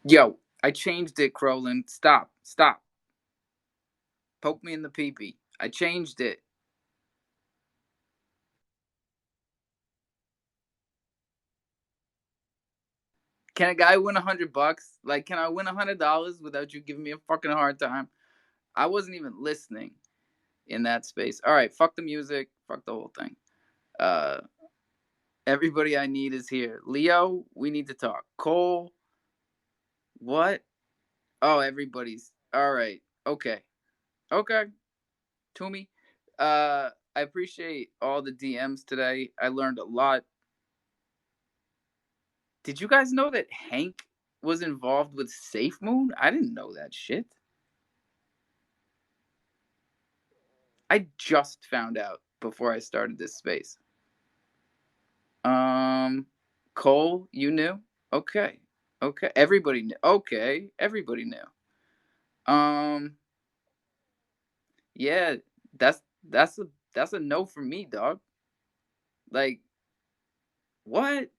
Yo, I changed it, Crolin. Stop. Stop. Poke me in the pee-pee. I changed it. Can a guy win $100? Like, can I win $100 without you giving me a fucking hard time? I wasn't even listening in that space. All right, fuck the music. Fuck the whole thing. Uh, everybody I need is here. Leo, we need to talk. Cole, what? Oh, everybody's. All right. Okay. Okay. Toomey. I appreciate all the DMs today. I learned a lot. Did you guys know that Hank was involved with Safe Moon? I didn't know that shit. I just found out before I started this space. Cole, you knew? Okay. Okay. Everybody knew. Okay. Everybody knew. Yeah, that's that's a no for me, dog. Like, what?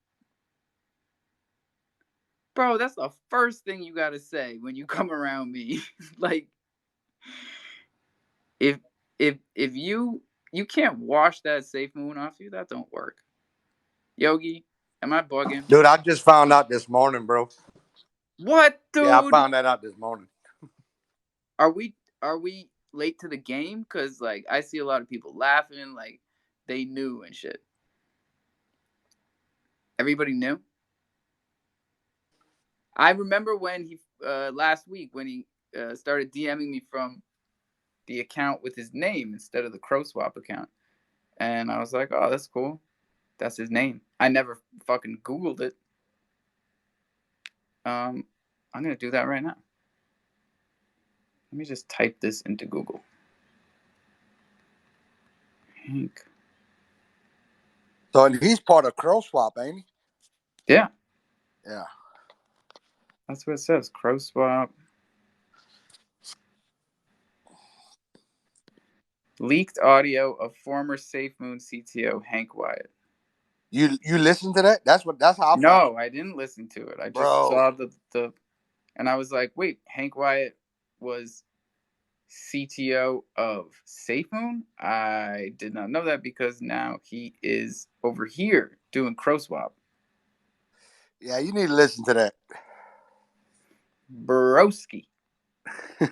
Bro, that's the first thing you gotta say when you come around me. Like, if if you can't wash that Safe Moon off you, that don't work. Yogi, am I bugging? Dude, I just found out this morning, bro. What, Yeah, I dude? found that out this morning. Are we late to the game? Cause like I see a lot of people laughing, like they knew and shit. Everybody knew. I remember when he last week when he started DMing me from the account with his name instead of the CrowSwap account, and I was like, oh, that's cool. That's his name. I never fucking Googled it. I'm gonna do that right now. Let me just type this into Google. Hank. So he's part of CrowSwap, ain't he? Yeah, Yeah. that's what it says. CrowSwap. Leaked audio of former SafeMoon CTO Hank Wyatt. You listen to that? That's how I found No, I didn't listen to it. I it. just Bro. saw the and I was like, wait, Hank Wyatt was CTO of SafeMoon? I did not know that because now he is over here doing CrowSwap. Yeah, you need to listen to that. Broski.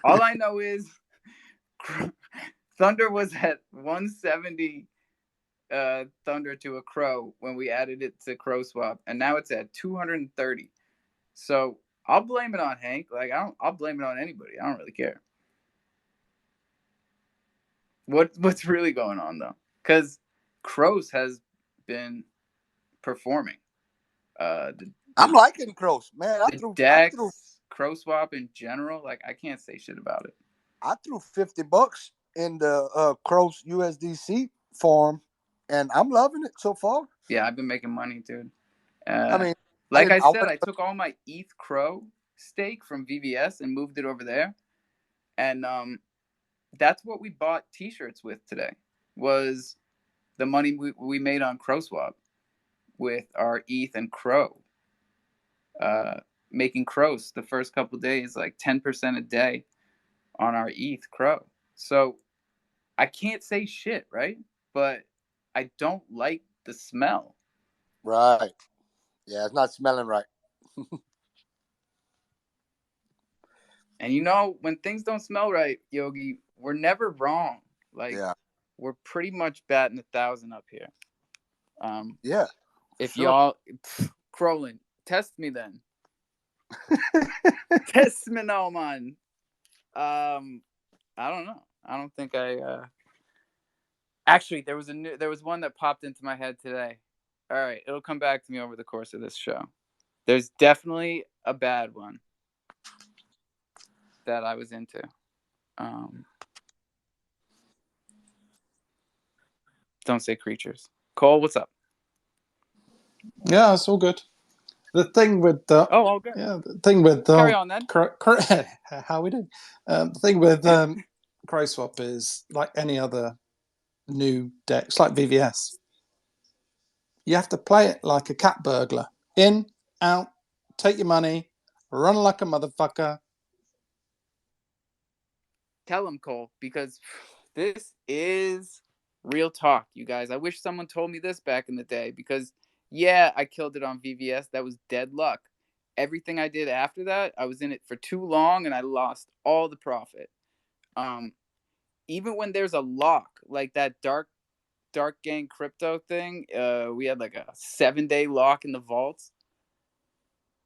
All I know is Thunder was at 170 Thunder to a Crow when we added it to CrowSwap, and now it's at 230. So I'll blame it on Hank. Like I'll blame it on anybody. I don't really care. What's really going on though? Because Crows has been performing. I'm liking Crows, man. The Dex CrowSwap in general, like I can't say shit about it. I threw $50 in the Crows USDC farm, and I'm loving it so far. Yeah, I've been making money, dude. I mean, I Like didn't. I I said, went, I took all my ETH Crow stake from VVS and moved it over there, and that's what we bought T-shirts with today. Was the money we made on CrowSwap with our ETH and Crow. Making Crows the first couple of days, like 10% a day on our ETH Crow. So I can't say shit, right? But I don't like the smell. right. Yeah, it's not smelling right. And you know, when things don't smell right, Yogi, we're never wrong. Like Yeah. we're pretty much batting 1,000 up here. Um, Yeah. if Sure. y'all, Crolin, test me then. Test me now, man. I don't know. I don't think I. Actually, there was one that popped into my head today. All right, it'll come back to me over the course of this show. There's definitely a bad one that I was into. Don't say creatures. Cole, what's up? Yeah, it's all good. The thing with all good. yeah, the thing with Carry on then. how we do. The thing with CrowSwap is like any other new deck. It's like VVS. You have to play it like a cat burglar. In, out, take your money, Run like a motherfucker. Tell him, Cole, because this is real talk, you guys. I wish someone told me this back in the day because, yeah, I killed it on VVS. That was dead luck. Everything I did after that, I was in it for too long and I lost all the profit. Um, Even when there's a lock, like that dark gang crypto thing, we had like a 7-day lock in the vaults.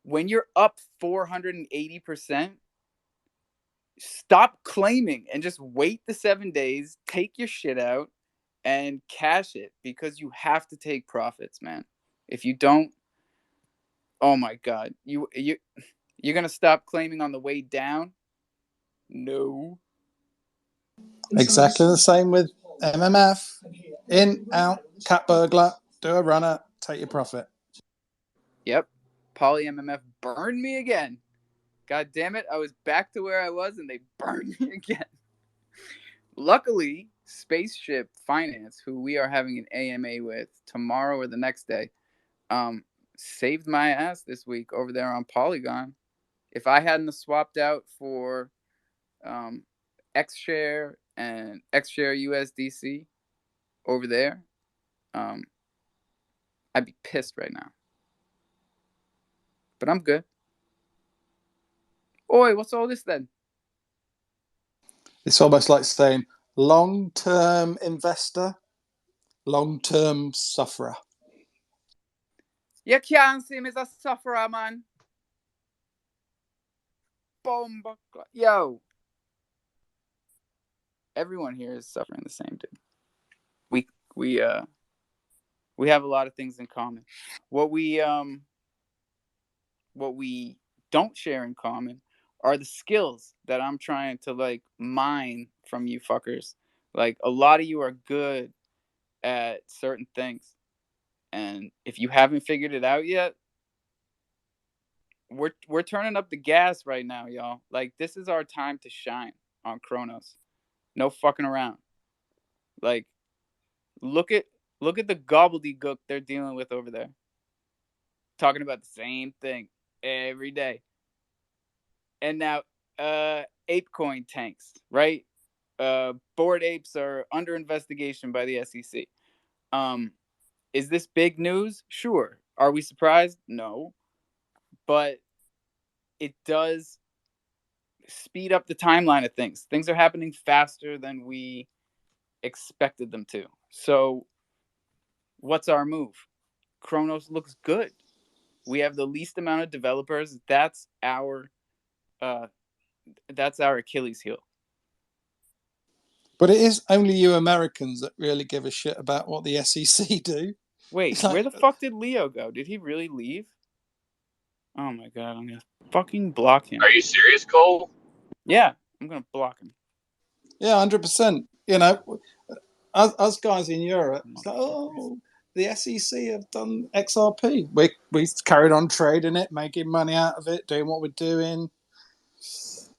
When you're up 480%, stop claiming and just wait the 7 days, take your shit out and cash it because you have to take profits, man. If you don't, oh my god, you're gonna stop claiming on the way down. No. Exactly the same with MMF. In, out, cat burglar, do a runner, take your profit. Yep. Poly MMF burned me again. God damn it, I was back to where I was and they burned me again. Luckily, Spaceship Finance, who we are having an AMA with tomorrow or the next day, saved my ass this week over there on Polygon. If I hadn't swapped out for XShare and XShare USDC over there, I'd be pissed right now. But I'm good. Oi, what's all this then? It's almost like saying long-term investor, long-term sufferer. You can't see me as a sufferer, man. Bomba. Yo. Everyone here is suffering the same, dude. We have a lot of things in common. What we don't share in common are the skills that I'm trying to like mine from you fuckers. Like a lot of you are good at certain things. And if you haven't figured it out yet, we're turning up the gas right now, y'all. Like this is our time to shine on Kronos. No fucking around. Like look at the gobbledygook they're dealing with over there. Talking about the same thing every day. And now ApeCoin tanks, right? Bored apes are under investigation by the SEC. Is this big news? Sure. Are we surprised? No. But it does speed up the timeline of things. Things are happening faster than we expected them to. So, what's our move? Kronos looks good. We have the least amount of developers. That's our Achilles heel. But it is only you Americans that really give a shit about what the SEC do. Wait, Like, where the fuck did Leo go? Did he really leave? Oh my god, I'm gonna fucking block him. Are you serious, Cole? Yeah, I'm gonna block him. Yeah, 100%. You know, us guys in Europe, it's like, oh, the SEC have done XRP. We carried on trading it, making money out of it, doing what we're doing.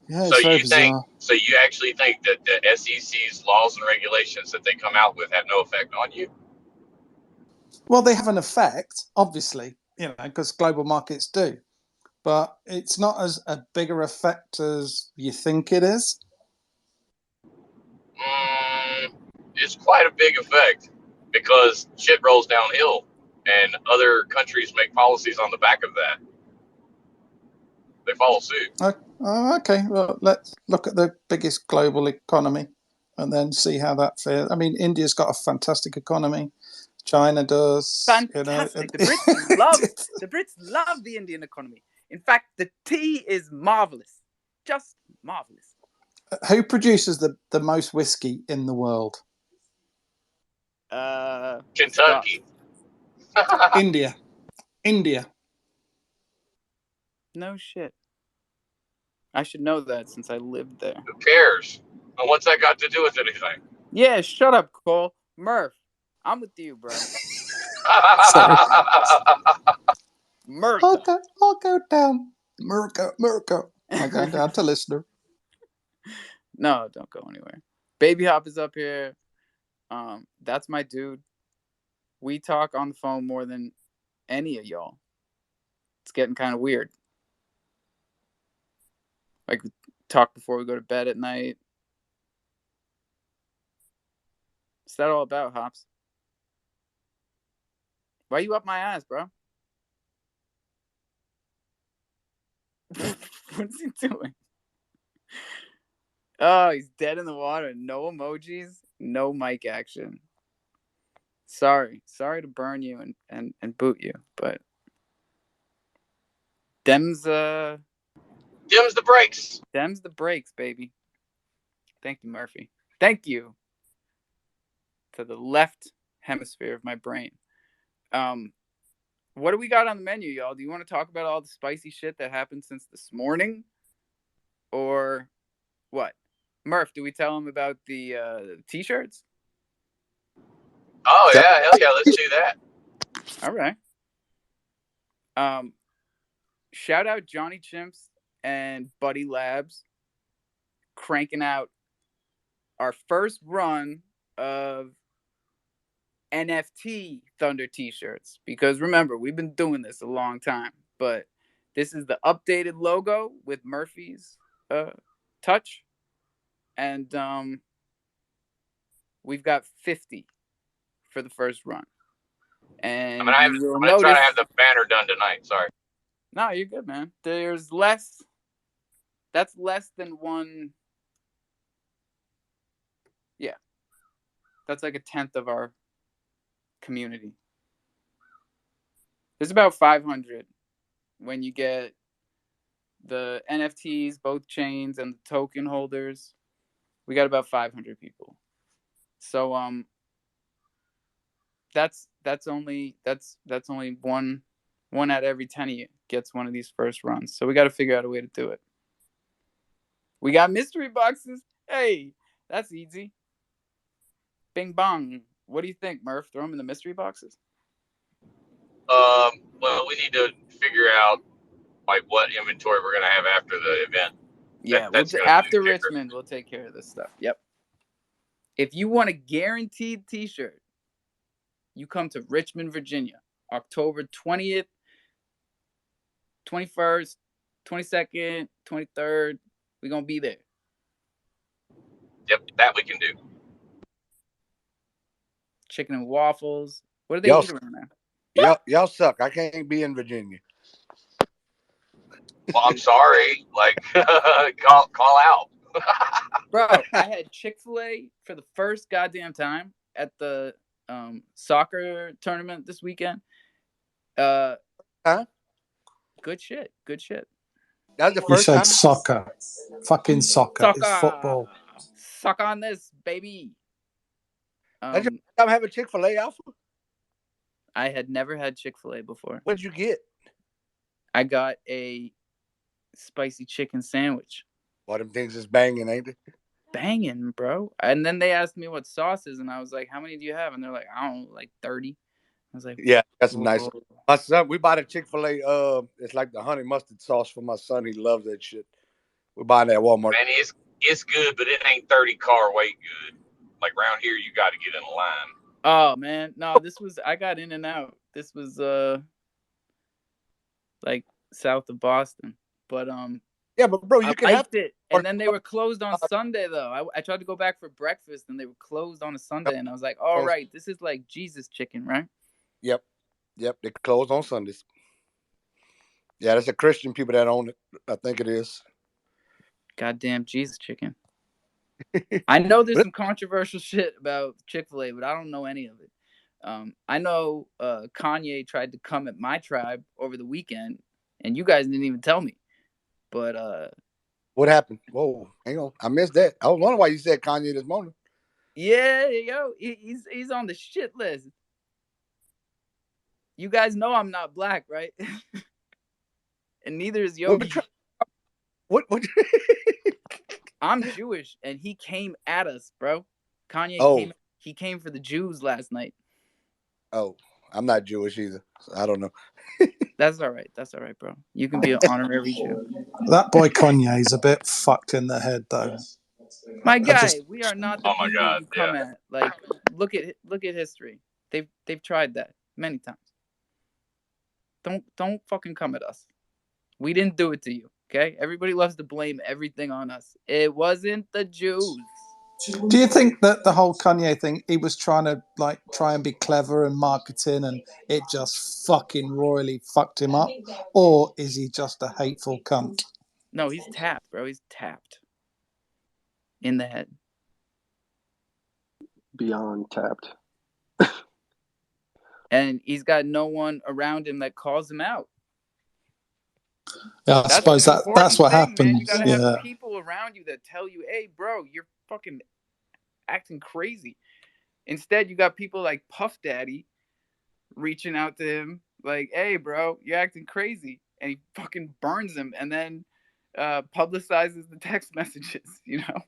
Yeah, So it's very you think? bizarre. So you actually think that the SEC's laws and regulations that they come out with have no effect on you? Well, they have an effect, obviously, you know, because global markets do. But it's not as a bigger effect as you think it is. It's quite a big effect because shit rolls downhill, and other countries make policies on the back of that. They follow suit. Okay, well, let's look at the biggest global economy and then see how that fares. I mean, India's got a fantastic economy. China does. Fantastic. You know, The Brits love the Indian economy. In fact, the tea is marvelous. Just marvelous. Who produces the most whiskey in the world? Kentucky. India. No shit. I should know that since I lived there. Who cares? And what's that got to do with anything? Yeah, shut up, Cole. Murph, I'm with you, bro. Sorry. America. I'll go down. America. I'll go down to listener. No, don't go anywhere. Baby Hop is up here. That's my dude. We talk on the phone more than any of y'all. It's getting kind of weird. Like talk before we go to bed at night. What's that all about, Hops? Why you up my ass, bro? What's he doing? Oh, he's dead in the water. No emojis, no mic action. Sorry to burn you and boot you, but Dem's Dim's the brakes. Dem's the brakes, baby. Thank you, Murphy. Thank you to the left hemisphere of my brain. What do we got on the menu, y'all? Do you want to talk about all the spicy shit that happened since this morning, or what? Murph, do we tell him about the t-shirts? Oh yeah, hell yeah, let's do that. All right. Shout out Johnny Chimps and Buddy Labs cranking out our first run of NFT Thunder t-shirts, because remember, we've been doing this a long time, but this is the updated logo with Murphy's touch, and we've got 50 for the first run. And I'm gonna try to have the banner done tonight. Sorry. No, you're good, man. There's less. That's less than one. Yeah, that's like a tenth of our community. There's about 500 when you get the NFTs, both chains, and the token holders. We got about 500 people. So that's only one out of every 10 of you gets one of these first runs. So we got to figure out a way to do it. We got mystery boxes. Hey, that's easy. Bing bong. What do you think, Murph? Throw them in the mystery boxes? Well, we need to figure out like what inventory we're gonna have after the event. Yeah, after Richmond, we'll take care of this stuff. Yep. If you want a guaranteed t-shirt, you come to Richmond, Virginia, October 20th, 21st, 22nd, 23rd. We're going to be there. Yep, that we can do. Chicken and waffles. What do they eat around there? Y'all suck. I can't be in Virginia. Well, I'm sorry. Like, call out. Bro, I had Chick-fil-A for the first goddamn time at the soccer tournament this weekend. Huh? Good shit. That's the first time. You said soccer. Fucking soccer. It's football. Suck on this, baby. That's your first time having Chick-fil-A, Alpha? I had never had Chick-fil-A before. What'd you get? I got a spicy chicken sandwich. Well, them things is banging, ain't they? Banging, bro. And then they asked me what sauces, and I was like, how many do you have? And they're like, I don't know, like 30. I was like, yeah, that's whoa. nice. My son, we bought a Chick-fil-A. It's like the honey mustard sauce for my son. He loves that shit. We're buying that at Walmart. Man, it's good, but it ain't 30 car weight good. Like around here, you got to get in line. Oh man, no, I got in and out. This was like south of Boston, but yeah, but bro, you can have it. And then they were closed on Sunday though. I tried to go back for breakfast, and they were closed on a Sunday, and I was like, all right, this is like Jesus chicken, right? Yep, they close on Sundays. Yeah, that's the Christian people that own it. I think it is. Goddamn Jesus chicken. I know there's some controversial shit about Chick-fil-A, but I don't know any of it. I know Kanye tried to come at my tribe over the weekend, and you guys didn't even tell me. But what happened? Whoa, hang on, I missed that. I was wondering why you said Kanye this morning. Yeah, yo, he's on the shit list. You guys know I'm not black, right? And neither is Yogi. What? I'm Jewish, and he came at us, bro. Kanye came for the Jews last night. Oh, I'm not Jewish either. So I don't know. That's all right, bro. You can be an honorary Jew. That boy Kanye's a bit fucked in the head, though. My guy, we are not the Oh my people God, you come at. Like, look at history. They've tried that many times. Don't fucking come at us. We didn't do it to you, Okay, everybody loves to blame everything on us. It wasn't the Jews. Do you think that the whole Kanye thing, he was trying to try and be clever and marketing, and it just fucking royally fucked him up, or is he just a hateful cunt? No, he's tapped, bro. He's tapped in the head. Beyond tapped. And he's got no one around him that calls him out. Yeah, I suppose that's what happened. Man. You gotta have people around you that tell you, "Hey, bro, you're fucking acting crazy." Instead, you got people like Puff Daddy reaching out to him, like, "Hey, bro, you're acting crazy," and he fucking burns him, and then publicizes the text messages. You know.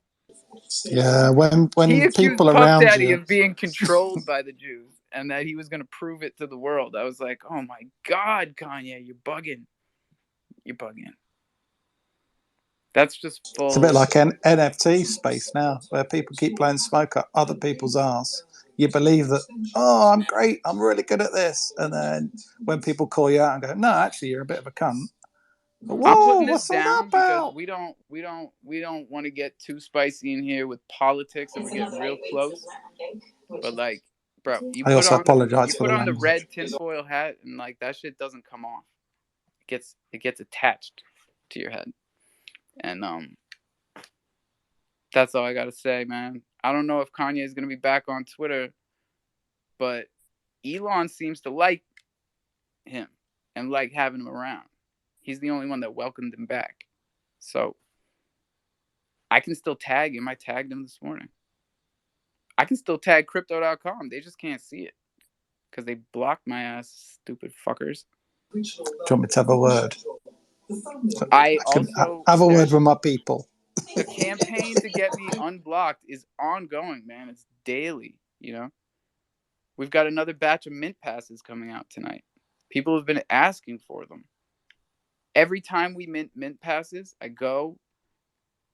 Yeah, when he accused people Puff around Daddy you of being controlled by the Jews, and that he was going to prove it to the world. I was like, "Oh my God, Kanye, you're bugging. You're bugging." That's just full. It's a bit like an NFT space now, where people keep blowing smoke up other people's arse. You believe that, oh, I'm great, I'm really good at this, and then when people call you out and go, no, actually, you're a bit of a cunt. Whoa, I'm putting this what's all down that because about? we don't want to get too spicy in here with politics, and we're getting real close. But like, bro, I also apologize for put the on the language. red tinfoil hat, and like that shit doesn't come off. It gets attached to your head, and that's all I gotta say, man. I don't know if Kanye is gonna be back on Twitter, but Elon seems to like him and like having him around. He's the only one that welcomed him back. So I can still tag him. I tagged him this morning. I can still tag crypto.com. They just can't see it because they blocked my ass, stupid fuckers. Do you want me to have a word? I also have a word with my people. The campaign to get me unblocked is ongoing, man. It's daily, you know. We've got another batch of mint passes coming out tonight. People have been asking for them. Every time we mint passes, I go,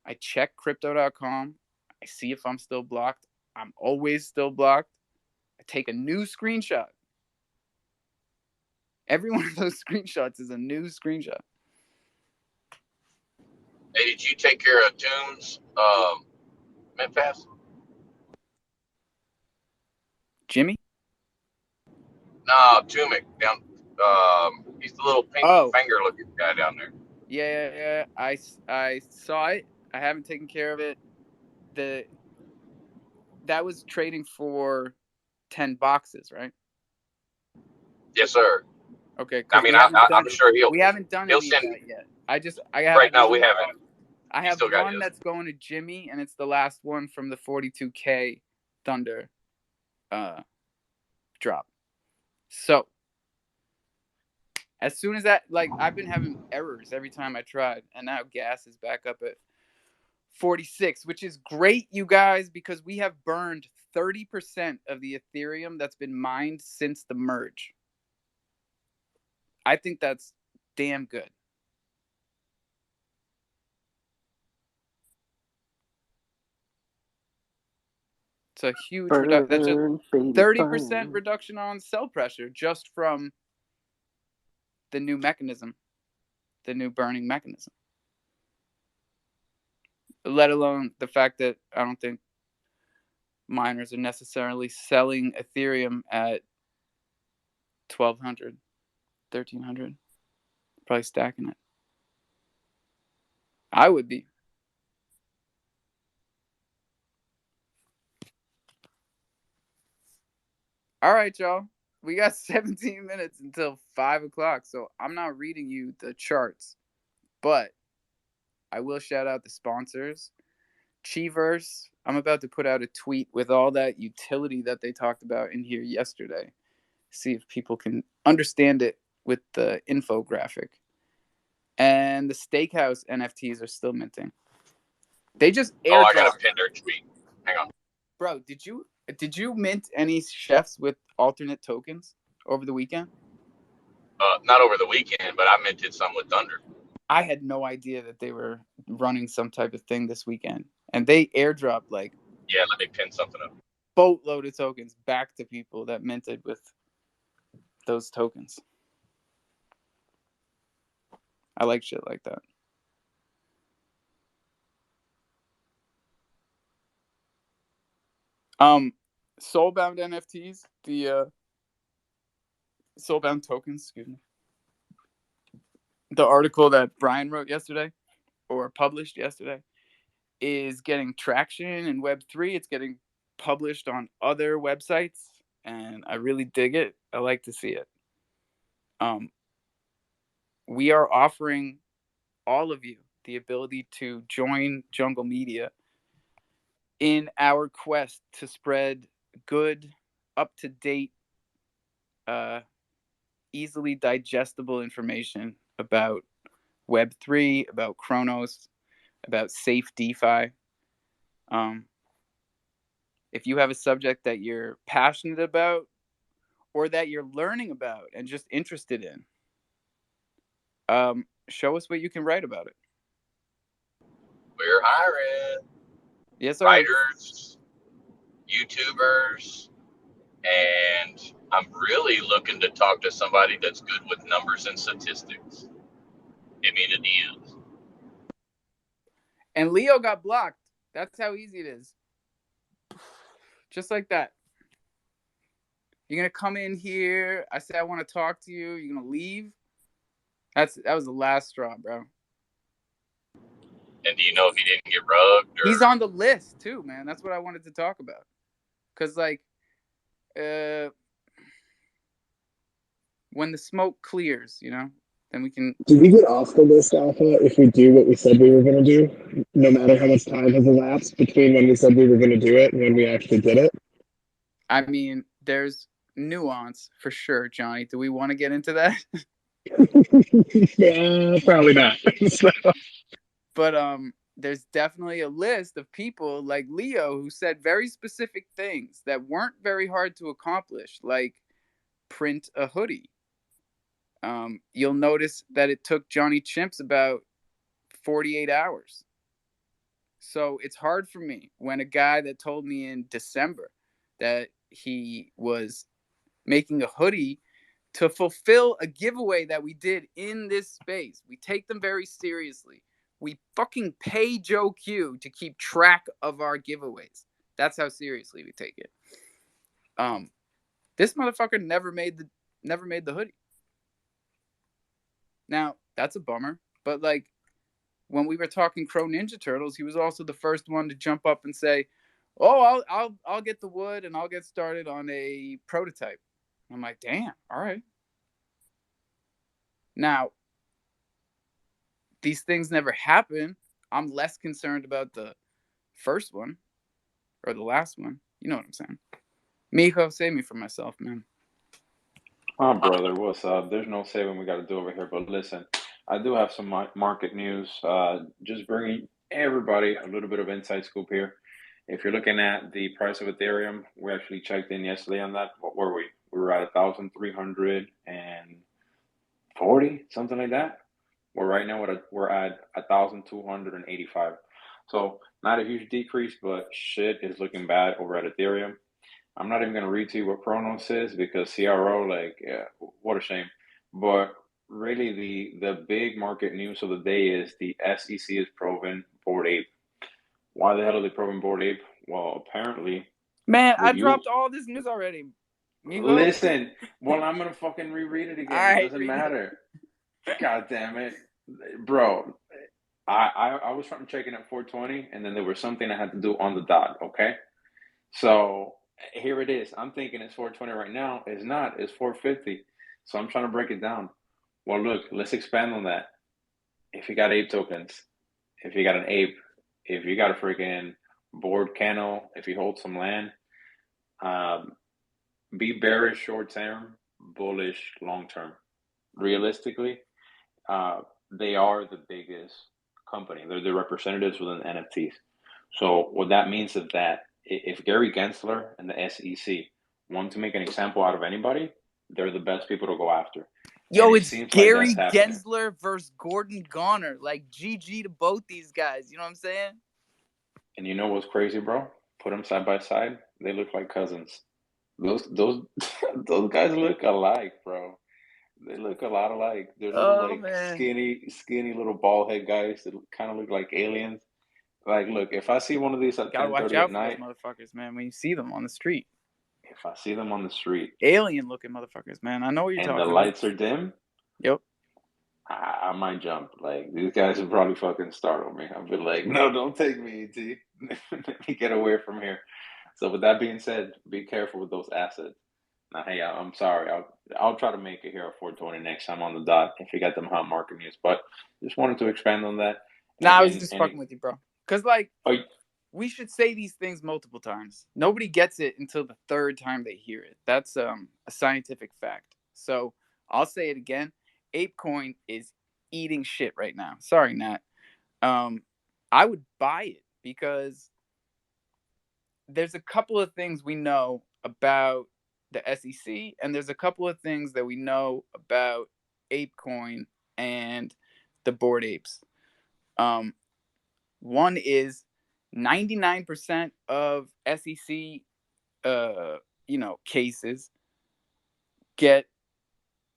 I check crypto.com, I see if I'm still blocked. I'm always still blocked. I take a new screenshot. Every one of those screenshots is a new screenshot. Hey, did you take care of Tomb's mint pass? Jimmy? No, Tumic down. He's the little pink finger-looking guy down there. Yeah. I saw it. I haven't taken care of it. That was trading for 10 boxes, right? Yes, sir. Okay. I mean, I'm sure we haven't done any send of that yet. I have right now. We haven't. I have one that's going to Jimmy, and it's the last one from the 42K Thunder drop. So as soon as that, like, I've been having errors every time I tried, and now gas is back up at 46, which is great, you guys, because we have burned 30% of the Ethereum that's been mined since the merge. I think that's damn good. It's a huge reduction. That's just 30% reduction on sell pressure just from the new mechanism, the new burning mechanism. Let alone the fact that I don't think miners are necessarily selling Ethereum at 1,200, 1,300, probably stacking it. I would be. All right, y'all. We got 17 minutes until 5 o'clock, so I'm not reading you the charts, but I will shout out the sponsors. Chiverse, I'm about to put out a tweet with all that utility that they talked about in here yesterday. See if people can understand it with the infographic. And the Steakhouse NFTs are still minting. They just airdropped. Oh, I got a pinned tweet. Hang on. Bro, did you mint any chefs with alternate tokens over the weekend? Not over the weekend, but I minted some with Thunder. I had no idea that they were running some type of thing this weekend. And they airdropped like... Yeah, let me pin something up. Boatload of tokens back to people that minted with those tokens. I like shit like that. Soulbound NFTs, the Soulbound tokens, excuse me. The article that Brian wrote yesterday, or published yesterday, is getting traction in Web3. It's getting published on other websites, and I really dig it. I like to see it. We are offering all of you the ability to join Jungle Media in our quest to spread good, up-to-date, easily digestible information about Web3, about Chronos, about safe DeFi. If you have a subject that you're passionate about or that you're learning about and just interested in, show us what you can write about it. We're hiring Yes, sir. writers, YouTubers, and I'm really looking to talk to somebody that's good with numbers and statistics. Hit me in the DMs. And Leo got blocked. That's how easy it is. Just like that. You're going to come in here. I say I want to talk to you. You're going to leave. That was the last straw, bro. And do you know if he didn't get rugged? Or... He's on the list, too, man. That's what I wanted to talk about. Because, like, when the smoke clears, you know, then we can... Do we get off the list, Alpha, if we do what we said we were going to do, no matter how much time has elapsed between when we said we were going to do it and when we actually did it? I mean, there's nuance for sure, Johnny. Do we want to get into that? Yeah, probably not. So. But there's definitely a list of people like Leo who said very specific things that weren't very hard to accomplish, like print a hoodie. You'll notice that it took Johnny Chimps about 48 hours. So it's hard for me when a guy that told me in December that he was making a hoodie to fulfill a giveaway that we did in this space. We take them very seriously. We fucking pay Joe Q to keep track of our giveaways. That's how seriously we take it. This motherfucker never made the hoodie. Now, that's a bummer, but like when we were talking Crow Ninja Turtles, he was also the first one to jump up and say, "Oh, I'll get the wood and I'll get started on a prototype." I'm like, "Damn, all right." Now, these things never happen. I'm less concerned about the first one or the last one. You know what I'm saying? Miko, save me from myself, man. Oh, brother, what's up? There's no saving we got to do over here, but listen, I do have some market news. Just bringing everybody a little bit of inside scoop here. If you're looking at the price of Ethereum, we actually checked in yesterday on that. What were we? We were at 1,340, something like that. Well, right now we're at 1,285. So not a huge decrease, but shit is looking bad over at Ethereum. I'm not even going to read to you what Chronos is because CRO, like, yeah, what a shame. But really, the big market news of the day is the SEC is probing Bored Ape. Why the hell are they probing Bored Ape? Well, apparently, man, I dropped all this news already. Migo? Listen, well, I'm gonna fucking reread it again. Right, It doesn't matter. God damn it, bro. I was trying checking at 420, and then there was something I had to do on the dot. Okay, so here it is. I'm thinking it's 420 right now. It's not. It's 450. So I'm trying to break it down. Well, look, let's expand on that. If you got ape tokens, if you got an ape, if you got a freaking board kennel, if you hold some land, be bearish short term, bullish long term. Realistically, they are the biggest company. They're the representatives within NFTs. So what that means is that if Gary Gensler and the SEC want to make an example out of anybody, they're the best people to go after. Yo, it's Gary Gensler versus Gordon Goner. Like, GG to both these guys. You know what I'm saying? And you know what's crazy, bro? Put them side by side. They look like cousins. Those guys look alike, bro. They look a lot alike. They're little, like, man. skinny little bald head guys that kind of look like aliens. Like, look, if I see one of these at Gotta watch 10:30 at out for those night, motherfuckers, man. When you see them on the street, if I see them on the street alien-looking motherfuckers, man. I know what you're and the talking about. lights are dim, Yep. I might jump. Like, these guys would probably fucking startle me. I'll be like, no, don't take me, ET. Let me get away from here. So with that being said, be careful with those assets. Now, hey, I'm sorry. I'll try to make it here at 4:20 next time on the dot if you got them hot market news. But just wanted to expand on that. Nah, I was just fucking with you, bro. Cause like oh, we should say these things multiple times. Nobody gets it until the third time they hear it. That's a scientific fact. So I'll say it again. ApeCoin is eating shit right now. Sorry, Nat. I would buy it because there's a couple of things we know about the SEC, and there's a couple of things that we know about ApeCoin and the Bored Apes. One is 99% of SEC, cases get,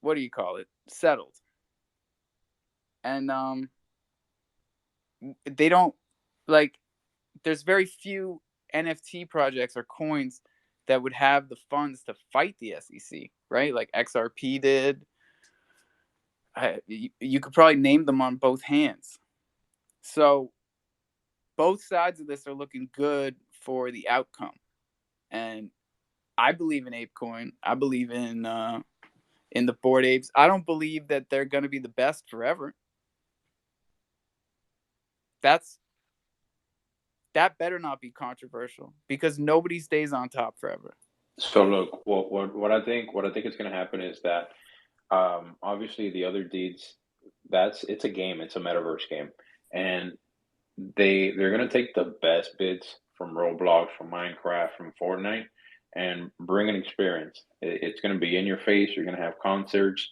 what do you call it, settled, and they don't, like, there's very few NFT projects or coins that would have the funds to fight the SEC, right? Like XRP did. You could probably name them on both hands. So both sides of this are looking good for the outcome. And I believe in ApeCoin. I believe in the Bored Apes. I don't believe that they're going to be the best forever. That better not be controversial because nobody stays on top forever. So look, what I think is going to happen is that obviously the other deeds, it's a game, it's a metaverse game, and they're going to take the best bids from Roblox, from Minecraft, from Fortnite, and bring an experience. It's going to be in your face. You're going to have concerts.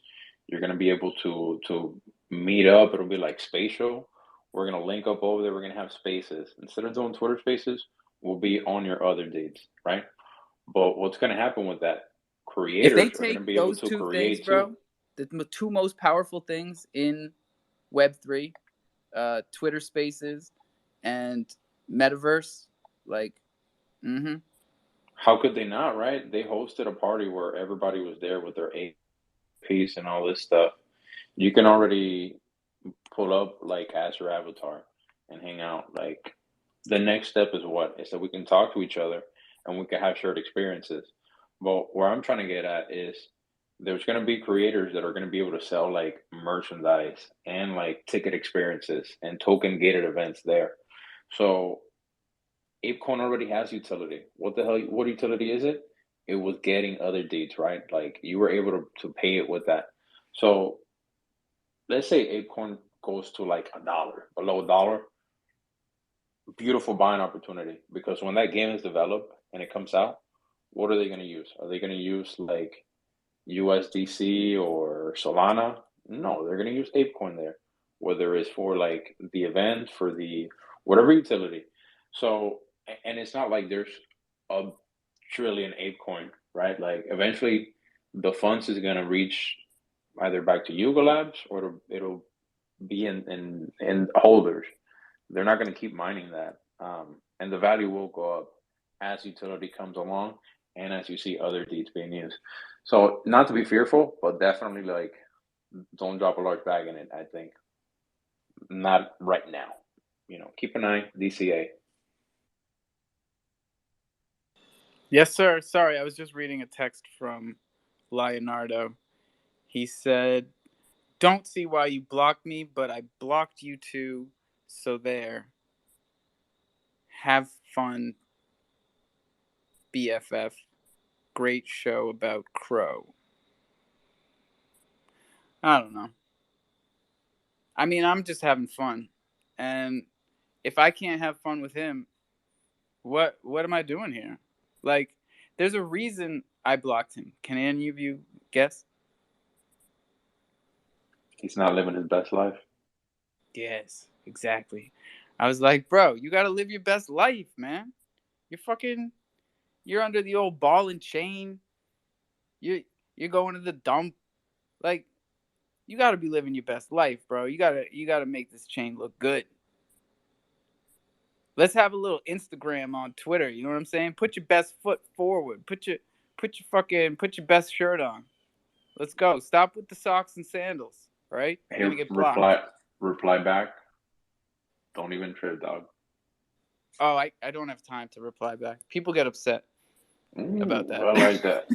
You're going to be able to meet up. It'll be like spatial. We're going to link up over there. We're going to have spaces. Instead of doing Twitter spaces, we'll be on your other dates, right? But what's going to happen with that? If they Creators are going to take be able those to two things, create too. bro, the two most powerful things in Web3, Twitter Spaces and Metaverse, like, How could they not, right? They hosted a party where everybody was there with their APs and all this stuff. You can already pull up like as your avatar and hang out. Like the next step is what? Is that we can talk to each other and we can have shared experiences. But where I'm trying to get at is there's going to be creators that are going to be able to sell like merchandise and like ticket experiences and token gated events there. So ApeCoin already has utility. What the hell? What utility is it? It was getting other deeds, right? Like you were able to pay it with that. So let's say ApeCoin goes to like $1, below $1, beautiful buying opportunity. Because when that game is developed and it comes out, what are they going to use? Are they going to use like USDC or Solana? No, they're going to use ApeCoin there, whether it's for like the event, for the whatever utility. So, and it's not like there's a trillion ApeCoin, right? Like eventually the funds is going to reach either back to Yuga Labs or it'll be in holders. They're not going to keep mining that, and the value will go up as utility comes along and as you see other deeds being used. So not to be fearful, but definitely like don't drop a large bag in it. I think not right now. Keep an eye. DCA. Yes, sir. Sorry, I was just reading a text from Leonardo. He said, "Don't see why you blocked me, but I blocked you too. So there. Have fun, BFF. Great show about Crow." I don't know. I mean, I'm just having fun. And if I can't have fun with him, what am I doing here? Like, there's a reason I blocked him. Can any of you guess? He's not living his best life. Yes, exactly. I was like, bro, you gotta live your best life, man. You're under the old ball and chain. You're going to the dump. Like, you gotta be living your best life, bro. You gotta make this chain look good. Let's have a little Instagram on Twitter. You know what I'm saying? Put your best foot forward. Put your best shirt on. Let's go. Stop with the socks and sandals. Right? You're Hey, gonna get blocked. reply back. Don't even trip, dog. Oh, I don't have time to reply back. People get upset about Ooh, that. I like that.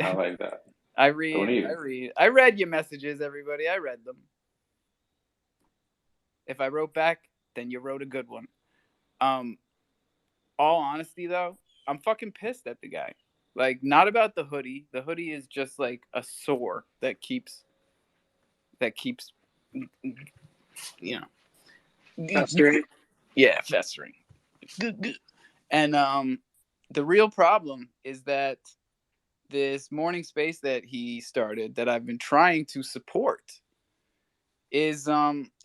I like that. I Don't read. I even. read. I read your messages, everybody. I read them. If I wrote back, then you wrote a good one. Um, all honesty though, I'm fucking pissed at the guy. Like, not about the hoodie. The hoodie is just like a sore that keeps you know, Festering. yeah, festering. And the real problem is that this morning space that he started that I've been trying to support is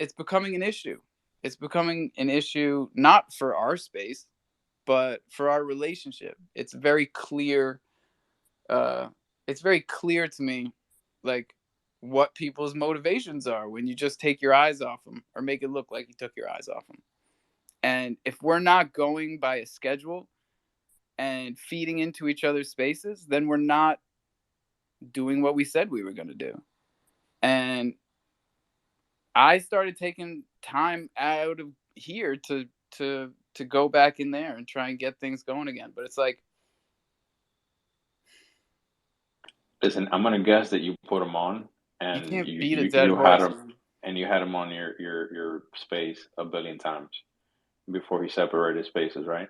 it's becoming an issue. It's becoming an issue not for our space, but for our relationship. Uh it's very clear to me, like, what people's motivations are when you just take your eyes off them or make it look like you took your eyes off them. And if we're not going by a schedule and feeding into each other's spaces, then we're not doing what we said we were going to do. And I started taking time out of here to go back in there and try and get things going again. But it's like, Listen, I'm gonna guess that you put him on, you and can't you beat a you dead you had horse, him, man. and you had him on your space a billion times before he separated spaces, right?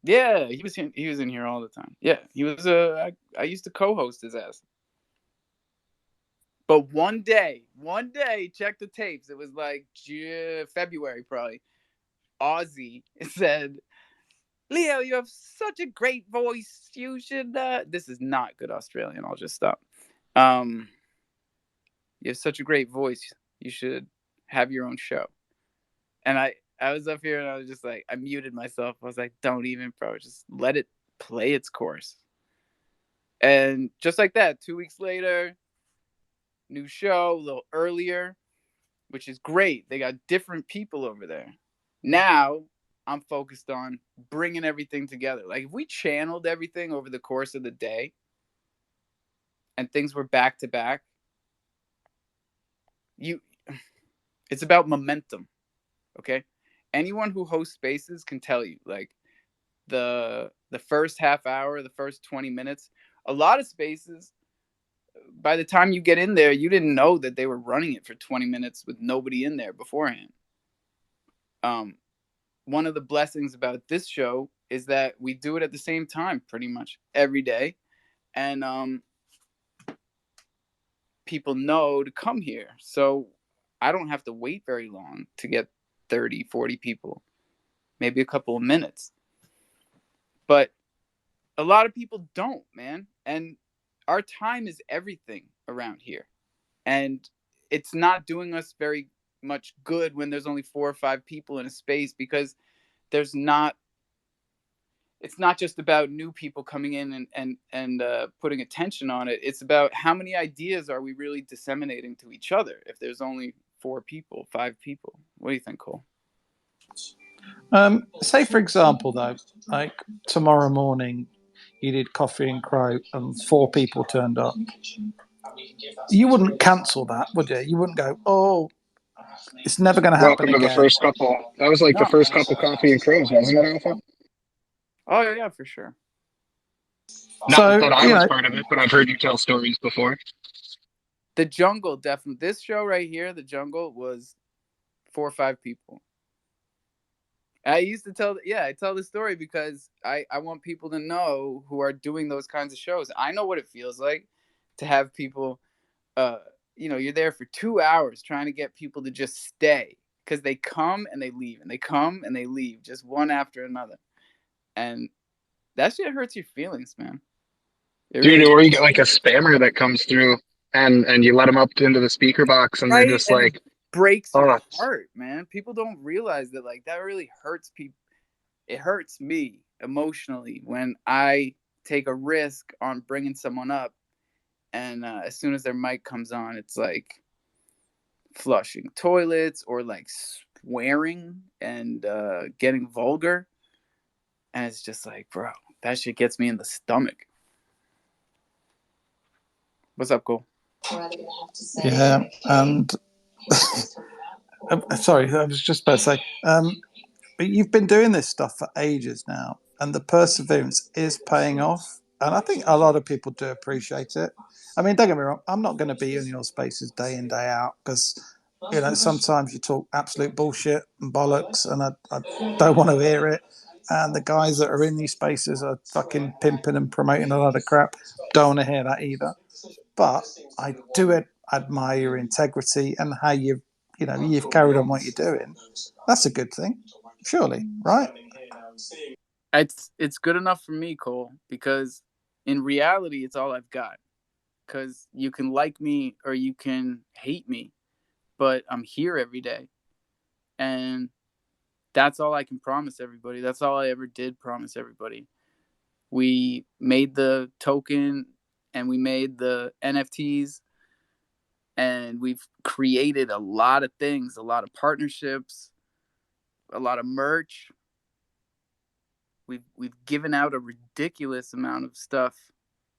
Yeah, he was in here all the time. Yeah, he was I used to co-host his ass. But one day, check the tapes. It was like February probably. Ozzy said, "Leo, you have such a great voice. You should." This is not good Australian. I'll just stop. Um, you have such a great voice. You should have your own show. And I was up here and I was just like, I muted myself. I was like, don't even, bro. Just let it play its course. And just like that, 2 weeks later, new show, a little earlier, which is great. They got different people over there. Now I'm focused on bringing everything together. Like, if we channeled everything over the course of the day and things were back to back, you it's about momentum. Okay? Anyone who hosts spaces can tell you, like, the first half hour, the first 20 minutes, a lot of spaces, by the time you get in there, you didn't know that they were running it for 20 minutes with nobody in there beforehand. One of the blessings about this show is that we do it at the same time pretty much every day, and people know to come here, so I don't have to wait very long to get 30, 40 people, maybe a couple of minutes. But a lot of people don't, man. And our time is everything around here. And it's not doing us very much good when there's only 4 or 5 people in a space, because there's not it's not just about new people coming in and putting attention on it. It's about how many ideas are we really disseminating to each other if there's only 4 people, 5 people. What do you think, Cole? Say, for example, though, like tomorrow morning, you did Coffee and Crow and 4 people turned up. You wouldn't cancel that, would you? You wouldn't go, oh, it's never going to happen Welcome to the again. first couple. That was like the No. first couple coffee and crows, wasn't it, Alpha? Oh, yeah, for sure. Not So, that I was part of it, but I've heard you tell stories before. The Jungle, definitely. This show right here, The Jungle, was 4 or 5 people. I used to I tell the story because I want people to know who are doing those kinds of shows. I know what it feels like to have people, you're there for 2 hours trying to get people to just stay, because they come and they leave and they come and they leave, just one after another. And that shit hurts your feelings, man. It Dude, really or you does. get like a spammer that comes through and you let them up into the speaker box and they're Right? just And it like, breaks your oh, heart, man. People don't realize that, like, that really hurts people. It hurts me emotionally when I take a risk on bringing someone up, and as soon as their mic comes on, it's like flushing toilets or like swearing and getting vulgar. And it's just like, bro, that shit gets me in the stomach. What's up, Cole? Yeah, and sorry, I was just about to say, but you've been doing this stuff for ages now, and the perseverance is paying off. And I think a lot of people do appreciate it. I mean, don't get me wrong, I'm not going to be in your spaces day in, day out because, you know, sometimes you talk absolute bullshit and bollocks, and I don't want to hear it. And the guys that are in these spaces are fucking pimping and promoting a lot of crap. Don't want to hear that either. But I do admire your integrity and how you've carried on what you're doing. That's a good thing, surely, right? It's good enough for me, Cole, because in reality, it's all I've got. Because you can like me or you can hate me, but I'm here every day. And that's all I can promise everybody. That's all I ever did promise everybody. We made the token and we made the NFTs, and we've created a lot of things, a lot of partnerships, a lot of merch. We've given out a ridiculous amount of stuff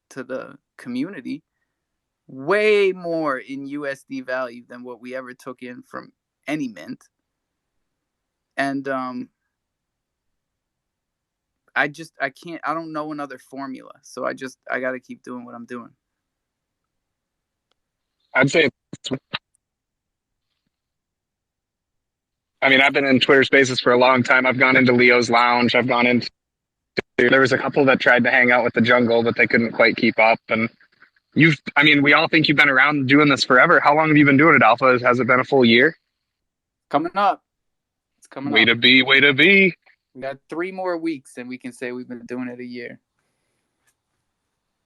to the community, way more in USD value than what we ever took in from any mint. And I don't know another formula. So I got to keep doing what I'm doing. I'd say, I mean, I've been in Twitter Spaces for a long time. I've gone into Leo's Lounge. I've gone into, there was a couple that tried to hang out with the jungle, but they couldn't quite keep up. And we all think you've been around doing this forever. How long have you been doing it, Alpha? Has it been a full year? Coming up. It's coming Way up. to be, way to be. We got 3 more weeks and we can say we've been doing it a year.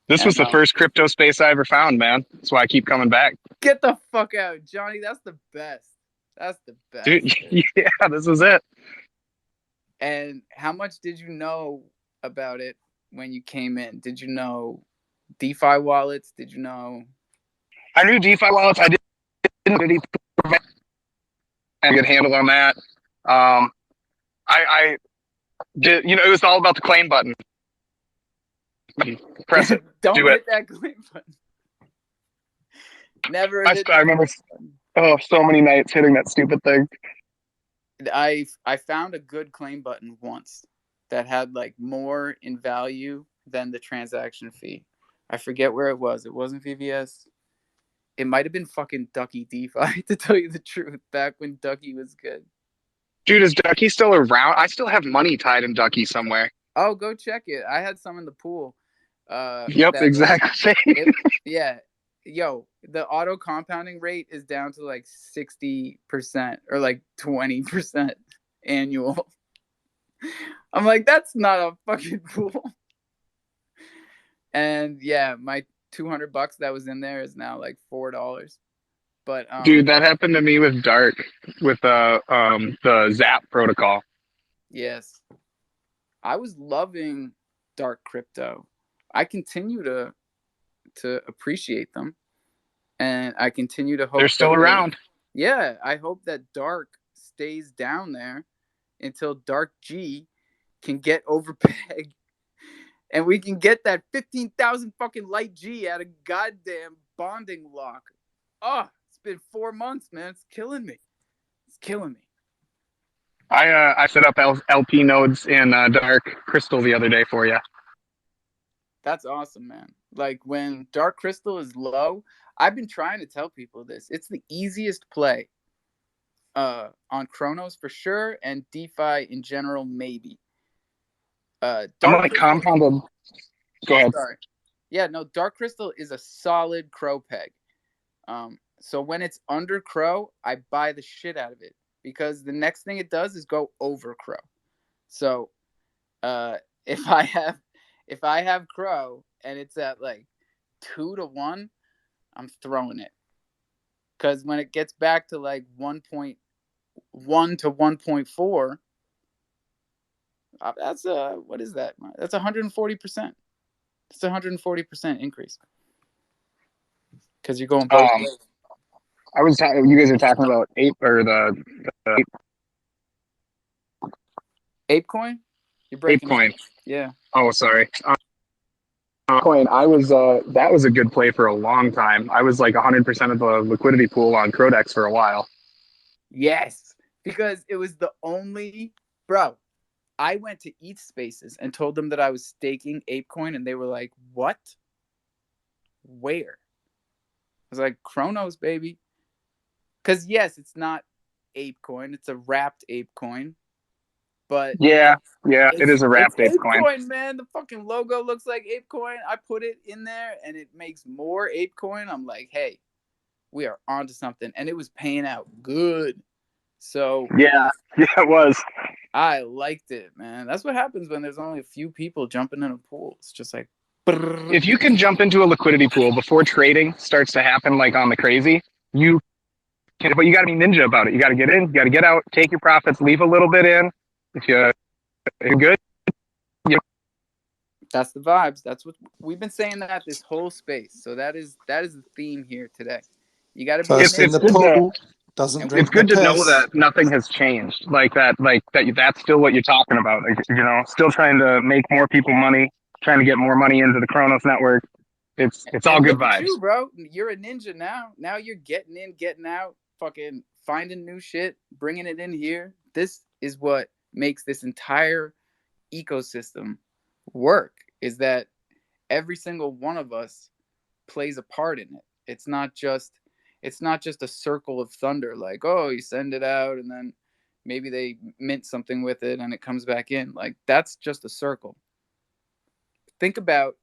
This was the first crypto space I ever found, man. That's why I keep coming back. Get the fuck out, Johnny. That's the best. That's the best. Dude, yeah, this is it. And how much did you know about it when you came in? Did you know DeFi wallets? Did you know? I knew DeFi wallets. I didn't really have a good handle on that. I did, it was all about the claim button. Press it. Don't do hit it. that claim button. Never. I remember. Oh, so many nights hitting that stupid thing. I found a good claim button once that had like more in value than the transaction fee. I forget where it was. It wasn't VVS. It might have been fucking Ducky DeFi, to tell you the truth, back when Ducky was good. Dude, is Ducky still around? I still have money tied in Ducky somewhere. Oh, go check it. I had some in the pool. Yep, exactly. Yeah. Yo, the auto compounding rate is down to like 60% or like 20% annual. I'm like, that's not a fucking pool. And yeah, my $200 that was in there is now like $4. But dude, that happened to me with Dark, with the Zap protocol. Yes, I was loving Dark crypto. I continue to appreciate them, and I continue to hope they're still around. Yeah, I hope that Dark stays down there until Dark G can get over peg, and we can get that 15,000 fucking light G out of goddamn bonding lock. Oh, it's been 4 months, man. It's killing me. It's killing me. I set up LP nodes in Dark Crystal the other day for you. That's awesome, man. Like when Dark Crystal is low, I've been trying to tell people this. It's the easiest play on Chronos for sure, and DeFi in general, maybe. I'm like compounded. Go ahead. Sorry. Yeah, no, Dark Crystal is a solid crow peg. So when it's under crow, I buy the shit out of it because the next thing it does is go over crow. So if I have crow and it's at like 2 to 1, I'm throwing it. Because when it gets back to like 1.1 to 1.4, that's what is that? That's 140%. It's 140% increase. Because you're going both ways. You guys are talking about ape or the ApeCoin? You're breaking up. ApeCoin. Yeah. Oh, sorry. Coin. I was that was a good play for a long time. I was like 100% of the liquidity pool on Crodex for a while. Yes, because it was the only bro. I went to ETH Spaces and told them that I was staking ApeCoin, and they were like, "What? Where?" I was like, "Chronos, baby." Because yes, it's not ApeCoin; it's a wrapped ApeCoin, but Yeah, it is a it's wrapped ApeCoin. ApeCoin, man. The fucking logo looks like ApeCoin. I put it in there, and it makes more ApeCoin. I'm like, hey, we are onto something, and it was paying out good. So Yeah, it was. I liked it, man. That's what happens when there's only a few people jumping in a pool. It's just like, brrr. If you can jump into a liquidity pool before trading starts to happen, like on the crazy, you can. But you got to be ninja about it. You got to get in, you got to get out, take your profits, leave a little bit in. If you're good, That's the vibes. That's what we've been saying that this whole space. So that is the theme here today. You got to be First a in it's the good ninja. to pool, doesn't And drink it's the good to know piss. that nothing has changed. Like that, that's still what you're talking about. Like, still trying to make more people money, trying to get more money into the Kronos network. It's all and good look at vibes. you, bro. You're a ninja now. Now you're getting in, getting out, fucking finding new shit, bringing it in here. This is what makes this entire ecosystem work. Is that every single one of us plays a part in it. It's not just a circle of thunder like, oh, you send it out and then maybe they mint something with it and it comes back in. Like that's just a circle. Think about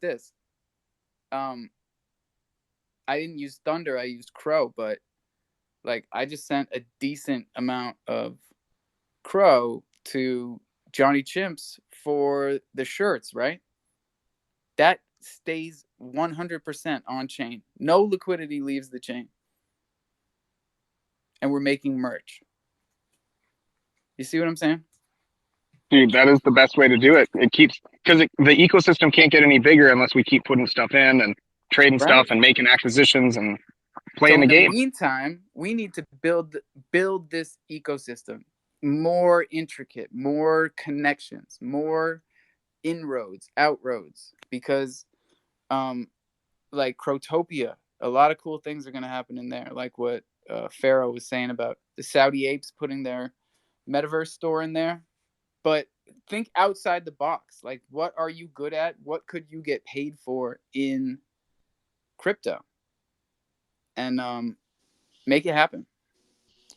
this. I didn't use thunder, I used crow, but like I just sent a decent amount of crow to Johnny Chimps for the shirts, right? That stays 100% on chain. No liquidity leaves the chain. And we're making merch. You see what I'm saying? Dude, that is the best way to do it. It keeps because the ecosystem can't get any bigger unless we keep putting stuff in and trading Right. stuff and making acquisitions and So playing in the the game. meantime, we need to build this ecosystem more intricate, more connections, more inroads, outroads, because like Crotopia, a lot of cool things are going to happen in there, like what Pharaoh was saying about the Saudi apes putting their metaverse store in there. But think outside the box. Like, what are you good at? What could you get paid for in crypto? And make it happen.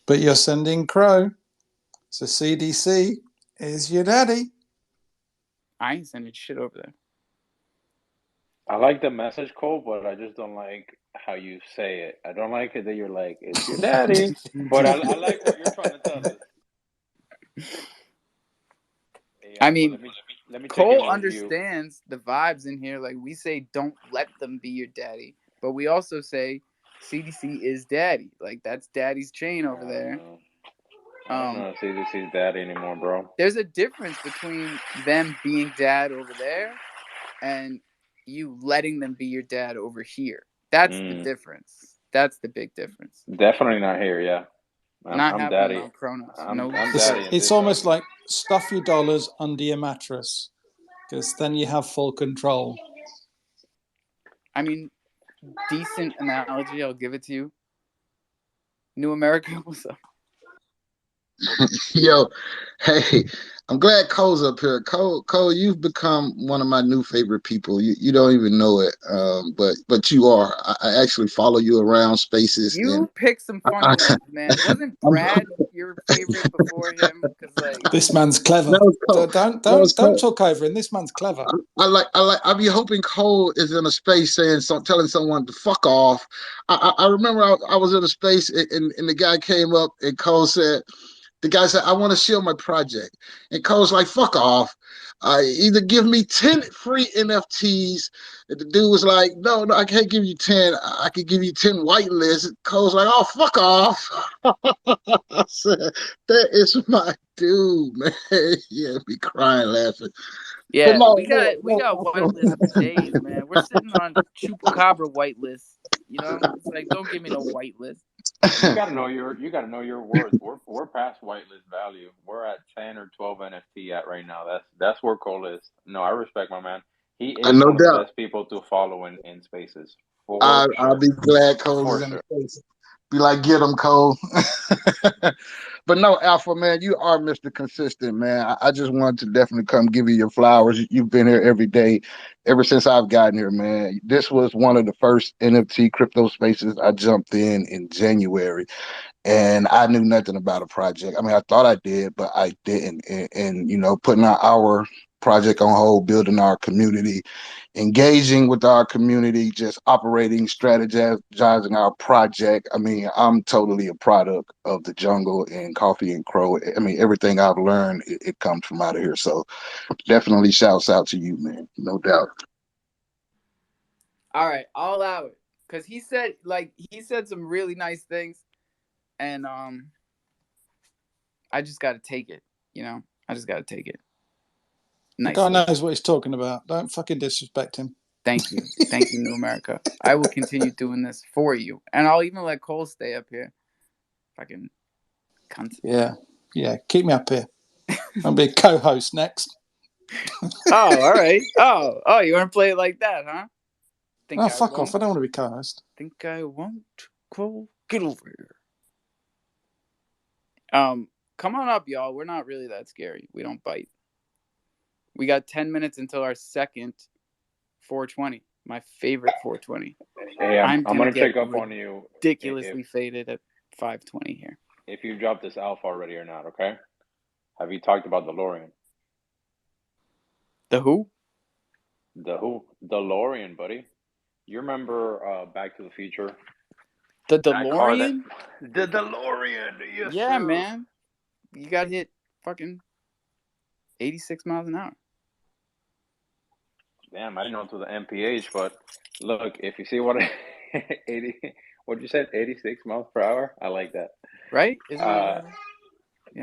But you're sending crow. So CDC is your daddy. I ain't sending shit over there. I like the message, Cole, but I just don't like how you say it. I don't like it that you're like, it's your daddy. But I like what you're trying to tell us. Hey, I but mean, let me check in Cole with you. understands the vibes in here. Like, we say, don't let them be your daddy. But we also say, CDC is daddy. Like, that's daddy's chain over there. I don't know if CDC's daddy anymore, bro. There's a difference between them being dad over there and you letting them be your dad over here. That's the difference. That's the big difference. Definitely not here, yeah. Not I'm happening daddy. on Kronos. I'm No, daddy in It's this almost house. like stuff your dollars under your mattress because then you have full control. I mean, decent analogy. I'll give it to you. New America, what's up? Yo, hey, I'm glad Cole's up here. Cole, you've become one of my new favorite people. You don't even know it, but you are. I actually follow you around spaces, and You picked some funny I, ones, man. Wasn't I'm, Brad your favorite before him? Because like, This man's clever. that was Cole. That was Don't Cole. talk over him. This man's clever. I be hoping Cole is in a space saying telling someone to fuck off. I remember I was in a space and the guy came up and Cole said. The guy said, I want to share my project. And Cole's like, fuck off. Either give me 10 free NFTs. And the dude was like, no, I can't give you 10. I could give you 10 whitelists. Cole's like, oh, fuck off. I said, that is my dude, man. Yeah, be crying laughing. But yeah, no, we no, got no. whitelist for days, man. We're sitting on chupacabra whitelist. You know, it's like don't give me no whitelist. You gotta know your worth. We're past whitelist value. We're at 10 or 12 NFT at right now. That's where Cole is. No, I respect my man. He is No one of the doubt. best people to follow in spaces for I'll sure. be glad Cole For is in the sure. place. Be like, get him, Cole. But no, Alpha, man, you are Mr. Consistent, man. I just wanted to definitely come give you your flowers. You've been here every day, ever since I've gotten here, man. This was one of the first NFT crypto spaces I jumped in January, and I knew nothing about a project. I mean, I thought I did, but I didn't. And putting our project on hold, building our community, engaging with our community, just operating, strategizing our project. I mean, I'm totally a product of the jungle and coffee and crow. I mean, everything I've learned, it comes from out of here. So definitely shouts out to you, man. No doubt. All right, I'll allow it because he said some really nice things, and I just got to take it. I just got to take it The guy nicely. knows what he's talking about. Don't fucking disrespect him. Thank you, New America. I will continue doing this for you, and I'll even let Cole stay up here. Fucking cunt. Yeah. Keep me up here. I'll be a co-host next. Oh, all right. Oh, you want to play it like that, huh? Fuck off. I don't want to be co-host. Think I won't. Cole, get over here. Come on up, y'all. We're not really that scary. We don't bite. We got 10 minutes until our second 420. My favorite 420. Hey, I'm gonna get check up on you ridiculously faded at 520 here. if you dropped this alpha already or not. Okay. Have you talked about DeLorean? The who? DeLorean, buddy. You remember Back to the Future? The That car DeLorean? the DeLorean. Yes, Yeah, sir. man. You got hit fucking 86 miles an hour. Damn, I didn't know it was the MPH, but look, if you see what 80, what you said, 86 miles per hour, I like that. Right? Isn't that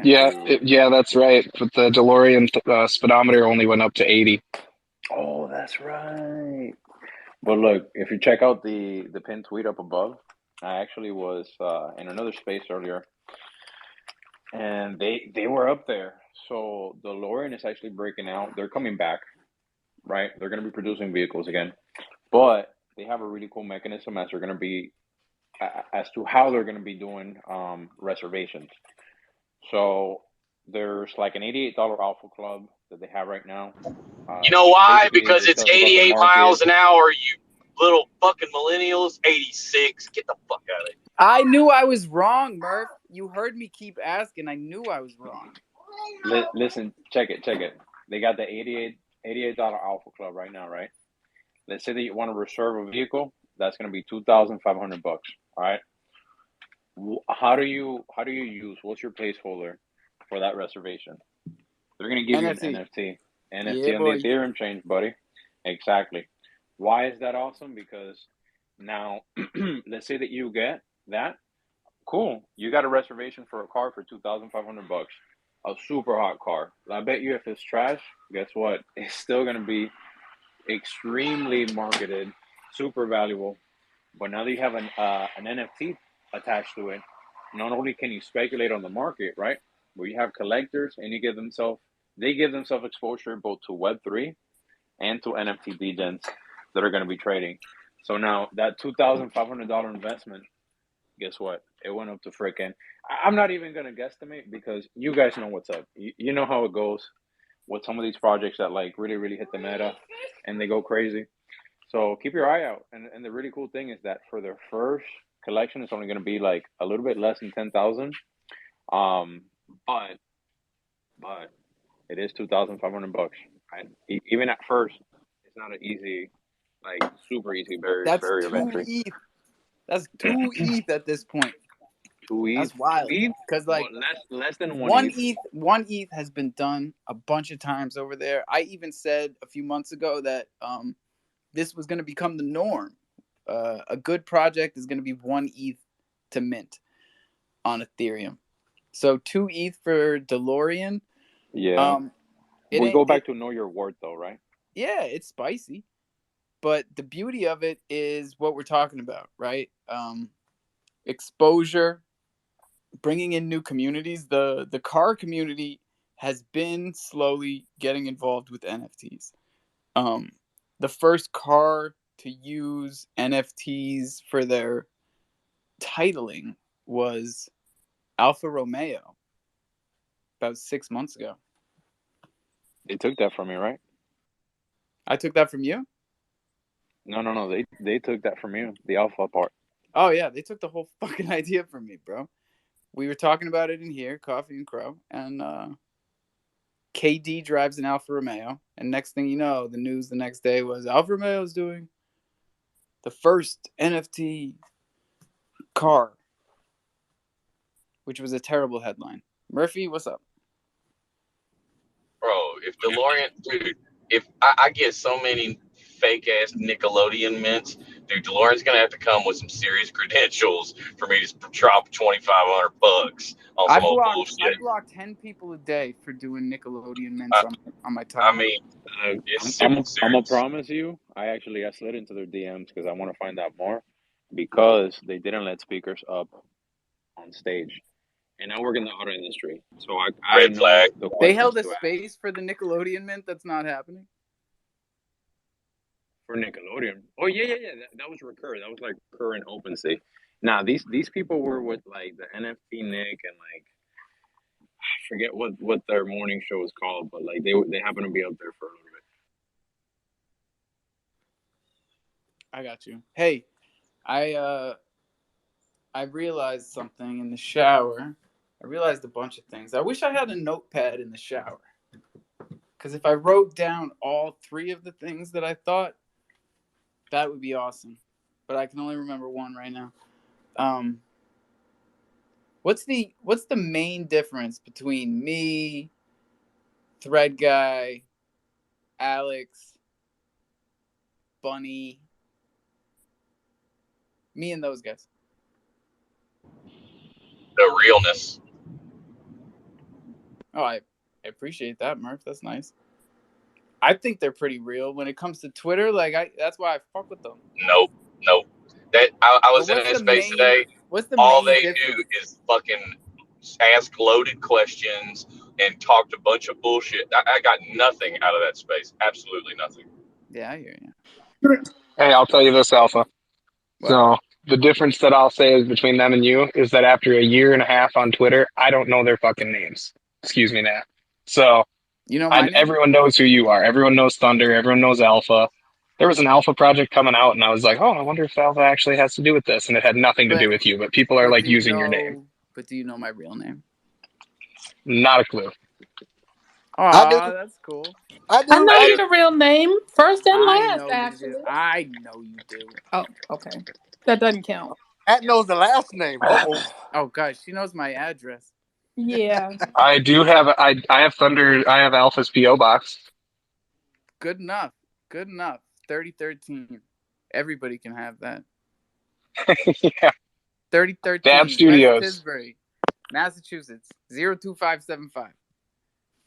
Yeah, that's right. But the DeLorean speedometer only went up to 80. Oh, that's right. But look, if you check out the pinned tweet up above, I actually was in another space earlier, and they were up there. So DeLorean is actually breaking out. They're coming back, right? They're going to be producing vehicles again, but they have a really cool mechanism as they're going to be as to how they're going to be doing reservations. So there's like an $88 Alpha Club that they have right now. You know why? Basically, it Because just it's tells you about the 88 market. miles an hour, you little fucking millennials. 86. Get the fuck out of here. I knew I was wrong, Murph. You heard me keep asking. I knew I was wrong. Listen, check it. They got the $88 Alpha Club right now, right? Let's say that you want to reserve a vehicle, that's going to be $2,500. All right. How do you use? What's your placeholder for that reservation? They're going to give you an NFT. NFT on the Ethereum chain, buddy. Exactly. Why is that awesome? Because now, let's say that you get that. Cool. You got a reservation for a car for $2,500. A super hot car. I bet you if it's trash, guess what? It's still going to be extremely marketed, super valuable. But now that you have an NFT attached to it, not only can you speculate on the market, right? But you have collectors, and they give themselves exposure both to Web3 and to NFT degens that are going to be trading. So now that $2,500 investment, guess what? It went up to freaking. I'm not even going to guesstimate because you guys know what's up. You know how it goes with some of these projects that like really, really hit the meta and they go crazy. So keep your eye out. And the really cool thing is that for their first collection, it's only going to be like a little bit less than 10,000. But it is $2,500. Right? Even at first, it's not an easy, like super easy barrier of entry. ETH. That's 2 ETH at this point. 2 ETH. That's wild. Because like less than one ETH. One ETH has been done a bunch of times over there. I even said a few months ago that this was going to become the norm. A good project is going to be 1 ETH to mint on Ethereum. So 2 ETH for DeLorean. Yeah. We go back to know your worth, though, right? Yeah, it's spicy. But the beauty of it is what we're talking about, right? exposure, bringing in new communities. The car community has been slowly getting involved with NFTs. The first car to use NFTs for their titling was Alfa Romeo about 6 months ago. They took that from me, right? I took that from you? No. They took that from you. The alpha part. Oh, yeah. They took the whole fucking idea from me, bro. We were talking about it in here, Coffee and Crow, and KD drives an Alfa Romeo. And next thing you know, the news the next day was Alfa Romeo's doing the first NFT car, which was a terrible headline. Murphy, what's up? Bro, if DeLorean, dude, if I get so many fake ass Nickelodeon mints, dude, DeLorean's gonna have to come with some serious credentials for me to drop $2,500 on some old I bullshit. block 10 people a day for doing Nickelodeon mints on my timeline. I mean, it's super I'm serious. gonna promise you. I slid into their DMs because I want to find out more, because they didn't let speakers up on stage, and I work in the auto industry, so I Red know flag. the They questions held a to ask space for the Nickelodeon mint that's not happening. for Nickelodeon. Oh yeah. That was recurrent. That was like current OpenSea. Now these people were with like the NFT Nick and like I forget what their morning show was called, but like they happen to be up there for a little bit. I got you. Hey, I realized something in the shower. I realized a bunch of things. I wish I had a notepad in the shower. Because if I wrote down all 3 of the things that I thought, that would be awesome. But I can only remember one right now. What's the main difference between me, Thread Guy, Alex, Bunny, me and those guys? The realness. Oh, I appreciate that, Murph. That's nice. I think they're pretty real when it comes to Twitter. That's why I fuck with them. Nope. That I was in a space today. What's the All main they difference? do is fucking ask loaded questions and talk a bunch of bullshit. I got nothing out of that space. Absolutely nothing. Yeah, I hear you. Hey, I'll tell you this, Alpha. What? So the difference that I'll say is between them and you is that after a year and a half on Twitter, I don't know their fucking names. Excuse me, Nat. So You know my name? everyone knows who you are. Everyone knows Thunder. Everyone knows Alpha. There was an Alpha project coming out, and I was like, oh, I wonder if Alpha actually has to do with this. And it had nothing to do with you, but people are like using your name. But do you know my real name? Not a clue. Aw, that's cool. I I know do. your real name, first and I last, know actually. you do. I know you do. Oh, okay. That doesn't count. That knows the last name. Oh, gosh, she knows my address. Yeah. I do have I have Thunder. I have Alpha's PO box. Good enough. 3013. Everybody can have that. Yeah. 3013. Dab Studios. West Tisbury, Massachusetts. 02575.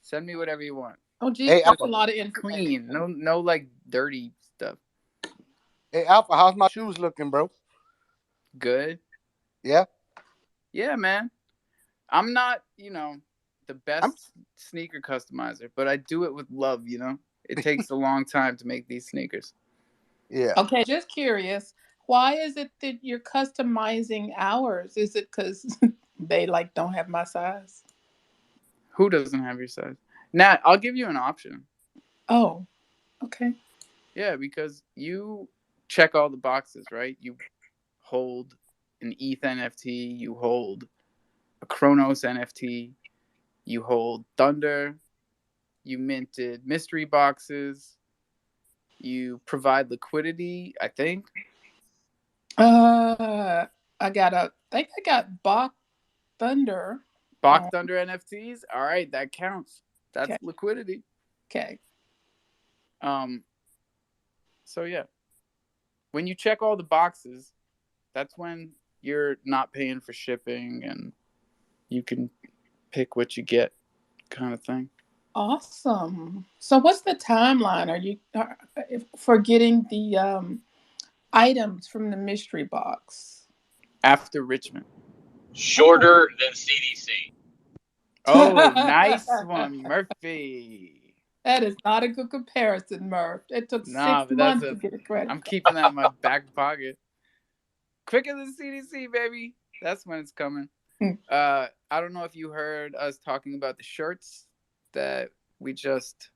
Send me whatever you want. Oh, geez, Hey, that's Alpha. a lot of information. Clean. No, like dirty stuff. Hey, Alpha, how's my shoes looking, bro? Good. Yeah? Yeah, man. I'm not, the best sneaker customizer, but I do it with love, It takes a long time to make these sneakers. Yeah. Okay, just curious. Why is it that you're customizing ours? Is it because they don't have my size? Who doesn't have your size? Nat, I'll give you an option. Oh, okay. Yeah, because you check all the boxes, right? You hold an ETH NFT, you hold a Chronos NFT, you hold Thunder, you minted mystery boxes, you provide liquidity, I think. I got Bach Thunder. Bach Thunder NFTs? All right, that counts. That's Okay. liquidity. Okay. So yeah. When you check all the boxes, that's when you're not paying for shipping and you can pick what you get, kind of thing. Awesome. So what's the timeline? Are you for getting the items from the mystery box? After Richmond. Shorter than CDC. Oh, nice one, Murphy. That is not a good comparison, Murph. It took Nah, 6 but months to get a I'm credit card. keeping that in my back pocket. Quicker than CDC, baby. That's when it's coming. I don't know if you heard us talking about the shirts that we just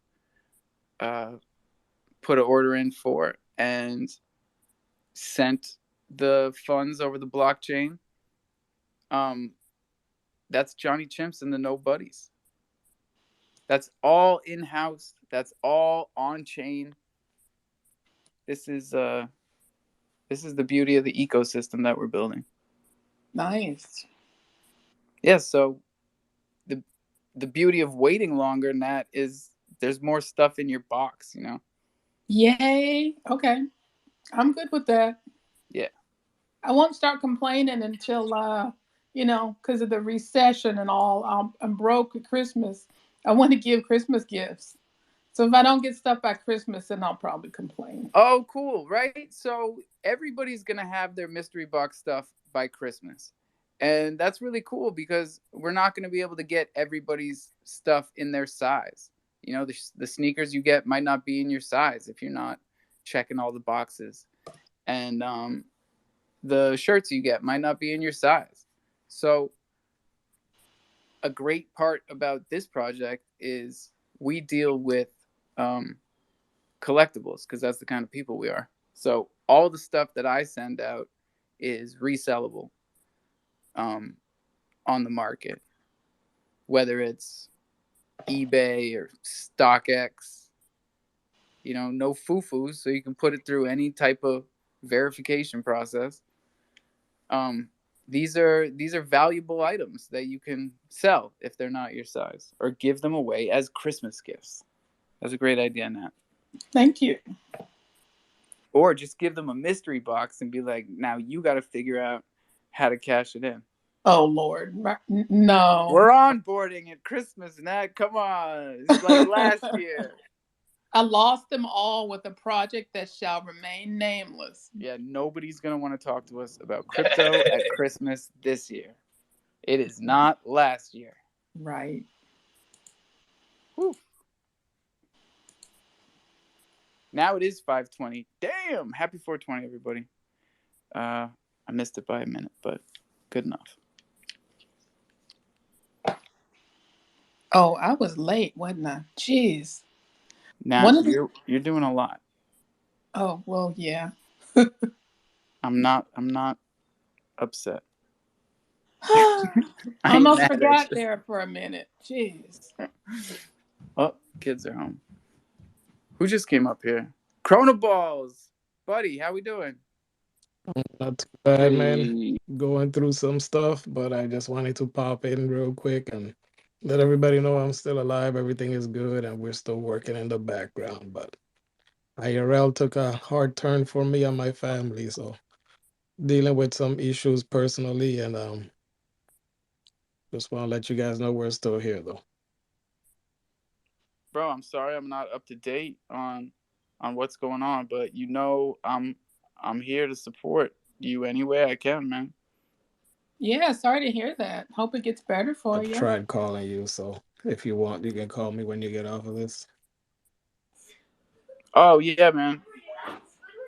put an order in for and sent the funds over the blockchain. That's Johnny Chimps and the No Buddies. That's all in house. That's all on chain. This is the beauty of the ecosystem that we're building. Nice. Yeah, so the beauty of waiting longer than that is there's more stuff in your box, you know? Yay. Okay. I'm good with that. Yeah. I won't start complaining until, because of the recession and all. I'm broke at Christmas. I want to give Christmas gifts. So if I don't get stuff by Christmas, then I'll probably complain. Oh, cool, right? So everybody's going to have their mystery box stuff by Christmas. And that's really cool because we're not going to be able to get everybody's stuff in their size. You know, the sneakers you get might not be in your size if you're not checking all the boxes. And the shirts you get might not be in your size. So a great part about this project is we deal with collectibles because that's the kind of people we are. So all the stuff that I send out is resellable on the market, whether it's eBay or StockX. You know, no foo-foos, so you can put it through any type of verification process. These are valuable items that you can sell if they're not your size, or give them away as Christmas gifts. That's a great idea, Nat. Thank you. Or just give them a mystery box and be like, now you got to figure out how to cash it in. Oh, Lord. No. We're onboarding at Christmas, Nat. Come on. It's like last year. I lost them all with a project that shall remain nameless. Yeah, nobody's going to want to talk to us about crypto at Christmas this year. It is not last year. Right. Whew. Now it is 5:20. Damn! Happy 420, everybody. I missed it by a minute, but good enough. Oh, I was late, wasn't I? Jeez. Now you're doing a lot. Oh, well, yeah. I'm not upset. I almost forgot there for a minute. Jeez. Oh, kids are home. Who just came up here? Chronoballs, buddy. How we doing? Not too bad, man. Going through some stuff, but I just wanted to pop in real quick and let everybody know I'm still alive. Everything is good, and we're still working in the background. But IRL took a hard turn for me and my family, so dealing with some issues personally, and just want to let you guys know we're still here, though. Bro, I'm sorry I'm not up to date on what's going on, but you know I'm here to support you any way I can, man. Yeah, sorry to hear that. Hope it gets better for you. I tried calling you, so if you want, you can call me when you get off of this. Oh yeah, man.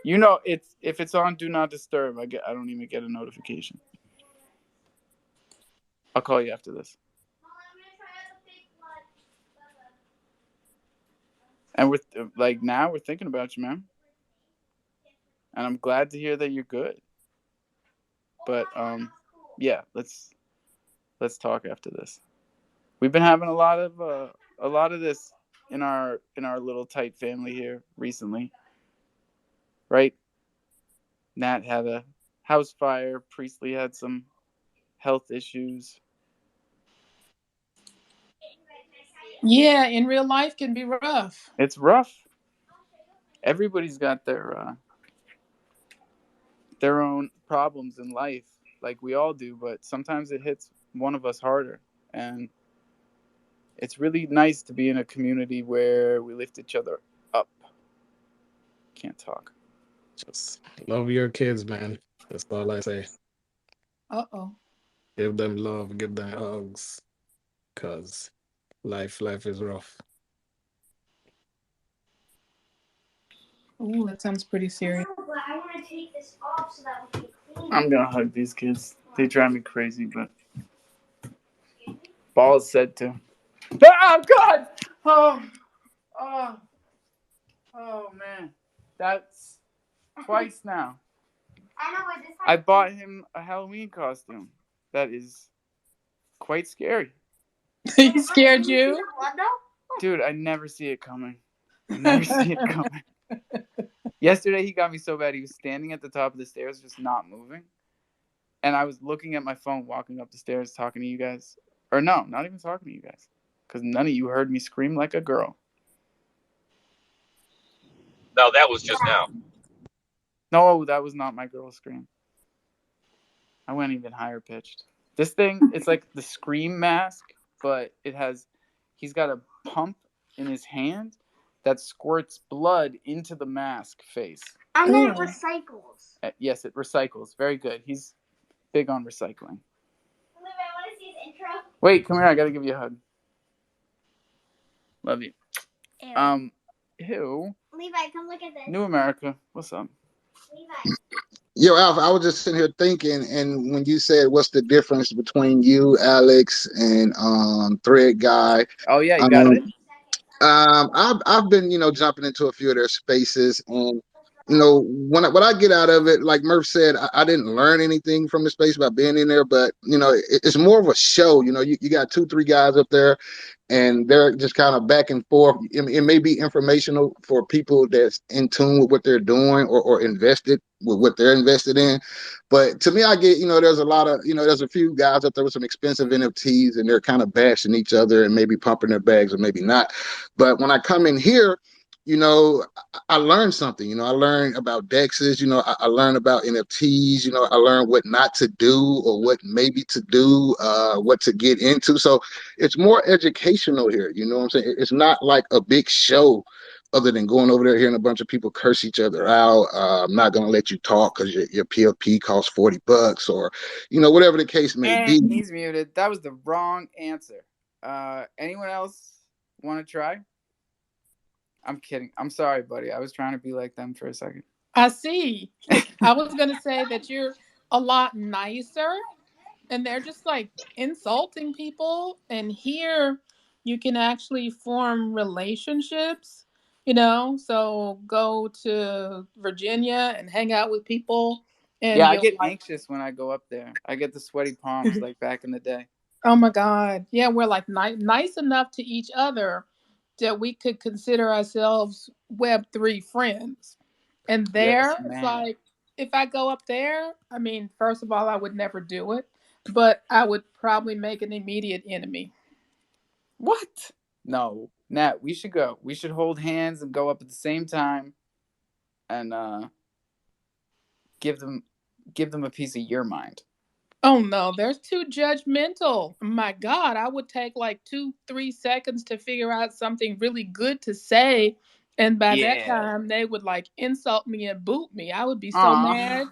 You know, if it's on Do Not Disturb, I don't even get a notification. I'll call you after this. And now we're thinking about you, man. And I'm glad to hear that you're good. But yeah, let's talk after this. We've been having a lot of this in our little tight family here recently. Right? Nat had a house fire, Priestley had some health issues. Yeah, in real life can be rough. It's rough. Everybody's got their own problems in life, like we all do, but sometimes it hits one of us harder. And it's really nice to be in a community where we lift each other up. Can't talk. Just love your kids, man. That's all I say. Uh-oh. Give them love, give them hugs, cause life is rough. Ooh, that sounds pretty serious. No, but I want to take this off so that we can clean it. I'm gonna hug these kids. They drive me crazy, but Balls said to. Oh God! Oh, oh man, that's twice now. I know, but this I bought him a Halloween costume. That is quite scary. He scared you? Dude, I never see it coming. I never see it coming. Yesterday, he got me so bad. He was standing at the top of the stairs, just not moving. And I was looking at my phone, walking up the stairs, talking to you guys. Or no, not even talking to you guys. Because none of you heard me scream like a girl. No, that was just now. No, that was not my girl scream. I went even higher pitched. This thing, it's like the scream mask, but he's got a pump in his hand that squirts blood into the mask face. And then it recycles. Yes, it recycles. Very good. He's big on recycling. Levi, I want to see his intro. Wait, come here. I gotta give you a hug. Love you. Ew. Levi, come look at this. New America. What's up? Levi. Yo, Alpha, I was just sitting here thinking, and when you said what's the difference between you, Alex, and Thread Guy, Oh yeah, you got it. I've been jumping into a few of their spaces, and what I get out of it, like Murph said, I didn't learn anything from the space by being in there, but it's more of a show. You got 2-3 guys up there, and they're just kind of back and forth. It may be informational for people that's in tune with what they're doing or invested with what they're invested in. But to me, I get, there's a lot of, there's a few guys up there with some expensive NFTs, and they're kind of bashing each other and maybe pumping their bags or maybe not. But when I come in here, I learned something. I learned about DEXs. I learned about NFTs. I learned what not to do or what maybe to do, what to get into. So it's more educational here. You know what I'm saying? It's not like a big show other than going over there hearing a bunch of people curse each other out. I'm not going to let you talk because your PLP costs $40 or, whatever the case may be. He's muted. That was the wrong answer. Anyone else want to try? I'm kidding. I'm sorry, buddy. I was trying to be like them for a second. I see. I was going to say that you're a lot nicer, and they're just like insulting people. And here you can actually form relationships, so go to Virginia and hang out with people. And yeah, I get anxious when I go up there. I get the sweaty palms like back in the day. Oh my God. Yeah, we're like nice enough to each other that we could consider ourselves Web3 friends. And there, it's like, if I go up there, I mean, first of all, I would never do it, but I would probably make an immediate enemy. What? No, Nat, we should go. We should hold hands and go up at the same time and give them a piece of your mind. Oh no, they're too judgmental. My God, I would take like 2-3 seconds to figure out something really good to say. And by that time, they would like insult me and boot me. I would be so mad.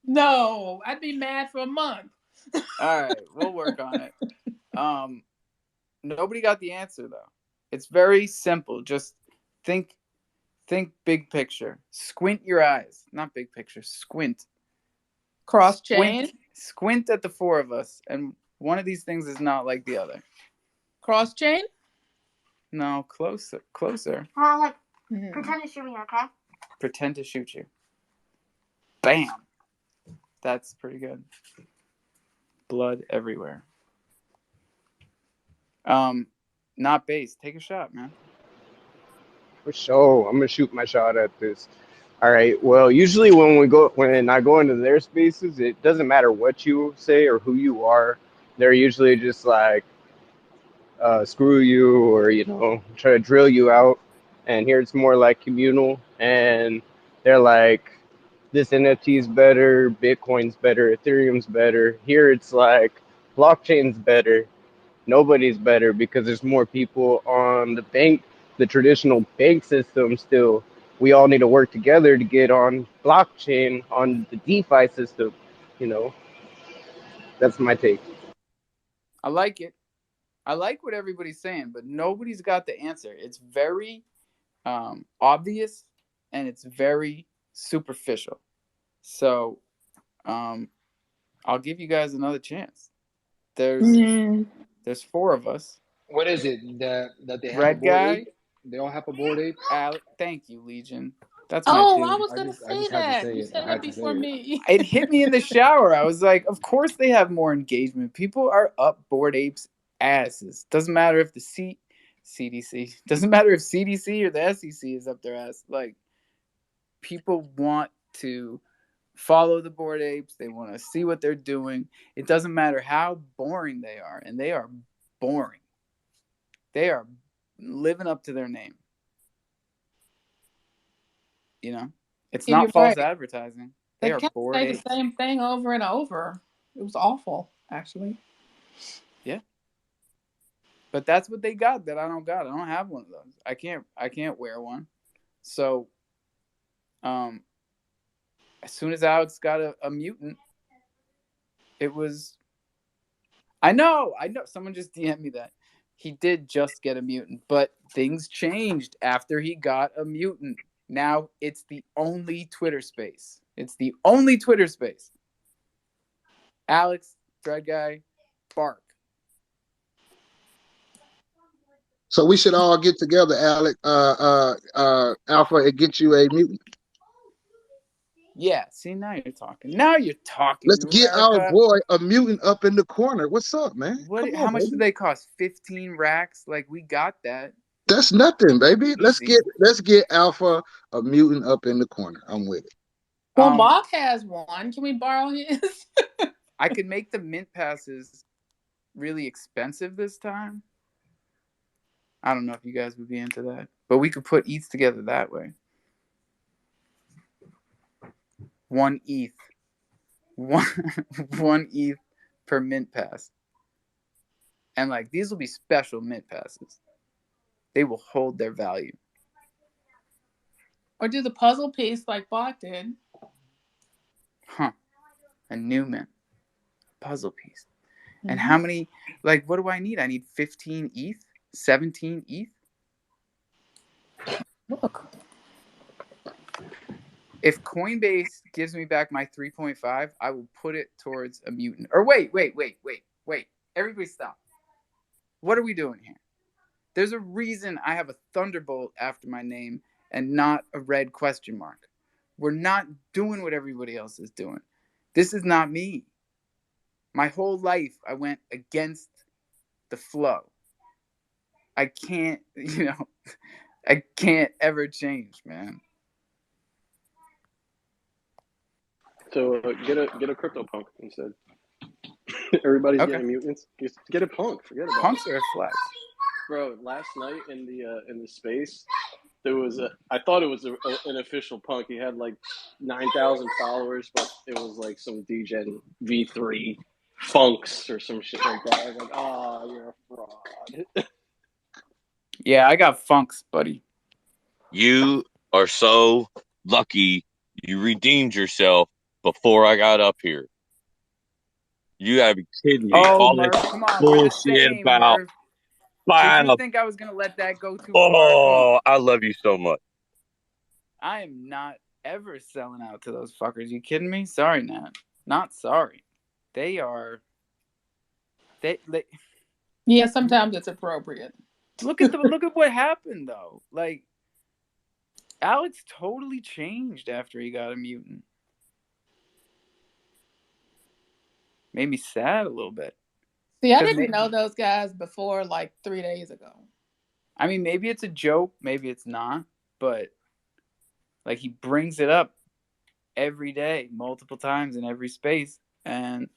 No, I'd be mad for a month. All right, we'll work on it. Nobody got the answer though. It's very simple. Just think big picture. Squint your eyes. Not big picture. Squint. Cross chain. Squint at the four of us, and one of these things is not like the other. Cross chain? No, closer. Pretend to shoot me, okay? Pretend to shoot you. Bam. That's pretty good. Blood everywhere. Not base. Take a shot, man. For sure, I'm gonna shoot my shot at this. All right. Well, usually when I go into their spaces, it doesn't matter what you say or who you are. They're usually just like, screw you, or try to drill you out. And here it's more like communal, and they're like, this NFT is better, Bitcoin's better, Ethereum's better. Here it's like, blockchain's better. Nobody's better because there's more people on the traditional bank system still. We all need to work together to get on blockchain, on the DeFi system, That's my take. I like it. I like what everybody's saying, but nobody's got the answer. It's very obvious and it's very superficial. So I'll give you guys another chance. There's 4 of us. What is it that they have a Red board guy. ape? They all have a board ape. Thank you, Legion. That's my Oh, I dude. was gonna I say just had to that. say You it. I said that had to say before it. me. It hit me in the shower. I was like, of course they have more engagement. People are up Bored Apes' asses. Doesn't matter if the CDC doesn't matter if CDC or the SEC is up their ass. Like, people want to follow the Bored Apes. They want to see what they're doing. It doesn't matter how boring they are, and they are boring. They are living up to their name. You know, it's Yeah, not you're false right. advertising. They They are kept Bored saying the Apes. same thing over and over. It was awful, actually. Yeah. But that's what they got that I don't got. I don't have one of those. I can't wear one. So as soon as Alex got a mutant, it was I know. Someone just DM'd me that. He did just get a mutant, but things changed after he got a mutant. Now it's the only Twitter space. It's the only Twitter space. Alex, Dread Guy, bark. So we should all get together, Alec, Alpha, and get you a mutant. Yeah, see, now you're talking. Now you're talking Let's to get our America. boy a mutant up in the corner. What's up, man? What? Come How on, much do baby. they cost? 15 racks? Like, we got that. That's nothing, baby. Easy. Let's get Alpha a mutant up in the corner. I'm with it. Well, Bach has one. Can we borrow his? I could make the mint passes really expensive this time. I don't know if you guys would be into that, but we could put ETH together that way. 1 ETH. One ETH per mint pass. And like, these will be special mint passes. They will hold their value. Or do the puzzle piece like Bach did. Huh. A new mint. Puzzle piece. Mm-hmm. And how many, like, what do I need? I need 15 ETH? 17 ETH? Look. If Coinbase gives me back my 3.5, I will put it towards a mutant. Or wait. Everybody stop. What are we doing here? There's a reason I have a thunderbolt after my name and not a red question mark. We're not doing what everybody else is doing. This is not me. My whole life, I went against the flow. I can't ever change, man. So get a CryptoPunk instead. Everybody's getting mutants. Just get a punk. Forget about Punks are a flex. Bro, last night in the space, there was I thought it was an official punk. He had like 9,000 followers, but it was like some DGen V3 funks or some shit like that. I was like, oh, you're a fraud. Yeah, I got funks, buddy. You are so lucky you redeemed yourself before I got up here. You gotta be kidding me. Oh, All Murph, this come on. bullshit We're the same, about Murph. buying Did you a... think I was going to let that go too far? Oh, I love you so much. I am not ever selling out to those fuckers. You kidding me? Sorry, Nat. Not sorry. They are... They Yeah, sometimes it's appropriate. Look at what happened, though. Like, Alex totally changed after he got a mutant. Made me sad a little bit. See, I didn't know those guys before like 3 days ago. I mean, maybe it's a joke, maybe it's not, but like, he brings it up every day, multiple times in every space, and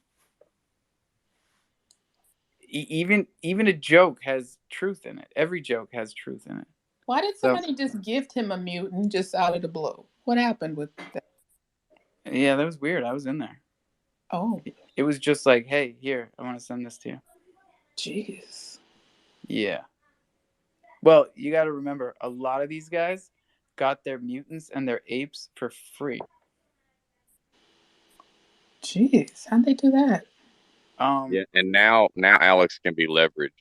even a joke has truth in it. Every joke has truth in it. Why did somebody just gift him a mutant just out of the blue? What happened with that? Yeah, that was weird. I was in there. Oh. It was just like, hey, here, I want to send this to you. Jeez. Yeah. Well, you got to remember, a lot of these guys got their mutants and their apes for free. Jeez, how'd they do that? Yeah, and now Alex can be leveraged.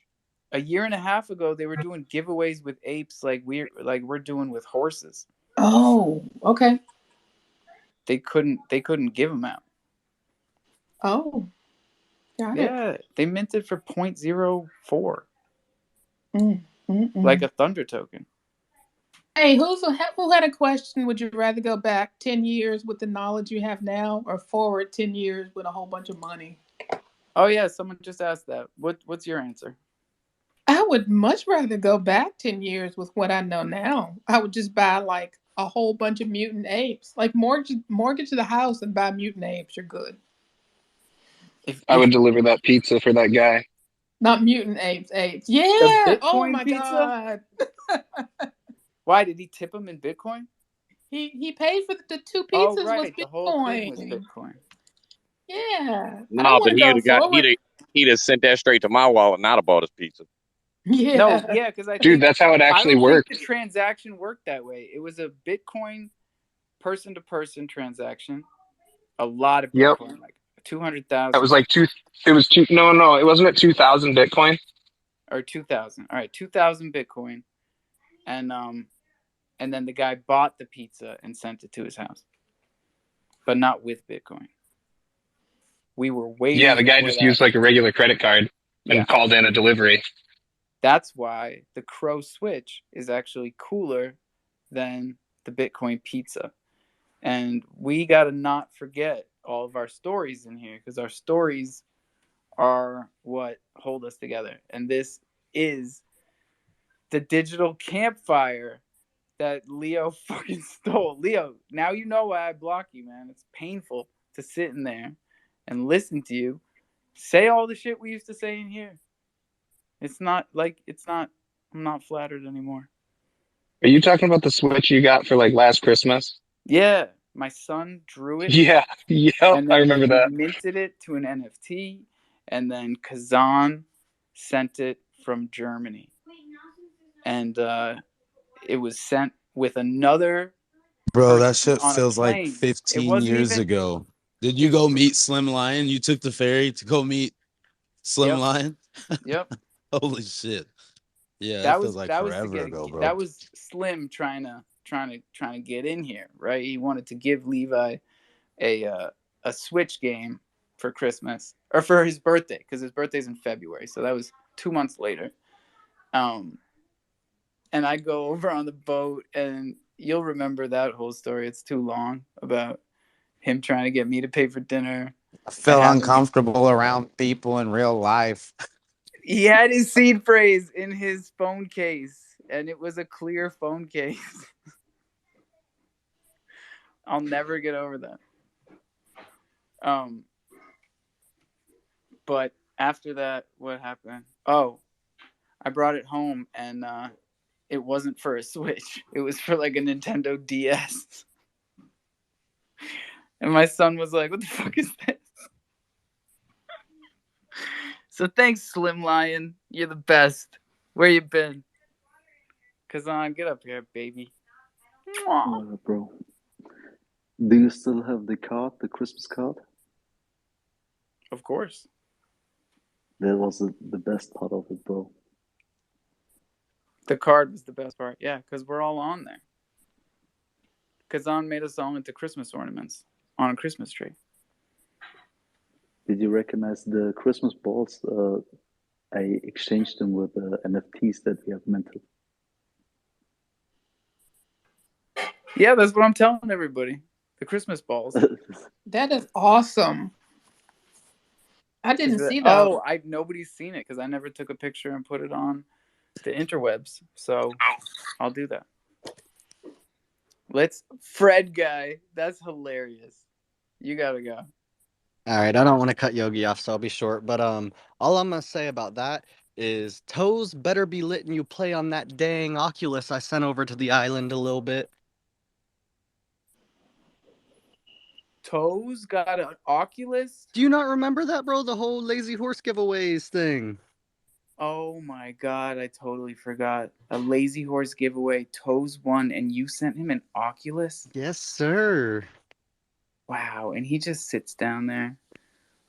A year and a half ago, they were doing giveaways with apes like we're doing with horses. Oh, okay. They couldn't give them out. Oh, got it. Yeah, they minted for 0.04, Mm. like a thunder token. Hey, who had a question? Would you rather go back 10 years with the knowledge you have now, or forward 10 years with a whole bunch of money? Oh yeah, someone just asked that. What's your answer? I would much rather go back 10 years with what I know now. I would just buy like a whole bunch of mutant apes. Like mortgage the house and buy mutant apes. You're good. I would deliver that pizza for that guy. Not mutant apes, apes. Yeah. The Oh Bitcoin my pizza? God. Why did he tip him in Bitcoin? He paid for the 2 Oh pizzas right, was the whole thing was Bitcoin. Bitcoin. Yeah. I No, want but to go forward. he'd have sent that straight to my wallet and I'd have bought his pizza. Yeah. No, yeah, because I Dude, think that's how it I actually don't worked. think the transaction worked that way. It was a Bitcoin person to person transaction. A lot of Yep. Bitcoin, like 200,000. That was like no, it wasn't at 2,000 Bitcoin. Or 2,000. All right, 2,000 Bitcoin, and then the guy bought the pizza and sent it to his house, but not with Bitcoin. We were waiting. Yeah, the guy just used like a regular credit card and called in a delivery. That's why the Crow Switch is actually cooler than the Bitcoin pizza. And we got to not forget all of our stories in here, because our stories are what hold us together. And this is the digital campfire that Leo fucking stole. Leo, now you know why I block you, man. It's painful to sit in there and listen to you say all the shit we used to say in here. I'm not flattered anymore. Are you talking about the Switch you got for like last Christmas? Yeah, my son drew it. Yeah, and then I remember that. Minted it to an NFT, and then Kazan sent it from Germany, and it was sent with another. Bro, that shit on a feels like plane. It 15 wasn't years even. ago. Did you go meet Slim Lion? You took the ferry to go meet Slim Yep. Lion? Yep. Holy shit. Yeah, That feels was like that was to forever get ago, bro. that was Slim trying to get in here, right? He wanted to give Levi a Switch game for Christmas, or for his birthday, because his birthday's in February, so that was 2 months later. And I go over on the boat, and you'll remember that whole story. It's too long, about him trying to get me to pay for dinner. I felt uncomfortable around people in real life. He had his seed phrase in his phone case, and it was a clear phone case. I'll never get over that. But after that, what happened? Oh, I brought it home, and it wasn't for a Switch. It was for like a Nintendo DS. And my son was like, "What the fuck is this?" So thanks, Slim Lion. You're the best. Where you been? Kazan, get up here, baby. Bro, do you still have the card, the Christmas card? Of course. That was the best part of it, bro. The card was the best part. Yeah, because we're all on there. Kazan made us all into Christmas ornaments on a Christmas tree. Did you recognize the Christmas balls? I exchanged them with NFTs that we have minted. Yeah, that's what I'm telling everybody. The Christmas balls. That is awesome. I didn't see that. Oh, nobody's seen it because I never took a picture and put it on the interwebs. So I'll do that. Fred guy. That's hilarious. You gotta go. All right, I don't want to cut Yogi off, so I'll be short. But all I'm gonna say about that is Toes better be letting you play on that dang Oculus I sent over to the island a little bit. Toes got an Oculus? Do you not remember that, bro? The whole Lazy Horse giveaways thing. Oh my god, I totally forgot. A Lazy Horse giveaway. Toes won, and you sent him an Oculus? Yes, sir. Wow, and he just sits down there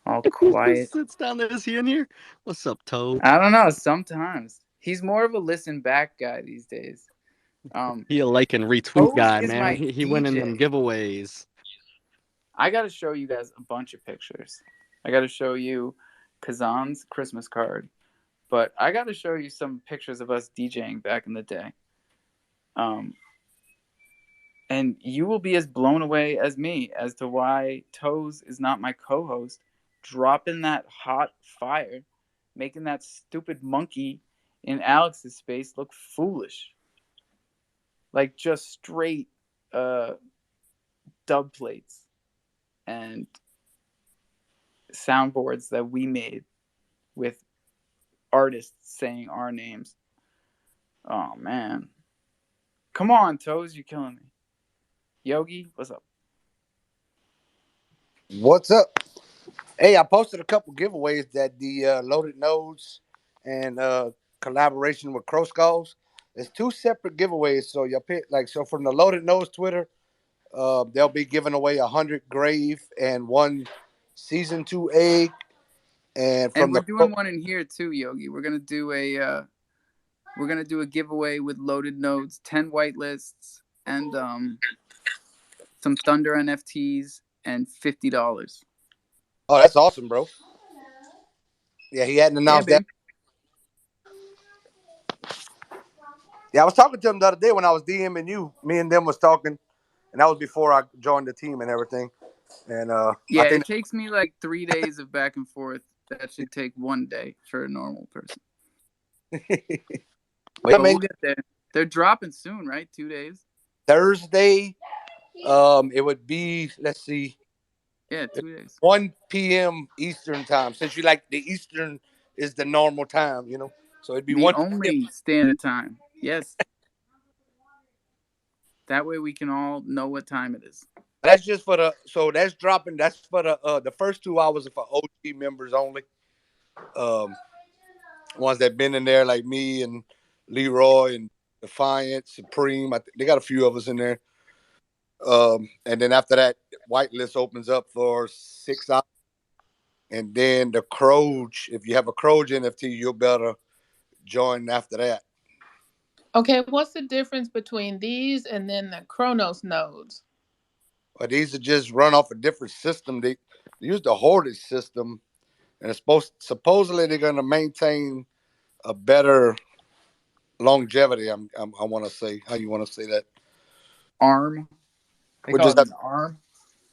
all quiet. Sits down there. Is he in here? What's up, Toad? I don't know. Sometimes he's more of a listen back guy these days. He a like and retweet Toad guy, is man. my He winning them DJ. giveaways. I got to show you guys a bunch of pictures. I got to show you Kazan's Christmas card, but I got to show you some pictures of us DJing back in the day. And you will be as blown away as me as to why Toes is not my co-host, dropping that hot fire, making that stupid monkey in Alex's space look foolish. Like just straight dub plates and soundboards that we made with artists saying our names. Oh man. Come on, Toes, you're killing me. Yogi, what's up? What's up? Hey, I posted a couple giveaways that the Loaded Nodes and collaboration with Crow Skulls. It's two separate giveaways, so you'll pick so from the Loaded Nodes Twitter, they'll be giving away 100 grave and one season 2 egg, and from we're doing one in here too, Yogi. We're gonna do a giveaway with Loaded Nodes, 10 whitelists, and some Thunder NFTs and $50. Oh, that's awesome, bro. Yeah, he hadn't announced that. Yeah, I was talking to him the other day when I was DMing you. Me and them was talking, and that was before I joined the team and everything. And yeah, I think it takes me like 3 days of back and forth. That should take 1 day for a normal person. But we'll get there. They're dropping soon, right? 2 days. Thursday. It would be, let's see. Yeah, 2 days. 1 p.m. Eastern time. Since you like the Eastern is the normal time, you know. So it'd be the 1 only standard time. Yes. That way we can all know what time it is. That's just for that's dropping. That's for the first 2 hours are for OG members only. Ones that been in there like me and Leroy and Defiant, Supreme. They got a few of us in there. And then after that, whitelist opens up for 6 hours. And then the Croge, if you have a Croge NFT, you'll better join after that. Okay, what's the difference between these and then the Chronos nodes? But these are just run off a different system. They use the hoarded system, and it's supposedly they're going to maintain a better longevity. I want to say how you want to say that. Arm. They call it an arm.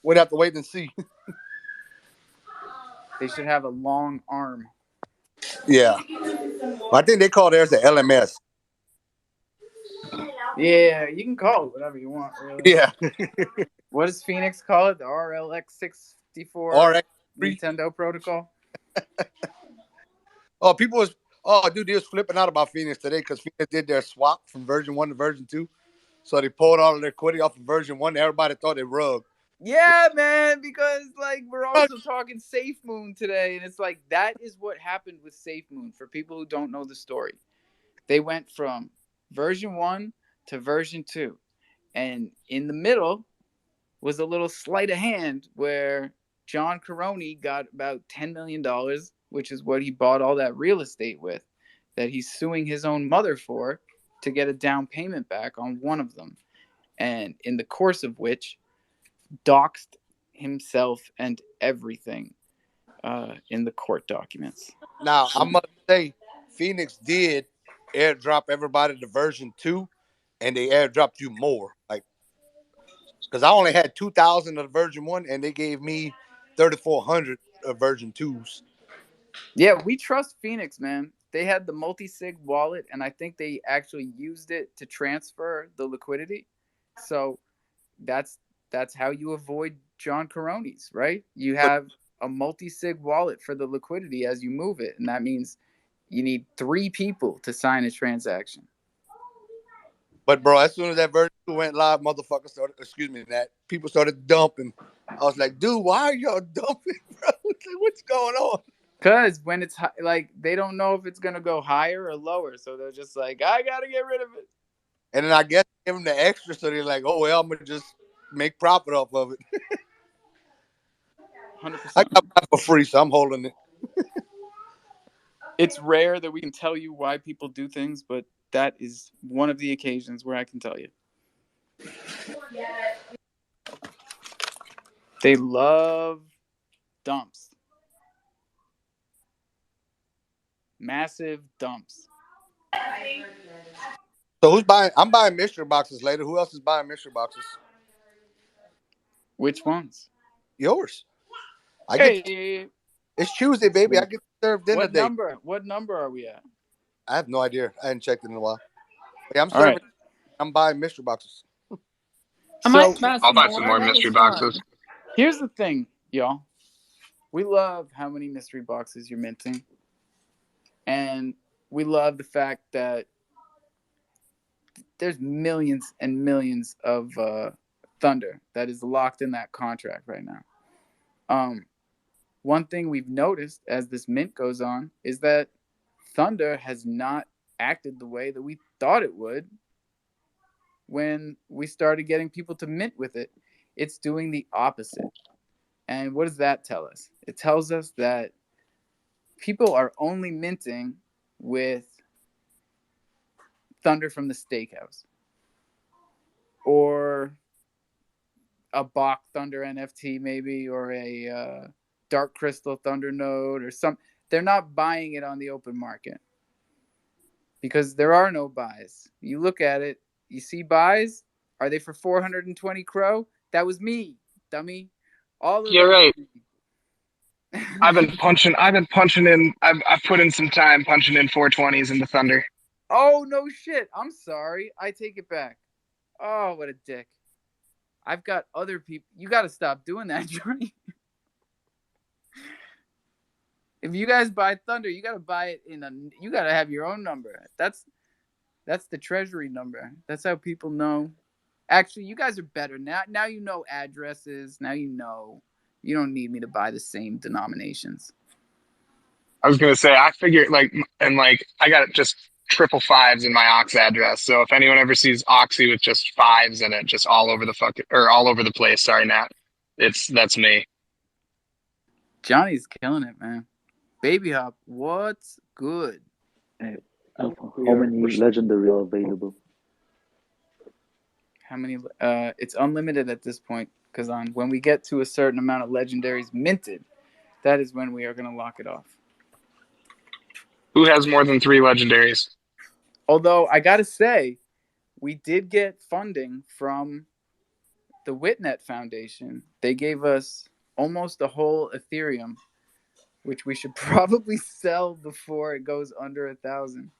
We'd have to wait and see. They should have a long arm. Yeah, I think they call theirs the LMS. Yeah, you can call it whatever you want, really. Yeah. What does Phoenix call it? The RLX64 RX3 Nintendo protocol? Dude, they was flipping out about Phoenix today because Phoenix did their swap from version 1 to version 2. So they pulled all of their equity off of version 1. Everybody thought they rugged. Yeah, man, because we're also talking Safe Moon today, and it's that is what happened with Safe Moon for people who don't know the story. They went from version 1 to version 2, and in the middle was a little sleight of hand where John Caroni got about $10 million, which is what he bought all that real estate with, that he's suing his own mother for to get a down payment back on one of them, and in the course of which doxed himself and everything in the court documents. Now, I must say, Phoenix did airdrop everybody to version 2, and they airdropped you more. Because I only had 2,000 of version 1, and they gave me 3,400 of version 2s. Yeah, we trust Phoenix, man. They had the multi-sig wallet, and I think they actually used it to transfer the liquidity. So that's how you avoid John Caroni's, right? You have a multi-sig wallet for the liquidity as you move it, and that means you need 3 people to sign a transaction. But bro, as soon as that version 2 went live, people started dumping. I was like, dude, why are y'all dumping, bro? What's going on? Because when it's they don't know if it's gonna go higher or lower, so they're just I gotta get rid of it. And then I guess give them the extra, so they're like, oh well, I'm gonna just make profit off of it. I 100%. got mine for free, so I'm holding it. It's rare that we can tell you why people do things, but that is one of the occasions where I can tell you. They love dumps. Massive dumps. So who's buying? I'm buying mystery boxes later. Who else is buying mystery boxes? Which ones? Yours. I get. Hey, It's Tuesday, baby. I get to serve dinner what date. number? What number are we at? I have no idea. I hadn't checked it in a while. But yeah, I'm All right. serving. I'm buying mystery boxes. I So might buy I'll some buy more. some more That mystery was fun. boxes. here's the thing, y'all. We love how many mystery boxes you're minting. And we love the fact that there's millions and millions of Thunder that is locked in that contract right now. One thing we've noticed as this mint goes on is that Thunder has not acted the way that we thought it would when we started getting people to mint with it. It's doing the opposite. And what does that tell us? It tells us that people are only minting with Thunder from the Steakhouse or a Bach Thunder NFT maybe, or a Dark Crystal Thunder node or some. They're not buying it on the open market because there are no buys. You look at it, you see buys. Are they for 420 crow? That was me, dummy. All of You're those. right. I've been punching in. I've put in some time punching in 420s into Thunder. Oh no shit! I'm sorry. I take it back. Oh, what a dick. I've got other people. You got to stop doing that, Johnny. If you guys buy Thunder, you got to buy it in a. You got to have your own number. That's the treasury number. That's how people know. Actually, you guys are better now. Now you know addresses. Now you know. You don't need me to buy the same denominations. I was gonna say I figured I got just triple fives in my Ox address. So if anyone ever sees Oxy with just fives in it, just all over all over the place. Sorry, Nat. That's me. Johnny's killing it, man. Baby Hop, what's good? Hey, Alpha, how many legendary are available? How many? It's unlimited at this point because when we get to a certain amount of legendaries minted, that is when we are going to lock it off. Who has more than 3 legendaries? Although I gotta say, we did get funding from the Witnet Foundation. They gave us almost a whole Ethereum, which we should probably sell before it goes under 1,000.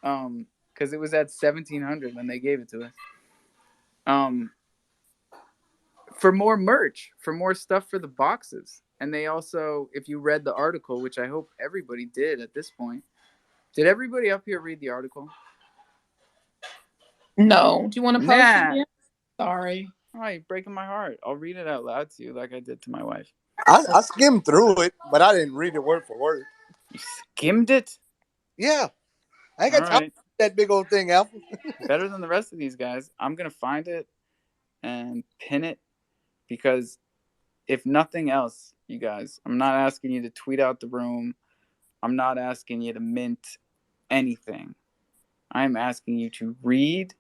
Because it was at 1,700 when they gave it to us. For more merch, for more stuff for the boxes. And they also, if you read the article, which I hope everybody did at this point, did everybody up here read the article? No. Do you want to post it again? Sorry. Oh, you're breaking my heart. I'll read it out loud to you like I did to my wife. I skimmed through it, but I didn't read it word for word. You skimmed it? Yeah. I ain't got time right. for that big old thing, Alpha. Better than the rest of these guys. I'm going to find it and pin it because if nothing else, you guys, I'm not asking you to tweet out the room. I'm not asking you to mint anything. I'm asking you to read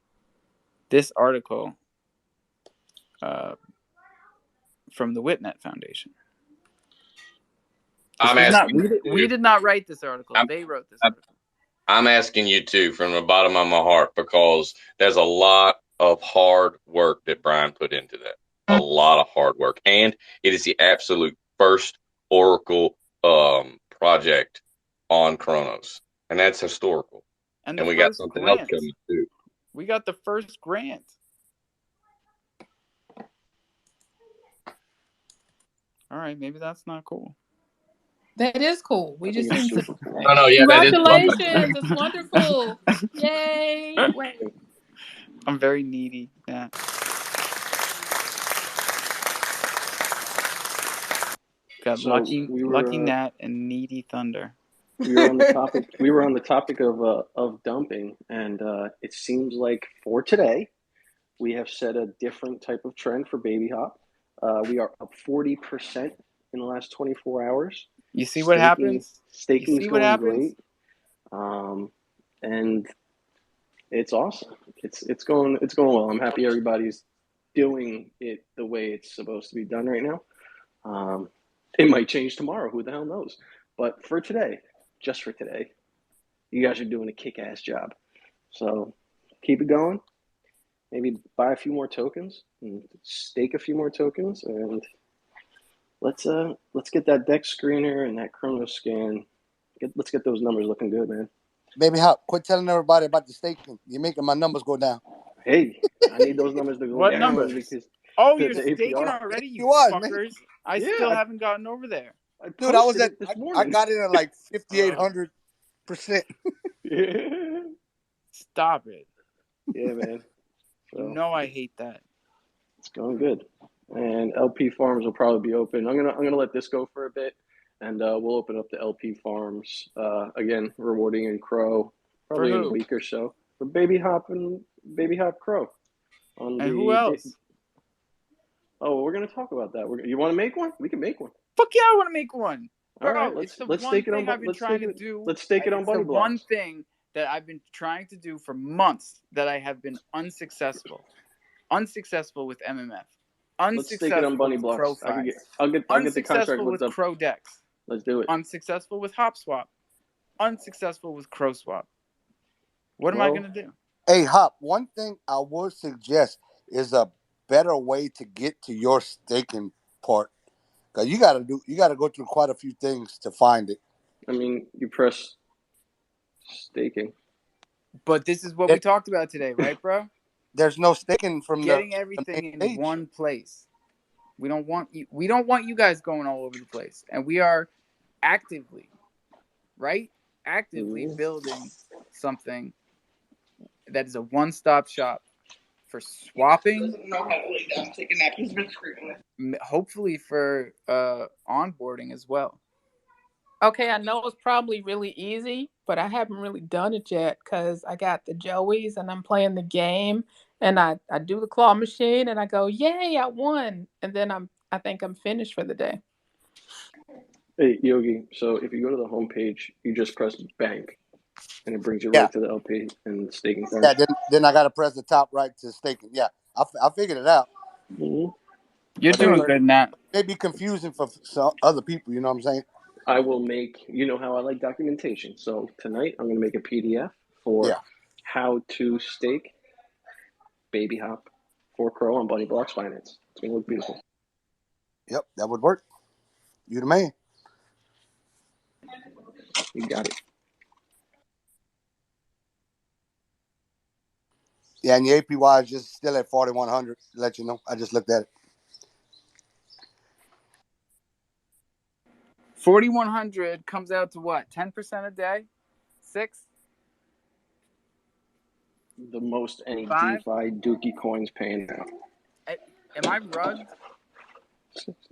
this article from the Witnet Foundation. We did not write this article. They wrote this article. I'm asking you to from the bottom of my heart because there's a lot of hard work that Brian put into that. A lot of hard work. And it is the absolute first Oracle project on Kronos. And that's historical. And we got something else coming too. We got the first grant. All right, maybe that's not cool. That is cool. We just need to. No, yeah, congratulations! It's wonderful. Yay! I'm very needy. Yeah. Got So lucky we were, Nat and needy Thunder. We were on the topic. We were on the topic of dumping, and it seems like for today, we have set a different type of trend for Baby Hop. We are up 40% in the last 24 hours. You see what happens? Staking's going great. And it's awesome. It's going well. I'm happy everybody's doing it the way it's supposed to be done right now. It might change tomorrow. Who the hell knows? But for today, just for today, you guys are doing a kick-ass job. So keep it going. Maybe buy a few more tokens and stake a few more tokens, and let's get that deck screener and that chrono scan. Let's get those numbers looking good, man. Baby Hop, quit telling everybody about the staking. You're making my numbers go down. Hey, I need those numbers to go What down. numbers? Because you're staking APR. already, you man. fuckers. I still haven't gotten over there. Dude, I was posted at it this morning. I got in at like 5,800%. Stop it. Yeah, man. You know I hate that. It's going good. And LP farms will probably be open. I'm gonna let this go for a bit, and we'll open up the LP farms again, rewarding in Crow probably in a week or so for Baby Hop Crow. And who else? Oh, we're gonna talk about that. You want to make one? We can make one. Fuck yeah, I want to make one. All right, it's the one thing I've been trying to do. Let's stake it on Bunny Blocks. One thing that I've been trying to do for months that I have been unsuccessful. Unsuccessful with MMF. Let's stake it on Bunny Blocks. I'll get the contract with Crow Dex. Let's do it. Unsuccessful with Hop Swap. Unsuccessful with Crow Swap. What am I going to do? Hey, Hop, one thing I would suggest is a better way to get to your staking part. Because you got to go through quite a few things to find it. I mean, you press staking. But this is what we talked about today, right, bro? There's no staking from getting everything in one place. We don't want you guys going all over the place. And we are actively building something that is a one-stop shop for swapping. Hopefully for onboarding as well. Okay, I know it's probably really easy, but I haven't really done it yet because I got the Joeys and I'm playing the game and I do the claw machine and I go, yay, I won. And then I think I'm finished for the day. Hey, Yogi, so if you go to the homepage, you just press bank and it brings you right to the LP and staking farm. Yeah, then I got to press the top right to staking. Yeah, I figured it out. Mm-hmm. You're doing good now. It may be confusing for some other people, you know what I'm saying? I will make, you know how I like documentation. So tonight I'm going to make a PDF for how to stake Baby Hop for Crow on Bunny Blocks Finance. It's going to look beautiful. Yep, that would work. You the man. You got it. Yeah, and your APY is just still at 4,100. To let you know, I just looked at it. 4,100 comes out to what? 10% a day? 6? The most any DeFi Dookie coins paying now. Am I rugged?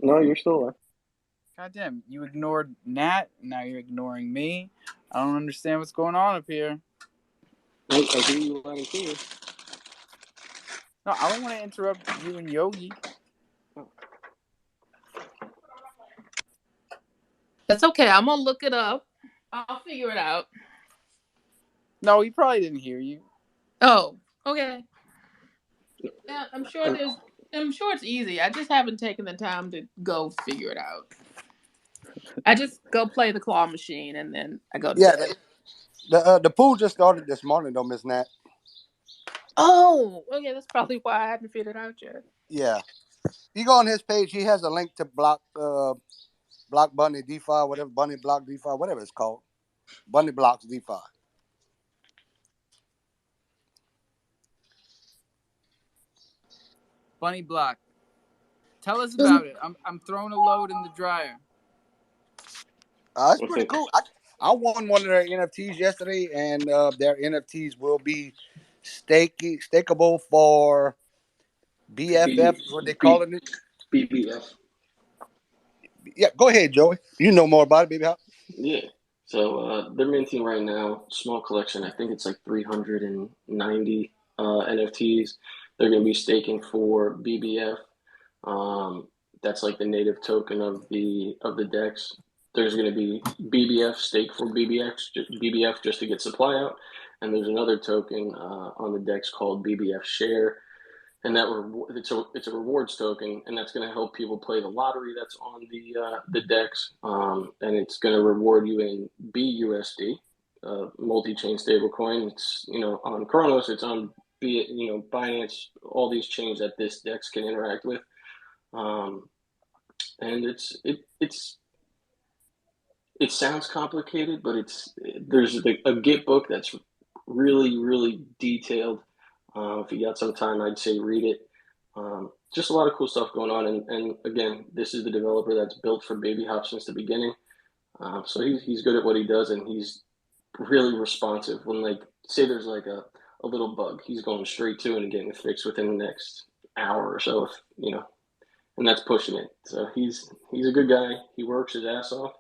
No, you're still alive. Goddamn, you ignored Nat, now you're ignoring me. I don't understand what's going on up here. I hear you loud and clear. No, I don't want to interrupt you and Yogi. That's okay. I'm going to look it up. I'll figure it out. No, he probably didn't hear you. Oh, okay. Yeah, I'm sure it's easy. I just haven't taken the time to go figure it out. I just go play the claw machine and then I go to bed. The pool just started this morning though, Miss Nat. Oh, okay. That's probably why I haven't figured it out yet. Yeah. You go on his page, he has a link to Block Bunny DeFi, whatever, Bunny Block DeFi, whatever it's called. Bunny Blocks DeFi. Bunny Block. Tell us about it. I'm throwing a load in the dryer. It's pretty cool. I won one of their NFTs yesterday, and their NFTs will be stakeable for BFF, is what they calling it. BBF. Yeah, go ahead, Joey. You know more about it, baby. Yeah. So they're minting right now, small collection. I think it's like 390 NFTs. They're going to be staking for BBF. That's like the native token of the decks. There's going to be BBF, stake for BBF just to get supply out, and there's another token on the decks called BBF share, and that it's a rewards token, and that's going to help people play the lottery that's on the decks, and it's going to reward you in BUSD, multi-chain stablecoin. It's on Kronos, it's on Binance, all these chains that this DEX can interact with, and it sounds complicated, but there's a Git book that's really, really detailed. If you got some time, I'd say read it. Just a lot of cool stuff going on, and again, this is the developer that's built for Baby Hop since the beginning. So he's good at what he does, and he's really responsive. When say there's like a little bug, he's going straight to it and getting it fixed within the next hour or so, and that's pushing it. So he's a good guy. He works his ass off,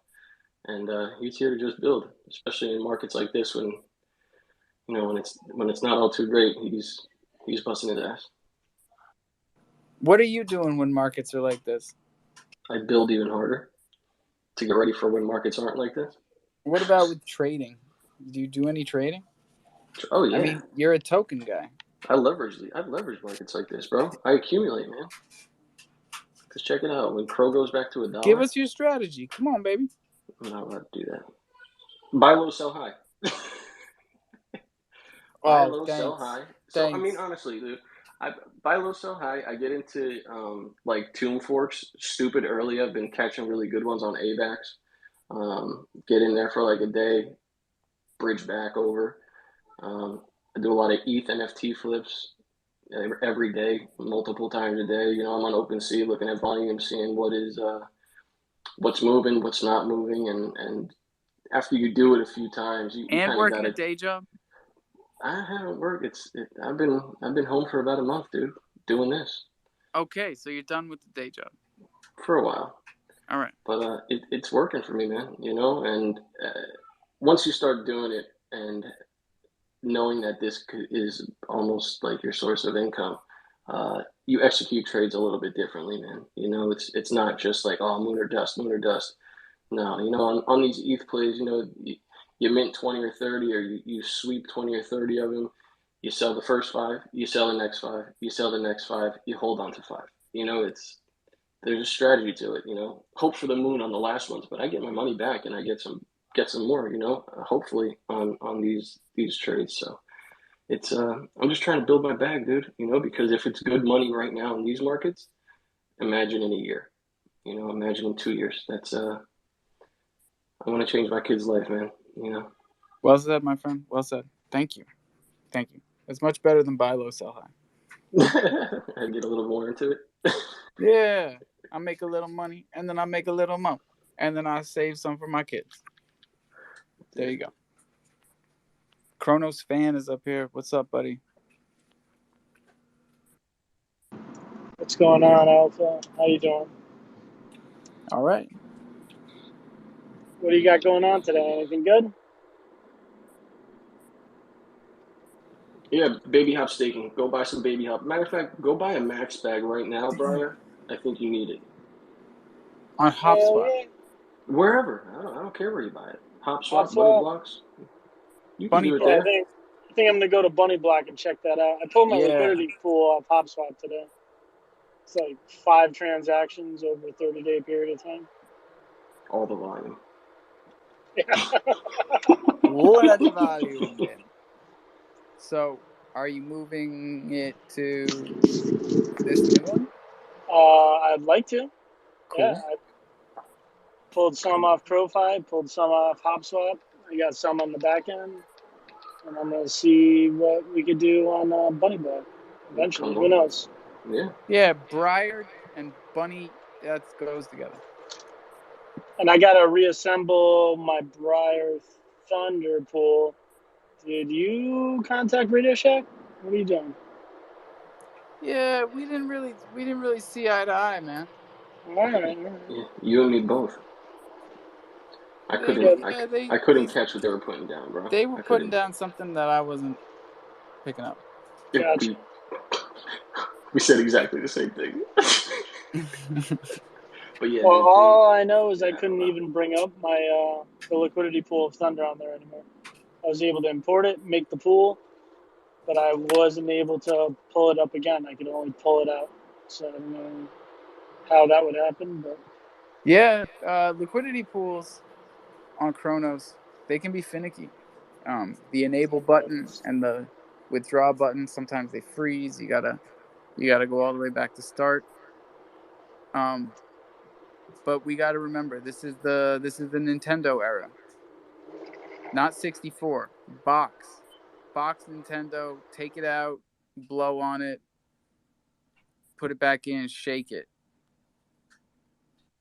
and he's here to just build, especially in markets like this when it's not all too great. He's busting his ass. What are you doing when markets are like this? I build even harder to get ready for when markets aren't like this. What about with trading? Do you do any trading? Oh yeah. I mean, you're a token guy. I've leveraged markets like this, bro. I accumulate, man. Just check it out. When Crow goes back to $1. Give us your strategy. Come on, baby. I'm not allowed to do that. Buy low, sell high. Buy low, sell high. So I mean, honestly, dude, I buy low, sell high. I get into tomb forks stupid early. I've been catching really good ones on AVAX. Get in there for like a day, bridge back over. I do a lot of ETH NFT flips every day, multiple times a day. I'm on OpenSea looking at volume, seeing what's moving, what's not moving, and after you do it a few times, you and working a day job. I haven't worked. I've been home for about a month, dude, doing this. Okay, so you're done with the day job for a while. All right, but it's working for me, man. And once you start doing it and knowing that this is almost like your source of income, you execute trades a little bit differently, man. It's not just like, oh, moon or dust. No, on these ETH plays, you mint 20 or 30, or you sweep 20 or 30 of them. You sell the first 5, you sell the next 5, you sell the next 5, you hold on to 5. There's a strategy to it. Hope for the moon on the last ones, but I get my money back and I get some more. Hopefully on these trades. So it's I'm just trying to build my bag, dude. Because if it's good money right now in these markets, imagine in a year. Imagine in 2 years. That's I want to change my kid's life, man. Well said, my friend. Well said. Thank you. It's much better than buy low, sell high. I get a little more into it. Yeah, I make a little money, and then I make a little more, and then I save some for my kids. There you go. Kronos fan is up here. What's up, buddy? What's going on, Alpha? How you doing? All right. What do you got going on today? Anything good? Yeah, baby hop staking. Go buy some baby hop. Matter of fact, go buy a max bag right now, Briar. I think you need it. On HopSpot. Yeah. Wherever. I don't care where you buy it. HopSpot, Bunny Blocks. You can do it there. I think I'm going to go to Bunny Block and check that out. I pulled my liquidity pool off HopSpot today. It's like 5 transactions over a 30-day period of time. All the volume. What the volume? So, are you moving it to this new one? I'd like to. Cool. Yeah, I pulled some off Profi, pulled some off HopSwap. I got some on the back end, and I'm gonna see what we could do on Bunny Block eventually. Who knows? Yeah. Briar and Bunny, that goes together. And I gotta reassemble my Briar Thunder pool. Did you contact Radio Shack? What are you doing? Yeah, we didn't really see eye to eye, man. All right. Yeah, you and me both. I couldn't catch what they were putting down, bro. They were putting down something that I wasn't picking up. Gotcha. We said exactly the same thing. But yeah, Well, the all I know is yeah, I I don't couldn't know. even bring up my the liquidity pool of Thunder on there anymore. I was able to import it, make the pool, but I wasn't able to pull it up again. I could only pull it out. So I don't know how that would happen, but Yeah, liquidity pools on Chronos, they can be finicky. The enable button and the withdraw button, sometimes they freeze. You gotta go all the way back to start. Um, but we gotta remember this is the Nintendo era, not 64. Box Nintendo. Take it out, blow on it, put it back in, shake it.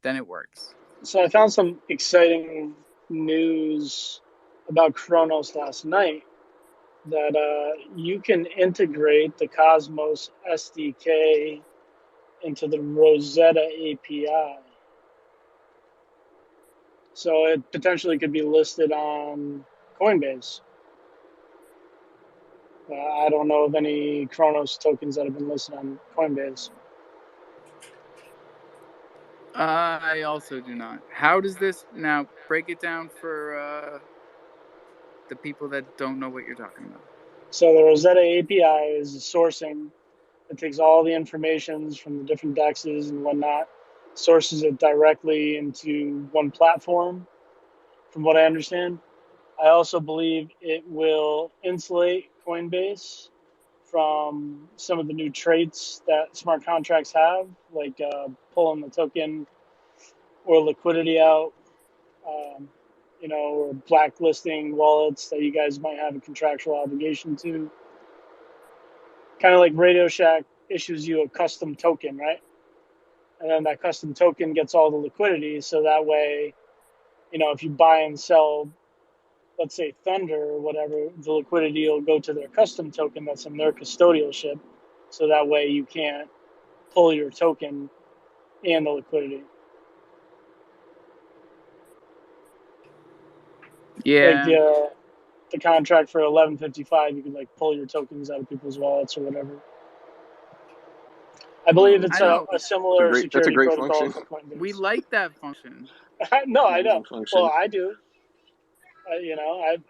Then it works. so I found some exciting news about Chronos last night that you can integrate the Cosmos SDK into the Rosetta API. So it potentially could be listed on Coinbase. I don't know of any Chronos tokens that have been listed on Coinbase. I also do not. How does this now break it down for the people that don't know what you're talking about? So the Rosetta API is sourcing. It takes all the informations from the different dexes and whatnot, sources it directly into one platform, from what I understand. I also believe it will insulate Coinbase from some of the new traits that smart contracts have, like pulling the token or liquidity out, um, or blacklisting wallets that you guys might have a contractual obligation to. Kind of like Radio Shack issues you a custom token, right? And then that custom token gets all the liquidity, so that way, if you buy and sell, let's say Thunder or whatever, the liquidity will go to their custom token that's in their custodialship, so that way you can't pull your token and the liquidity. Like Yeah, the contract for 1155, you can like pull your tokens out of people's wallets or whatever. I believe it's I a, know. a similar That's a security great protocol function. for We Coinbase. like that function. No, I That's a know. good function. Well, I do.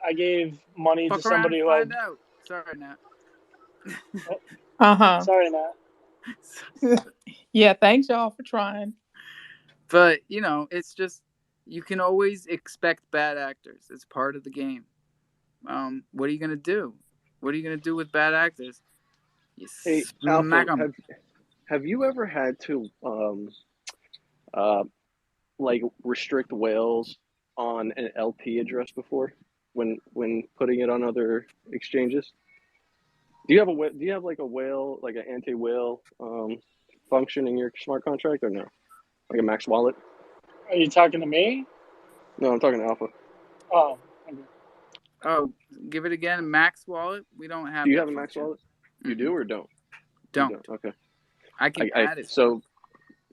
I gave money to Fuck around somebody and who find out. Sorry, Nat. Sorry, Nat. Yeah, thanks y'all for trying. But it's just you can always expect bad actors. It's part of the game. What are you gonna do? What are you gonna do with bad actors? You Hey, smack Alpha, them. have you ever had to uh like restrict whales on an LP address before when putting it on other exchanges? Do you have like a whale, like an anti-whale function in your smart contract or no? Like a max wallet? Are you talking to me? No, I'm talking to Alpha. Oh, okay. Oh, give it again. Max wallet. We don't Do have you that have a max function. wallet? You do or don't? You Don't. don't. Okay. I can I add it though.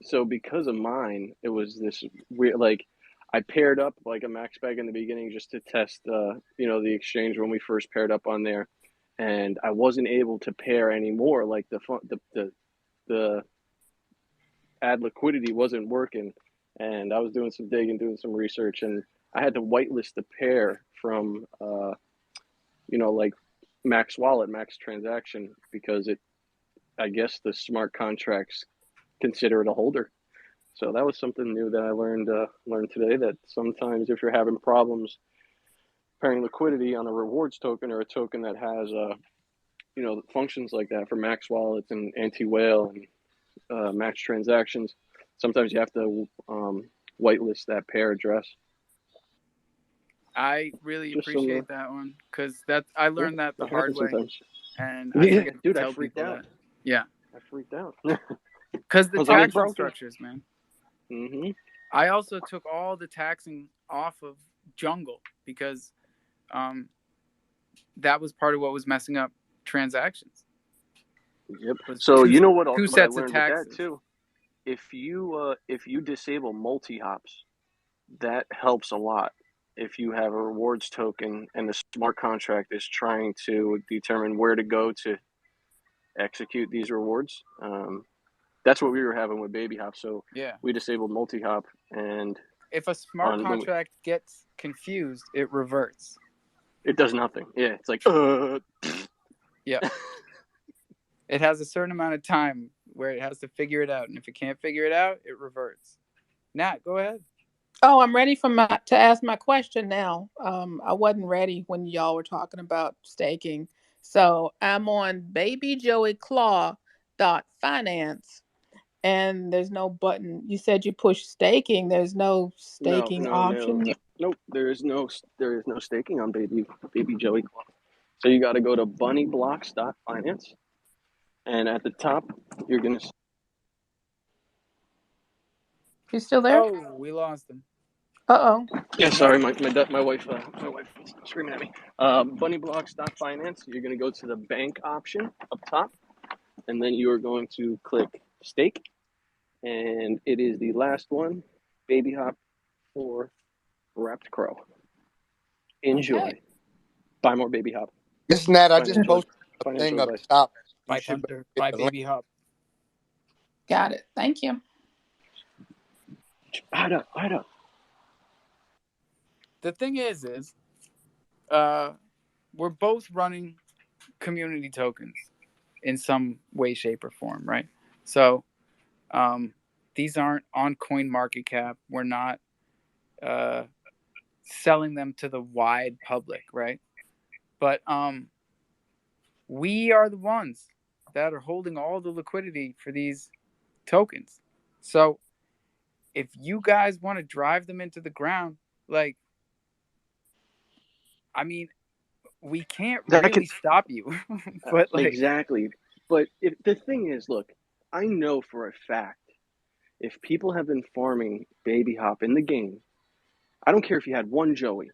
so because of mine, it was this weird like I paired up like a max bag in the beginning just to test the exchange when we first paired up on there, and I wasn't able to pair anymore. Like the add liquidity wasn't working, and I was doing some digging, doing some research, and I had to whitelist the pair from like max wallet, max transaction because I guess the smart contracts consider it a holder. So that was something new that I learned today. That sometimes if you're having problems pairing liquidity on a rewards token or a token that has functions like that for max wallets and anti whale and max transactions, sometimes you have to whitelist that pair address. I really Just some appreciate that one because I yeah, learned that the that hard happens way, sometimes. and I Yeah, forget to dude, I tell freaked people out. that. Yeah, I freaked out. I because the was like, it's taxing broken. structures, man. Mm-hmm. I also took all the taxing off of Jungle because that was part of what was messing up transactions. Yep. Was So two you know what two I sets of learned with that taxes. too. If you disable multi hops, that helps a lot. If you have a rewards token and the smart contract is trying to determine where to go to execute these rewards, That's what we were having with baby hop. So Yeah. we disabled multi hop, and if a smart contract gets confused, it reverts. It does nothing. Yeah, it's like yeah. It has a certain amount of time where it has to figure it out, and if it can't figure it out, it reverts. Nat, go ahead. Oh, I'm ready to ask my question now. I wasn't ready when y'all were talking about staking. So I'm on babyjoeyclaw.finance, and there's no button. You said you push staking. There's no staking option. Nope. There is no staking on baby Joey Claw. So you got to go to bunnyblocks.finance, and at the top you're gonna. You still there? Oh, we lost him. Uh-oh. Yeah, sorry, my wife was screaming at me. Bunnyblocks.finance. You're gonna go to the bank option up top, and then you are going to click stake, and it is the last one, baby hop for wrapped crow. Enjoy. Okay. Buy more baby hop. Isn't that I just posted a thing up top. Buy Thunder. Buy baby hop. Got it. Thank you. Hide up. The thing is, we're both running community tokens in some way, shape, or form, right? So these aren't on CoinMarketCap. We're not selling them to the wide public, right? But we are the ones that are holding all the liquidity for these tokens. So if you guys want to drive them into the ground, like, I mean, we can't really stop you. But like, exactly. But the thing is, look, I know for a fact, if people have been farming baby hop in the game, I don't care if you had one Joey,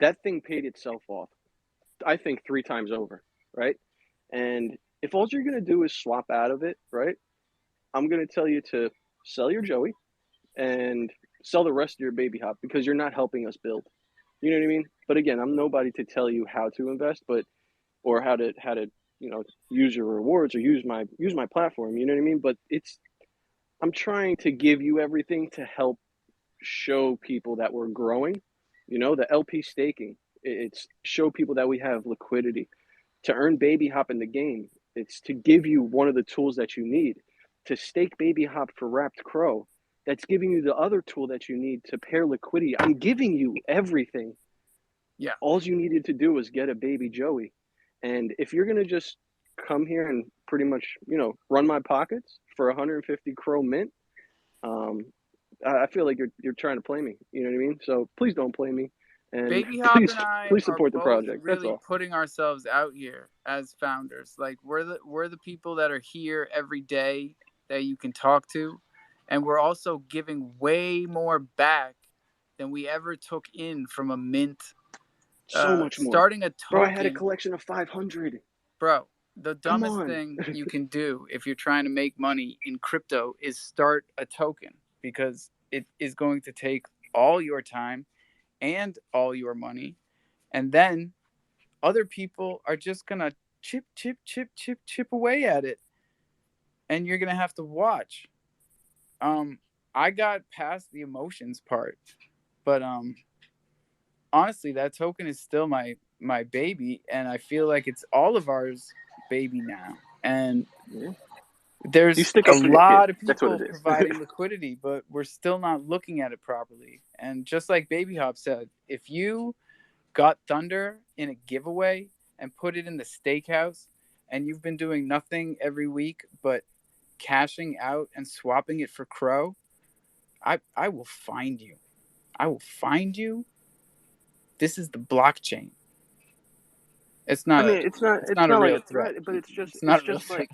that thing paid itself off, I think 3 times over, right? And if all you're going to do is swap out of it, right, I'm going to tell you to sell your Joey and sell the rest of your baby hop, because you're not helping us build. You know what I mean? But again, I'm nobody to tell you how to invest, or how to use your rewards or use my platform. You know what I mean? But I'm trying to give you everything to help show people that we're growing. The LP staking, it's show people that we have liquidity to earn baby hop in the game. It's to give you one of the tools that you need to stake baby hop for wrapped crow. That's giving you the other tool that you need to pair liquidity. I'm giving you everything. Yeah. All you needed to do was get a baby Joey. And if you're going to just come here and pretty much, run my pockets for 150 crow mint, I feel like you're trying to play me. You know what I mean? So please don't play me. And Baby Hop and I please support are the project. really That's all. putting ourselves out here as founders. Like we're the people that are here every day that you can talk to, and we're also giving way more back than we ever took in from a mint. So much more. Starting a token. Bro, I had a collection of 500. Bro, the dumbest thing you can do if you're trying to make money in crypto is start a token, because it is going to take all your time and all your money, and then other people are just gonna chip away at it, and you're gonna have to watch. I got past the emotions part, but honestly, that token is still my baby, and I feel like it's all of ours baby now. And there's a lot of people providing liquidity, but we're still not looking at it properly. And just like Baby Hop said, if you got Thunder in a giveaway and put it in the steakhouse, and you've been doing nothing every week but cashing out and swapping it for Crow, I will find you. I will find you. This is the blockchain. It's not. It's not a real like a threat, but it's just like,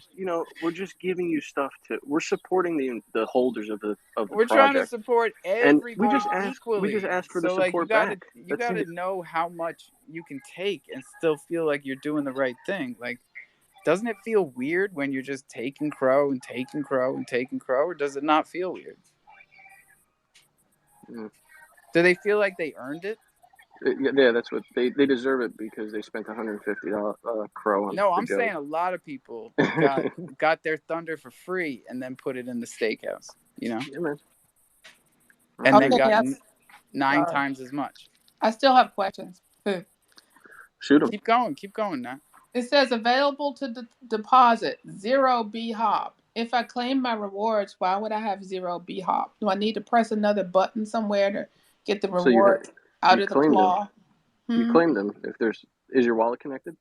we're just giving you stuff we're supporting the holders of the We're project. trying to support everybody equally. We just ask for the support support back. back. You gotta know how much you can take and still feel like you're doing the right thing. Like, doesn't it feel weird when you're just taking Crow and taking Crow and taking Crow, or does it not feel weird? Do they feel like they earned it? Yeah, that's what they deserve it because they spent $150 crow on No, for I'm Joey. saying a lot of people got their thunder for free and then put it in the steakhouse, you know, Yeah, man. and then Okay, got yes. 9 Sorry. times as much. I still have questions. Shoot them. Keep going now. It says available to deposit 0 B hop. If I claim my rewards, why would I have 0 B hop? Do I need to press another button somewhere to get the So reward out you of the claimed them. claw? You claimed them. Is your wallet connected?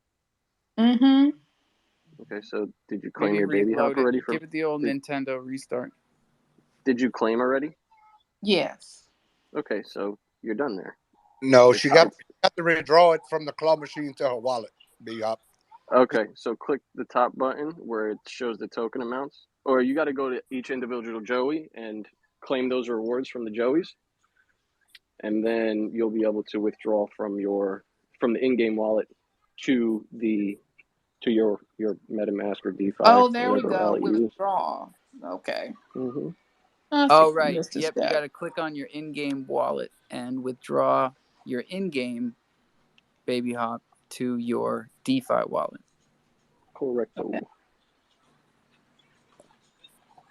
Mm-hmm. Okay, so did you claim Maybe your baby hop reload it. already Give it the old Nintendo restart. Did you claim already? Yes. Okay, so you're done there. No, she got to redraw it from the claw machine to her wallet. B-Hop. Okay, so click the top button where it shows the token amounts, or you got to go to each individual Joey and claim those rewards from the Joeys, and then you'll be able to withdraw from the in-game wallet to your MetaMask or DeFi, Oh, there we whatever go. wallet you use. Withdraw. Okay. Mm-hmm. Oh, right. Yep, you got to click on your in-game wallet and withdraw your in-game baby hop to your DeFi wallet. Correcto. Okay.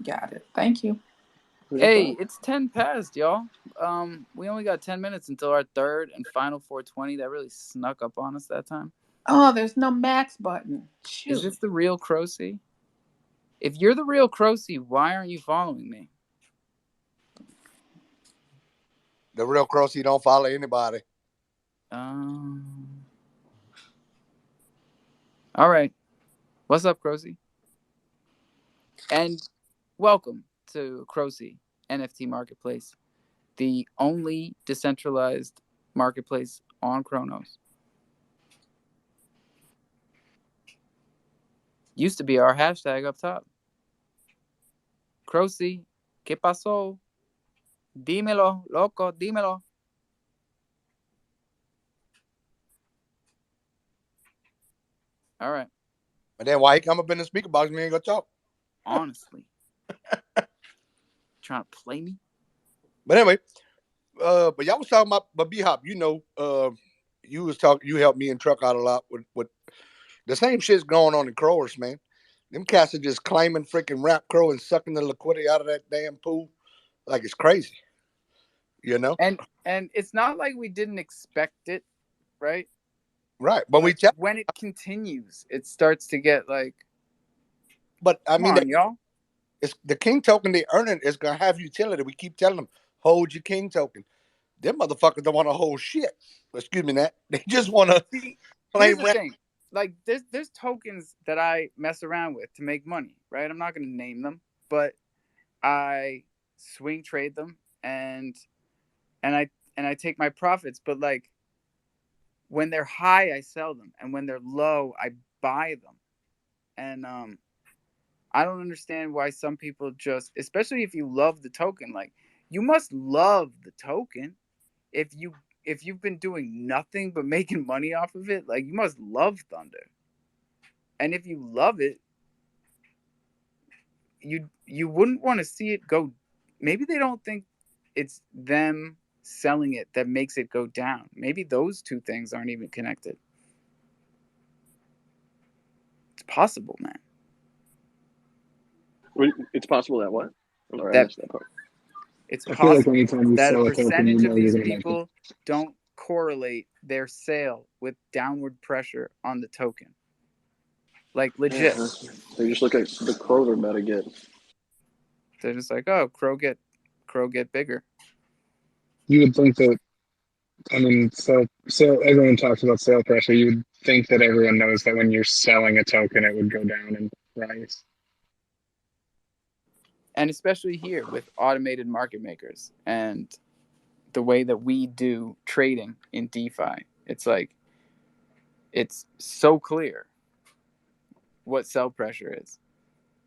Got it. Thank you. Hey, it's 10 past, y'all. We only got 10 minutes until our third and final 420. That really snuck up on us that time. Oh, there's no max button. Shoot. Is this the real Crocy? If you're the real Crocy, why aren't you following me? The real Crocy don't follow anybody. All right. What's up, Crocy? And welcome to Crocy NFT Marketplace, the only decentralized marketplace on Chronos. Used to be our hashtag up top. Crocy, ¿qué pasó? Dímelo, loco, dímelo. All right. But then why he come up in the speaker box and we ain't gonna talk? Honestly. Trying to play me? But anyway, but y'all was talking about, but B-Hop, you know, you helped me and Truck out a lot with the same shit's going on in Crowers, man. Them cats are just claiming freaking rap crow and sucking the liquidity out of that damn pool like it's crazy. You know? And it's not like we didn't expect it, right? Right. But when it continues, it starts to get like. But I mean, y'all. It's the king token they earning is gonna have utility. We keep telling them, hold your king token. Them motherfuckers don't want to hold shit. Excuse me, that they just want to Here's the thing. Like there's tokens that I mess around with to make money, right? I'm not gonna name them, but I swing trade them and I take my profits. But like when they're high, I sell them, and when they're low, I buy them. And I don't understand why some people just, especially if you love the token, like you must love the token. If you've been doing nothing but making money off of it, like you must love Thunder. And if you love it, you wouldn't want to see it go. Maybe they don't think it's them selling it that makes it go down. Maybe those two things aren't even connected. It's possible, man. It's possible that what? I'm sorry, I That missed that part. it's I feel like possible anytime you that a sell a token, you percentage know of you're these gonna make it. people don't correlate their sale with downward pressure on the token. Like legit. Yeah, they just look at the crow they're about to get. They're just like, oh, crow get bigger. You would think that. I mean, so everyone talks about sale pressure. You would think that everyone knows that when you're selling a token, it would go down in price. And especially here with automated market makers and the way that we do trading in DeFi, it's like it's so clear what sell pressure is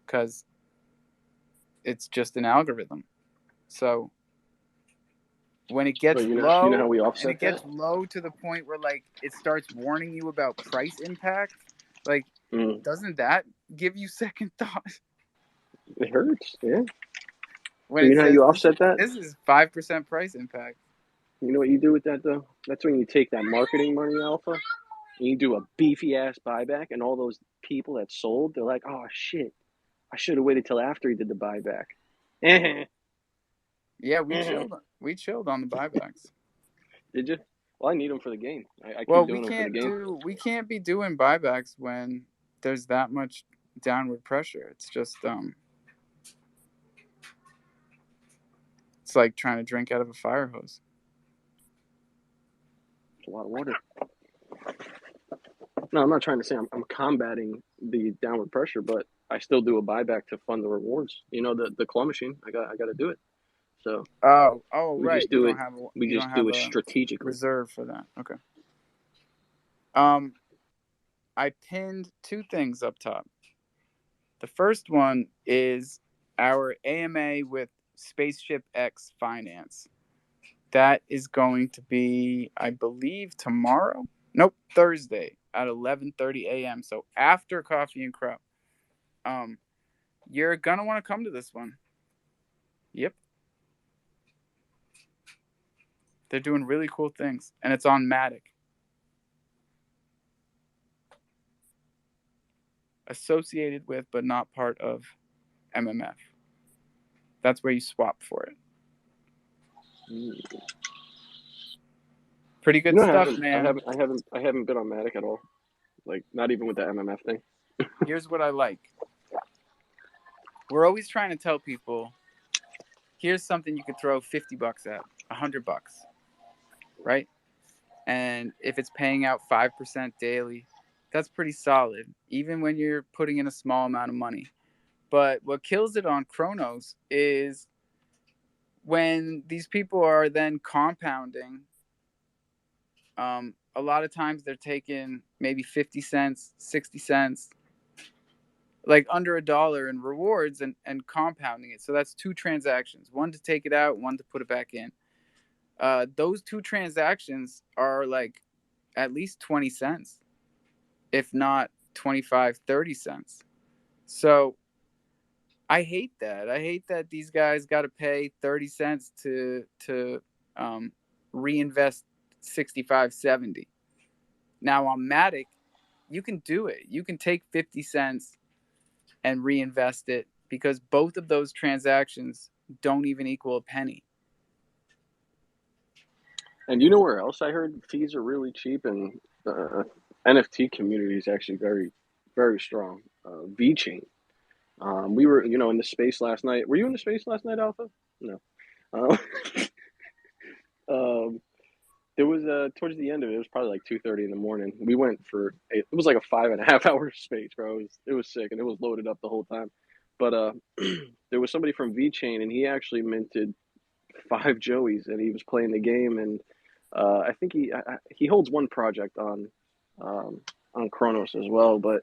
because it's just an algorithm. So when it gets low, you know how we offset and it gets low to the point where like it starts warning you about price impact, like doesn't that give you second thought? It hurts, yeah. When you it know says, how you offset that? This is 5% price impact. You know what you do with that though? That's when you take that marketing money, Alpha, and you do a beefy ass buyback, and all those people that sold, they're like, "Oh shit, I should have waited till after he did the buyback." Yeah, we chilled. We chilled on the buybacks. Did you? Well, I need them for the game. I Well, keep doing them for the game. we can't be doing buybacks when there's that much downward pressure. It's just it's like trying to drink out of a fire hose. It's a lot of water. No, I'm not trying to say I'm combating the downward pressure, but I still do a buyback to fund the rewards. You know, the claw machine. I got to do it. So Oh, we right. just do it. We You just don't do have it a strategically. reserve for that. Okay. I pinned two things up top. The first one is our AMA with Spaceship X Finance. That is going to be, I believe, tomorrow. Nope, Thursday at 11:30 a.m. So after Coffee and Crow. You're gonna want to come to this one. Yep. They're doing really cool things, and it's on Matic. Associated with, but not part of MMF. That's where you swap for it. Pretty good stuff, man. I haven't been on Matic at all. Like, not even with the MMF thing. Here's what I like. We're always trying to tell people, here's something you could throw $50 at, $100, right? And if it's paying out 5% daily, that's pretty solid, even when you're putting in a small amount of money. But what kills it on Chronos is when these people are then compounding. A lot of times they're taking maybe 50 cents, 60 cents, like under $1 in rewards and compounding it. So that's two transactions, one to take it out, one to put it back in. Those two transactions are like at least 20 cents, if not 25, 30 cents. So I hate that. I hate that these guys got to pay 30 cents to reinvest 65, 70. Now on Matic, you can do it. You can take 50 cents and reinvest it because both of those transactions don't even equal a penny. And you know where else I heard fees are really cheap, and NFT community is actually very, very strong. VeChain. We were, in the space last night. Were you in the space last night, Alpha? No. Uh, there was towards the end of it. It was probably like 2:30 in the morning. We went for it was like a 5.5 hour space, bro. It was sick, and it was loaded up the whole time. But there was somebody from VeChain, and he actually minted 5 Joeys, and he was playing the game, and I think he holds one project on Kronos as well, but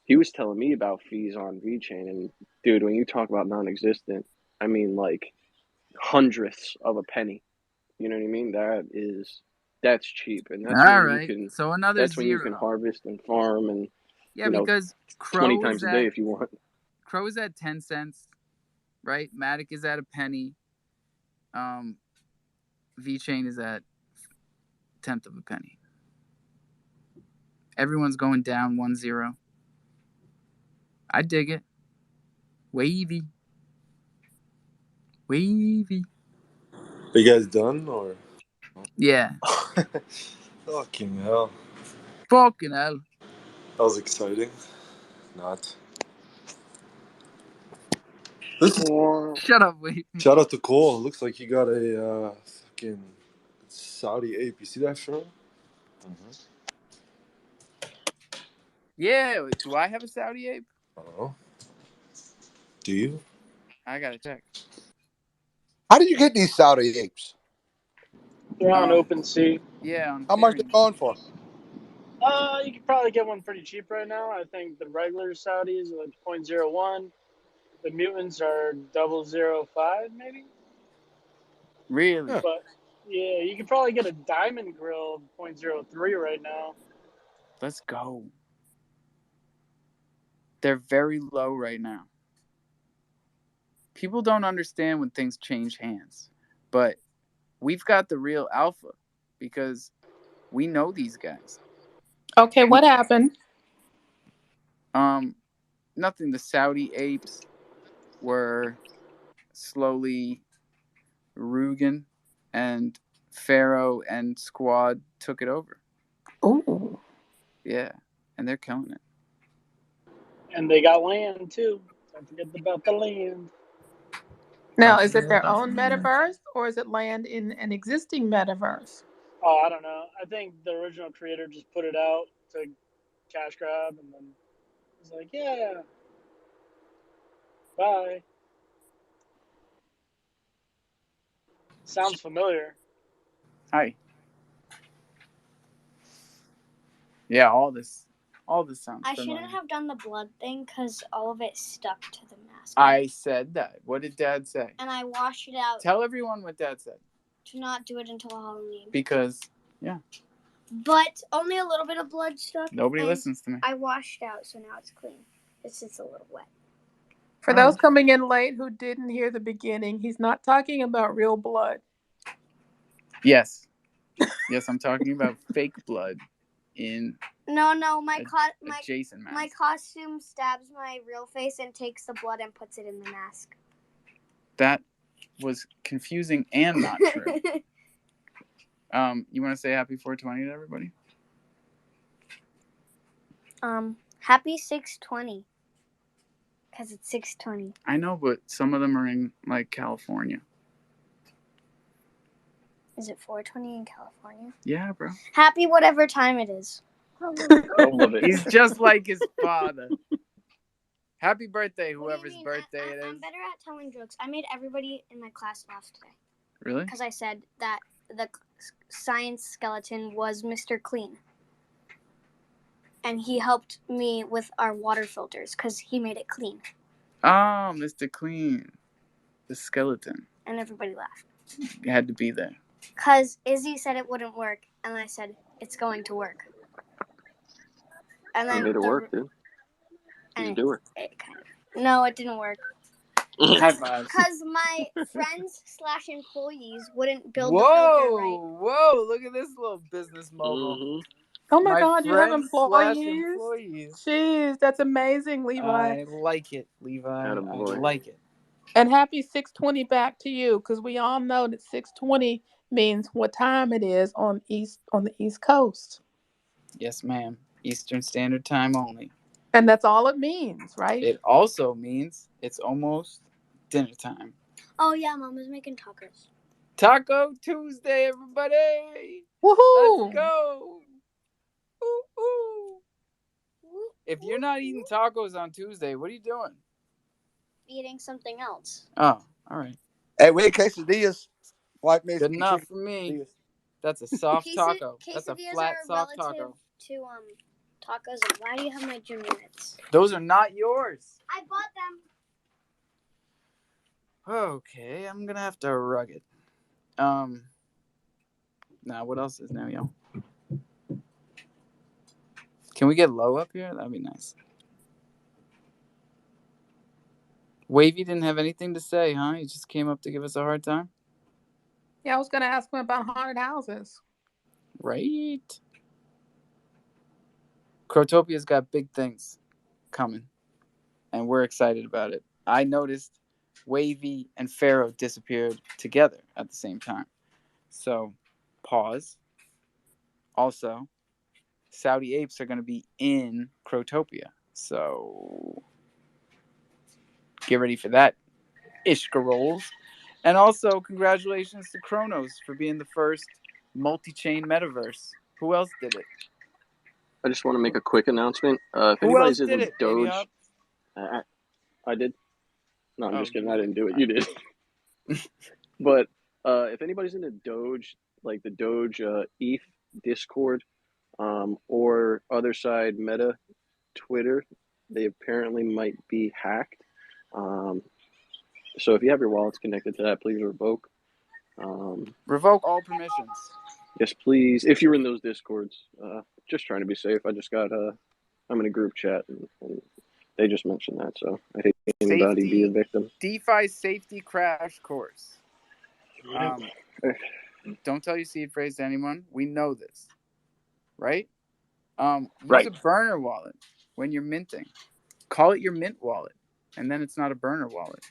he was telling me about fees on VeChain, and dude, when you talk about non-existent, I mean like hundredths of a penny. You know what I mean? That's cheap, and All right. So another that's when you zero. can harvest and farm and yeah, because 20 times a day if you want. Crow is at 10 cents, right? Matic is at a penny. VeChain is at 1/10 of a penny. Everyone's going down 1-0. I dig it. Wavy. Wavy. Are you guys done or? Yeah. Fucking hell. Fucking hell. That was exciting. Not. Listen. Shut up, Wavy. Shout out to Cole. Looks like he got a fucking Saudi ape. You see that shirt? Yeah. Do I have a Saudi ape? I don't know. Do you? I gotta check. How did you get these Saudi apes? They're on OpenSea. Yeah. How much they going for? You could probably get one pretty cheap right now. I think the regular Saudis are like 0.01. The mutants are 0.005, maybe. Really? Huh. But yeah, you could probably get a diamond grill 0.03 right now. Let's go. They're very low right now. People don't understand when things change hands, but we've got the real alpha because we know these guys. Okay, what happened? Nothing. The Saudi apes were slowly Rugen, and Pharaoh and squad took it over. Ooh. Yeah, and they're killing it. And they got land too. Don't forget about the land. Now, is it their own metaverse or is it land in an existing metaverse? Oh, I don't know. I think the original creator just put it out to cash grab, and then was like, "Yeah, bye." Sounds familiar. Hi. Yeah, all this sounds I familiar. shouldn't have done the blood thing because all of it stuck to the mask. I said that. What did Dad say? And I washed it out. Tell everyone what Dad said. To not do it until Halloween. Because, yeah. But only a little bit of blood stuck. Nobody listens to me. I washed out, so now it's clean. It's just a little wet. For those coming in late who didn't hear the beginning, he's not talking about real blood. Yes. Yes, I'm talking about fake blood in No, my Jason mask. My costume stabs my real face and takes the blood and puts it in the mask. That was confusing and not true. You want to say happy 420 to everybody? Happy 620. Because it's 620. I know, but some of them are in, like, California. Is it 420 in California? Yeah, bro. Happy whatever time it is. I love it. He's just like his father. Happy birthday, whoever's birthday it is. I'm better at telling jokes. I made everybody in my class laugh today. Really? Because I said that the science skeleton was Mr. Clean. And he helped me with our water filters because he made it clean. Oh, Mr. Clean. The skeleton. And everybody laughed. You had to be there. Because Izzy said it wouldn't work. And I said, it's going to work. And then You made it work, dude. Just do it. No, it didn't work. High fives. Because my friends / employees wouldn't build the filter right. Whoa, look at this little business mogul. Mm-hmm. Oh my God, you have employees? employees. Jeez, that's amazing, Levi. I like it, Levi. I like it. And happy 620 back to you, because we all know that 620 means what time it is on the East Coast. Yes, ma'am. Eastern Standard Time only. And that's all it means, right? It also means it's almost dinner time. Oh yeah, Mom was making tacos. Taco Tuesday, everybody! Woohoo! Let's go! Ooh, ooh. If you're not eating tacos on Tuesday, what are you doing? Eating something else. Oh, all right. Hey, we had quesadillas. White meat. Good enough for me. That's a soft taco. That's a flat, soft taco. To tacos. And why do you have my gym units? Those are not yours. I bought them. Okay, I'm gonna have to rug it. Now what else is new, yo? Can we get low up here? That'd be nice. Wavy didn't have anything to say, huh? He just came up to give us a hard time? Yeah, I was going to ask him about haunted houses. Right. Crotopia's got big things coming, and we're excited about it. I noticed Wavy and Pharaoh disappeared together at the same time. So, pause. Also, Saudi apes are going to be in Crotopia. So, get ready for that, Ishka rolls. And also, congratulations to Kronos for being the first multi-chain metaverse. Who else did it? I just want to make a quick announcement. If Who anybody's else did in it, Doge, I did. No, I'm just kidding. I didn't do it. You did. But if anybody's in the Doge, like the Doge ETH Discord, or other side Meta Twitter, they apparently might be hacked. So if you have your wallets connected to that, please revoke. Revoke all permissions. Yes, please. If you're in those Discords, just trying to be safe. I just got I'm in a group chat and they just mentioned that, so I hate anybody be a victim. DeFi safety crash course. Don't tell your seed phrase to anyone. We know this, right? Use Right. a burner wallet when you're minting. Call it your mint wallet, and then it's not a burner wallet.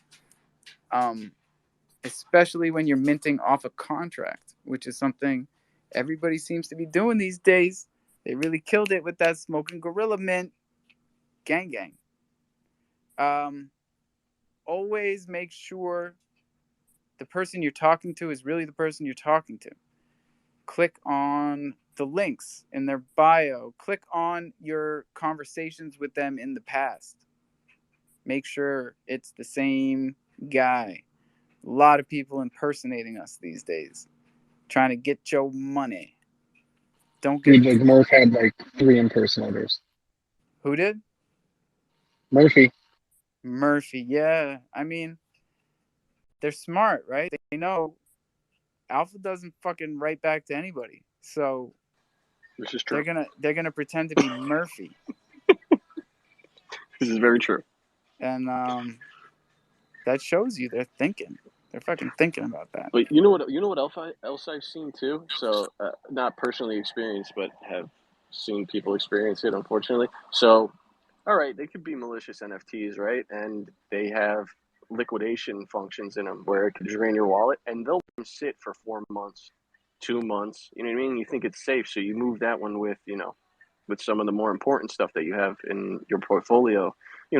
Especially when you're minting off a contract, which is something everybody seems to be doing these days. They really killed it with that smoking gorilla mint. Gang, gang. Always make sure the person you're talking to is really the person you're talking to. Click on the links in their bio. Click on your conversations with them in the past. Make sure it's the same guy. A lot of people impersonating us these days, trying to get your money. Don't get Dude, like Murph had like 3 impersonators. Who did? Murphy. Murphy. Yeah, I mean, they're smart, right? They know Alpha doesn't fucking write back to anybody, so This is true. they're gonna pretend to be Murphy. This is very true. And that shows you they're thinking. They're fucking thinking about that. But you know what else I've seen too. So not personally experienced, but have seen people experience it. Unfortunately, so all right, they could be malicious NFTs, right? And they have liquidation functions in them where it could drain your wallet, and they'll sit for 4 months, 2 months. You know what I mean? You think it's safe, so you move that one with with some of the more important stuff that you have in your portfolio.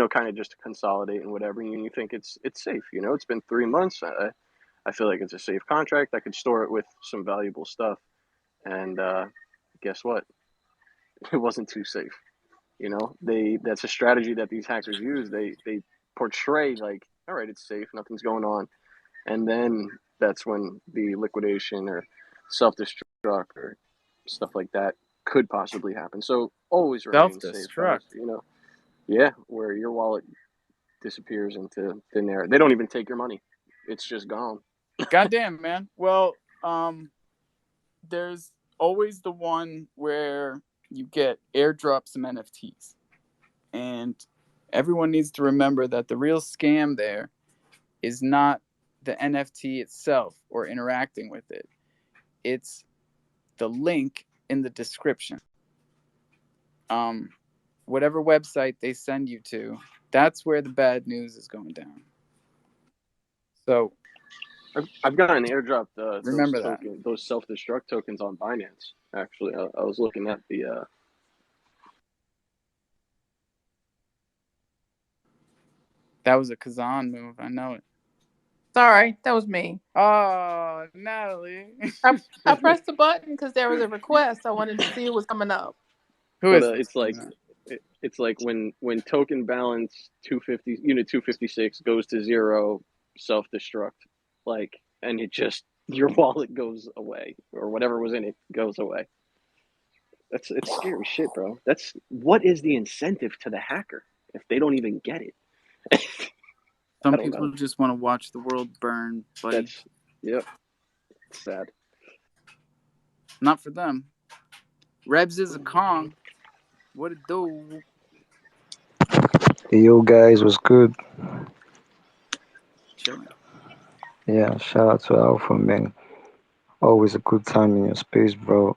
Kind of just to consolidate and whatever. And you think it's safe. It's been 3 months. I feel like it's a safe contract. I could store it with some valuable stuff. And guess what? It wasn't too safe. That's a strategy that these hackers use. They portray like, all right, it's safe, nothing's going on, and then that's when the liquidation or self-destruct or stuff like that could possibly happen. So always remain safe, guys. Self-destruct. Yeah, where your wallet disappears into thin air. They don't even take your money; it's just gone. Goddamn, man. Well, there's always the one where you get airdrop some NFTs. And everyone needs to remember that the real scam there is not the NFT itself or interacting with it. It's the link in the description. Whatever website they send you to, that's where the bad news is going down. So I've gotten airdropped remember that. those self-destruct tokens on Binance. Actually, I was looking at the. That was a Kazan move. I know it. Sorry, that was me. Oh, Natalie. I pressed the button because there was a request. I wanted to see what was coming up. Who But is this? it's like when token balance 250 unit 256 goes to 0, self-destruct, and it just your wallet goes away or whatever was in it goes away. It's scary shit, bro. What is the incentive to the hacker if they don't even get it? Some people just want to watch the world burn, buddy. Yep. It's sad. Not for them. Rebs is a Kong. What it do? Hey, yo, guys, what's good? Chilling. Yeah, shout out to Alpha, man. Always a good time in your space, bro.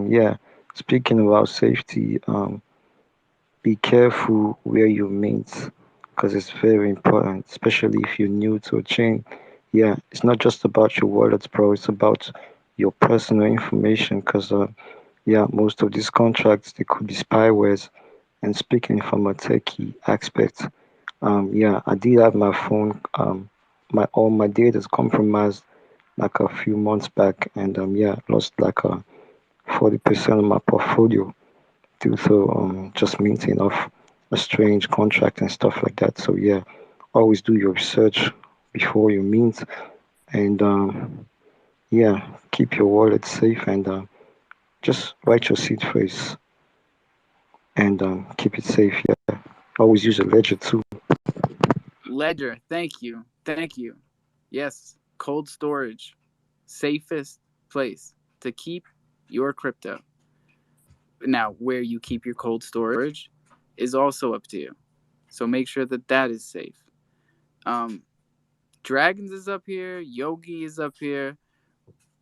Yeah, speaking about safety, be careful where you mint, because it's very important, especially if you're new to a chain. Yeah, it's not just about your wallet, bro. It's about your personal information, because yeah, most of these contracts they could be spywares. And speaking from a techie aspect, yeah, I did have my phone, my all my data is compromised like a few months back, and yeah, lost like a 40% of my portfolio due to just minting off a strange contract and stuff like that. So yeah, always do your research before you mint, and yeah, keep your wallet safe and just write your seed phrase and keep it safe. Yeah, always use a ledger too. Ledger. Thank you. Yes, cold storage. Safest place to keep your crypto. Now, where you keep your cold storage is also up to you. So make sure that is safe. Dragons is up here. Yogi is up here.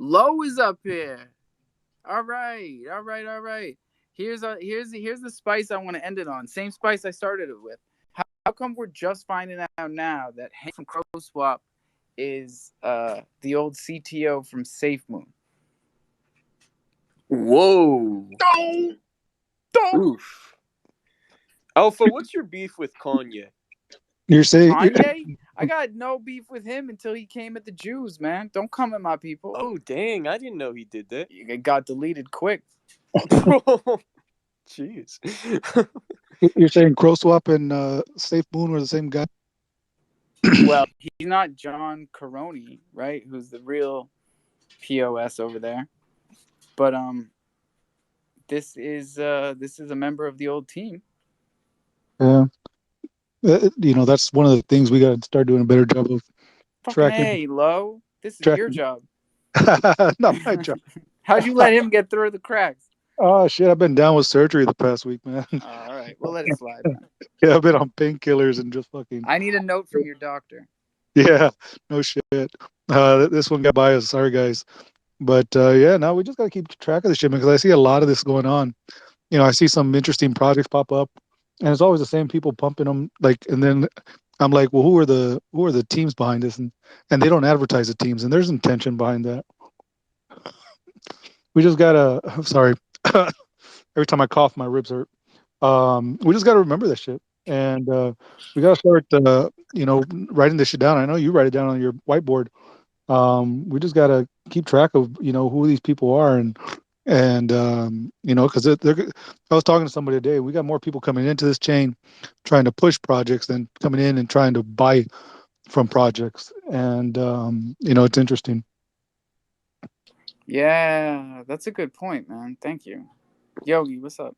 Low is up here. All right. Here's the spice I want to end it on. Same spice I started it with. How come we're just finding out now that Hank from Crow Swap is the old CTO from Safe Moon? Whoa. Don't. Oof. Alpha, what's your beef with Kanye? You're saying Kanye? I got no beef with him until he came at the Jews, man. Don't come at my people. Oh, dang. I didn't know he did that. It got deleted quick. Jeez. you're saying Crow Swap and Safe Moon were the same guy? Well, he's not John Caroni, right? Who's the real POS over there. But this is a member of the old team. Yeah. That's one of the things we got to start doing a better job of tracking. Hey, Lo, this is tracking. your job. Not my job. How'd you let him get through the cracks? Oh shit! I've been down with surgery the past week, man. All right, we'll let it slide, man. Yeah, I've been on painkillers and just fucking. I need a note from your doctor. Yeah, no shit. This one got by us. Sorry, guys. But yeah, now we just got to keep track of this shit because I see a lot of this going on. I see some interesting projects pop up, and it's always the same people pumping them. And then I'm like, well, who are the teams behind this? And they don't advertise the teams, and there's intention behind that. We just gotta. I'm sorry. Every time I cough, my ribs hurt. We just gotta remember this shit, and we gotta start, writing this shit down. I know you write it down on your whiteboard. We just gotta keep track of who these people are, and because I was talking to somebody today. We got more people coming into this chain trying to push projects than coming in and trying to buy from projects, and it's interesting. Yeah, that's a good point, man. Thank you. Yogi, what's up?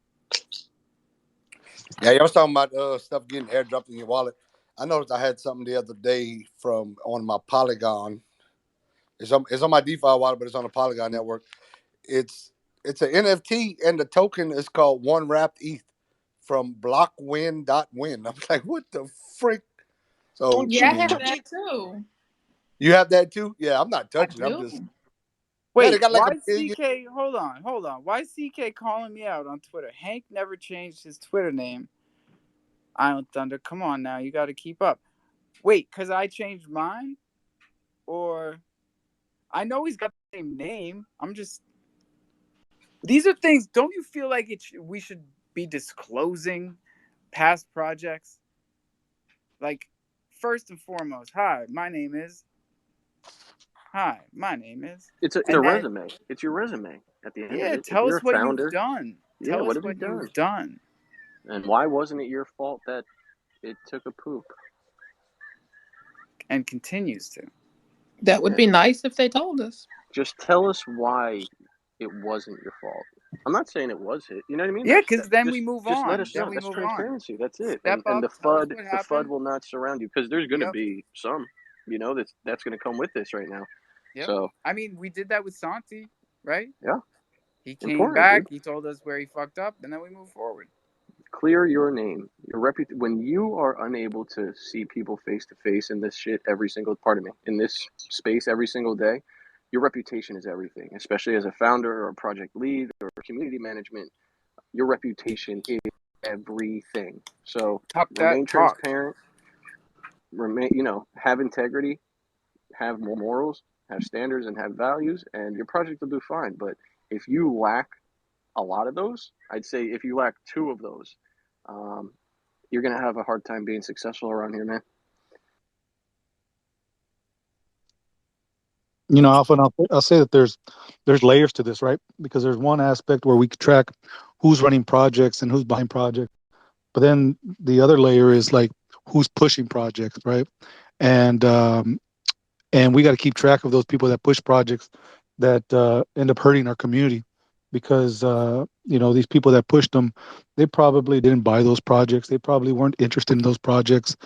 Yeah, y'all was talking about stuff getting airdropped in your wallet. I noticed I had something the other day from on my Polygon. It's on my DeFi wallet, but it's on the Polygon network. It's an NFT, and the token is called One Wrapped ETH from blockwin.win. I'm like, what the frick? So yeah, I have that too. You have that too? Yeah, I'm not touching. I'm just. Wait, they got like why CK? Hold on. Why CK calling me out on Twitter? Hank never changed his Twitter name. Island Thunder, come on now, you got to keep up. Wait, because I changed mine, or I know he's got the same name. I'm just. These are things. Don't you feel like we should be disclosing past projects? Like, first and foremost, hi, my name is. It's a resume. It's your resume at the end of it. Yeah, tell us what you've done. Yeah, tell what us have what you you've done. And why wasn't it your fault that it took a poop? And continues to. That would be nice if they told us. Just tell us why it wasn't your fault. I'm not saying it was it. You know what I mean? Yeah, because then we move on. Just let us know. That's transparency. That's it. And the FUD will not surround you because there's going to be some, that's going to come with this right now. Yep. So I mean, we did that with Santi, right? Yeah. He came back. Dude. He told us where he fucked up, and then we moved forward. Clear your name, your when you are unable to see people face to face in this shit in this space every single day, your reputation is everything, especially as a founder or a project lead or community management. Your reputation is everything. So remain transparent, have integrity, have morals, have standards, and have values, and your project will do fine. But if you lack a lot of those, I'd say if you lack 2 of those, you're going to have a hard time being successful around here, man. Alpha, and I'll say that there's layers to this, right? Because there's one aspect where we can track who's running projects and who's buying projects, but then the other layer is like who's pushing projects, right? And we got to keep track of those people that push projects that end up hurting our community, because these people that pushed them, they probably didn't buy those projects, they probably weren't interested in those projects,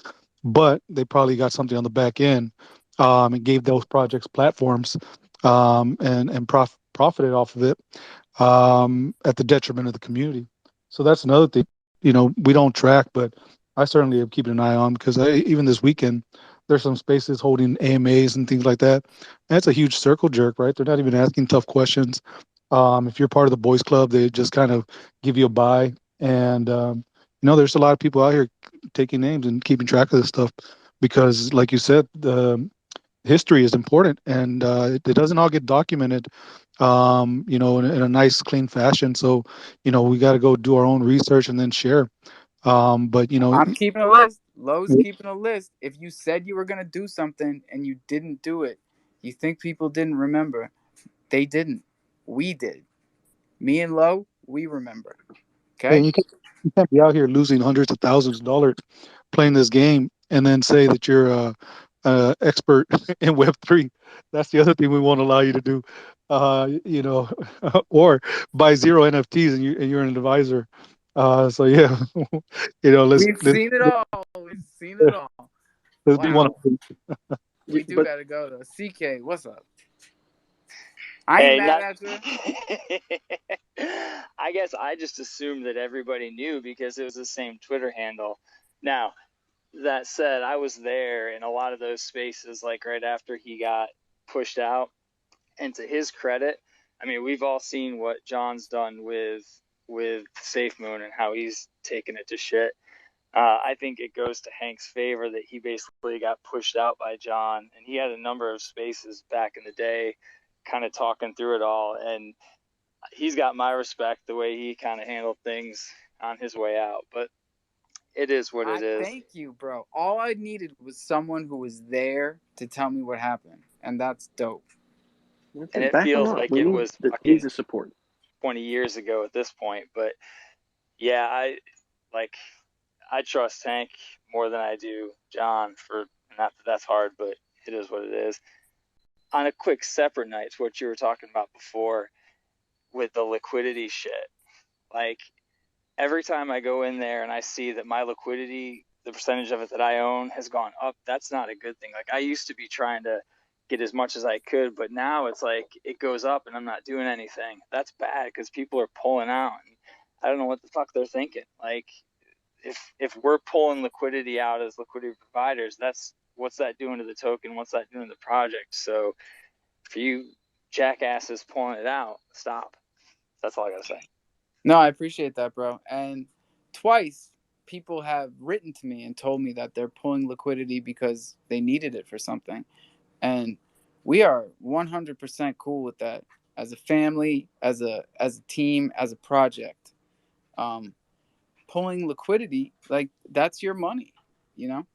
but they probably got something on the back end. And gave those projects platforms, and profited off of it, at the detriment of the community. So that's another thing, we don't track, but I certainly am keeping an eye on, because even this weekend there's some spaces holding AMAs and things like that. And it's a huge circle jerk, right? They're not even asking tough questions. If you're part of the boys club, they just kind of give you a buy. And there's a lot of people out here taking names and keeping track of this stuff because, like you said, the history is important, and it doesn't all get documented, in a nice, clean fashion. So, we got to go do our own research and then share. But I'm keeping a list. Lowe's keeping a list. If you said you were gonna do something and you didn't do it, you think people didn't remember? They didn't. We did. Me and Lowe, we remember. and Okay. you can't be out here losing hundreds of thousands of dollars playing this game and then say that you're expert in Web3. That's the other thing we won't allow you to do. Or buy zero NFTs and you're an advisor. So yeah, We've seen it all. We've seen it all. let's be one. Wow. We do gotta go though. CK, what's up? I ain't Hey, mad not. at you. I guess I just assumed that everybody knew because it was the same Twitter handle. Now, that said, I was there in a lot of those spaces, like right after he got pushed out. And to his credit, I mean, we've all seen what John's done with Safe Moon and how he's taken it to shit. I think it goes to Hank's favor that he basically got pushed out by John, and he had a number of spaces back in the day, kind of talking through it all, and he's got my respect the way he kind of handled things on his way out. But it is what it is. Thank you, bro. All I needed was someone who was there to tell me what happened, and that's dope. And it feels like it was fucking 20 years ago at this point. But yeah, I trust Hank more than I do John. For not that that's hard, but it is what it is. On a quick separate night to what you were talking about before with the liquidity shit, like every time I go in there and I see that my liquidity, the percentage of it that I own, has gone up, that's not a good thing. Like I used to be trying to get as much as I could, but now it's like it goes up and I'm not doing anything. That's bad because people are pulling out. And I don't know what the fuck they're thinking. Like if we're pulling liquidity out as liquidity providers, what's that doing to the token? What's that doing to the project? So for you jackasses pulling it out, stop. That's all I gotta say. No, I appreciate that, bro. And twice people have written to me and told me that they're pulling liquidity because they needed it for something. And we are 100% cool with that as a family, as a team, as a project. Pulling liquidity, like that's your money, you know?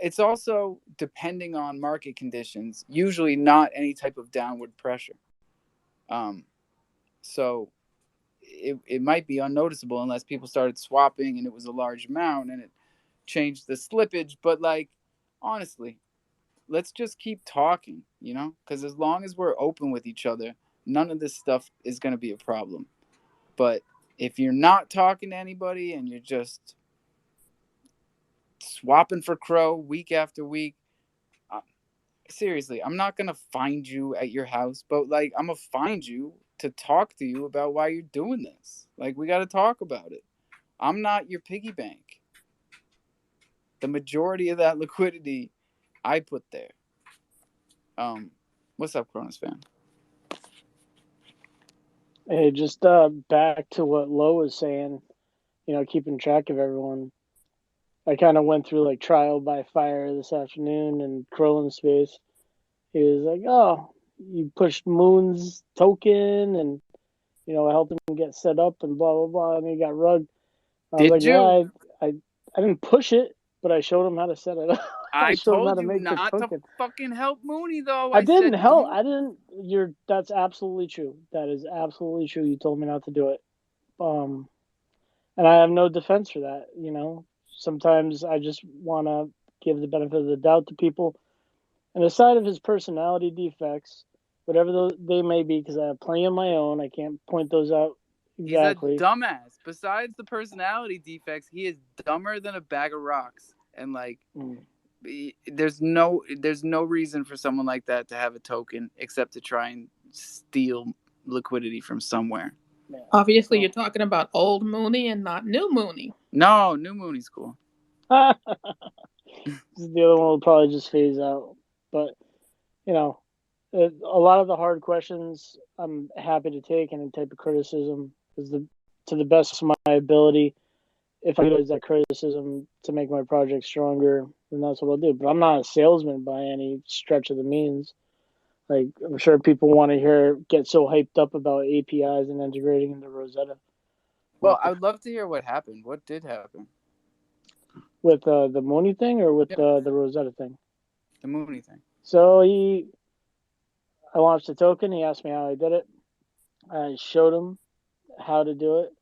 It's also depending on market conditions, usually not any type of downward pressure. So it might be unnoticeable unless people started swapping and it was a large amount and it changed the slippage. But like, honestly, let's just keep talking, you know? Because as long as we're open with each other, none of this stuff is going to be a problem. But if you're not talking to anybody and you're just swapping for Crow week after week, seriously, I'm not going to find you at your house, but like, I'm going to find you to talk to you about why you're doing this. Like, we got to talk about it. I'm not your piggy bank. The majority of that liquidity I put there. What's up, Cronus fan? Hey, just back to what Lo was saying, keeping track of everyone. I kind of went through like trial by fire this afternoon and Crowlin Space. He was like, "Oh, you pushed Moon's token and I helped him get set up and blah blah blah," and he got rugged. I was like, "Yeah, I didn't push it, but I showed him how to set it up. I showed him how told to you make the not token. to fucking help Mooney, though. I didn't said, help. Don't. I didn't. That's absolutely true. That is absolutely true. You told me not to do it. And I have no defense for that. Sometimes I just want to give the benefit of the doubt to people. And aside of his personality defects, whatever they may be, because I have plenty of my own, I can't point those out exactly. He's a dumbass. Besides the personality defects, he is dumber than a bag of rocks. And like, there's no reason for someone like that to have a token except to try and steal liquidity from somewhere. Obviously, you're talking about old Mooney and not new Mooney. No, new Mooney's cool. The other one will probably just phase out. But you know, a lot of the hard questions I'm happy to take, any type of criticism is to the best of my ability. If I use that criticism to make my project stronger, then that's what I'll do. But I'm not a salesman by any stretch of the means. Like, I'm sure people want to get so hyped up about APIs and integrating into Rosetta. Well, I would love to hear what happened. What did happen? With the Mooney thing or with Yeah. the Rosetta thing? The Mooney thing. So I launched a token. He asked me how I did it. I showed him how to do it.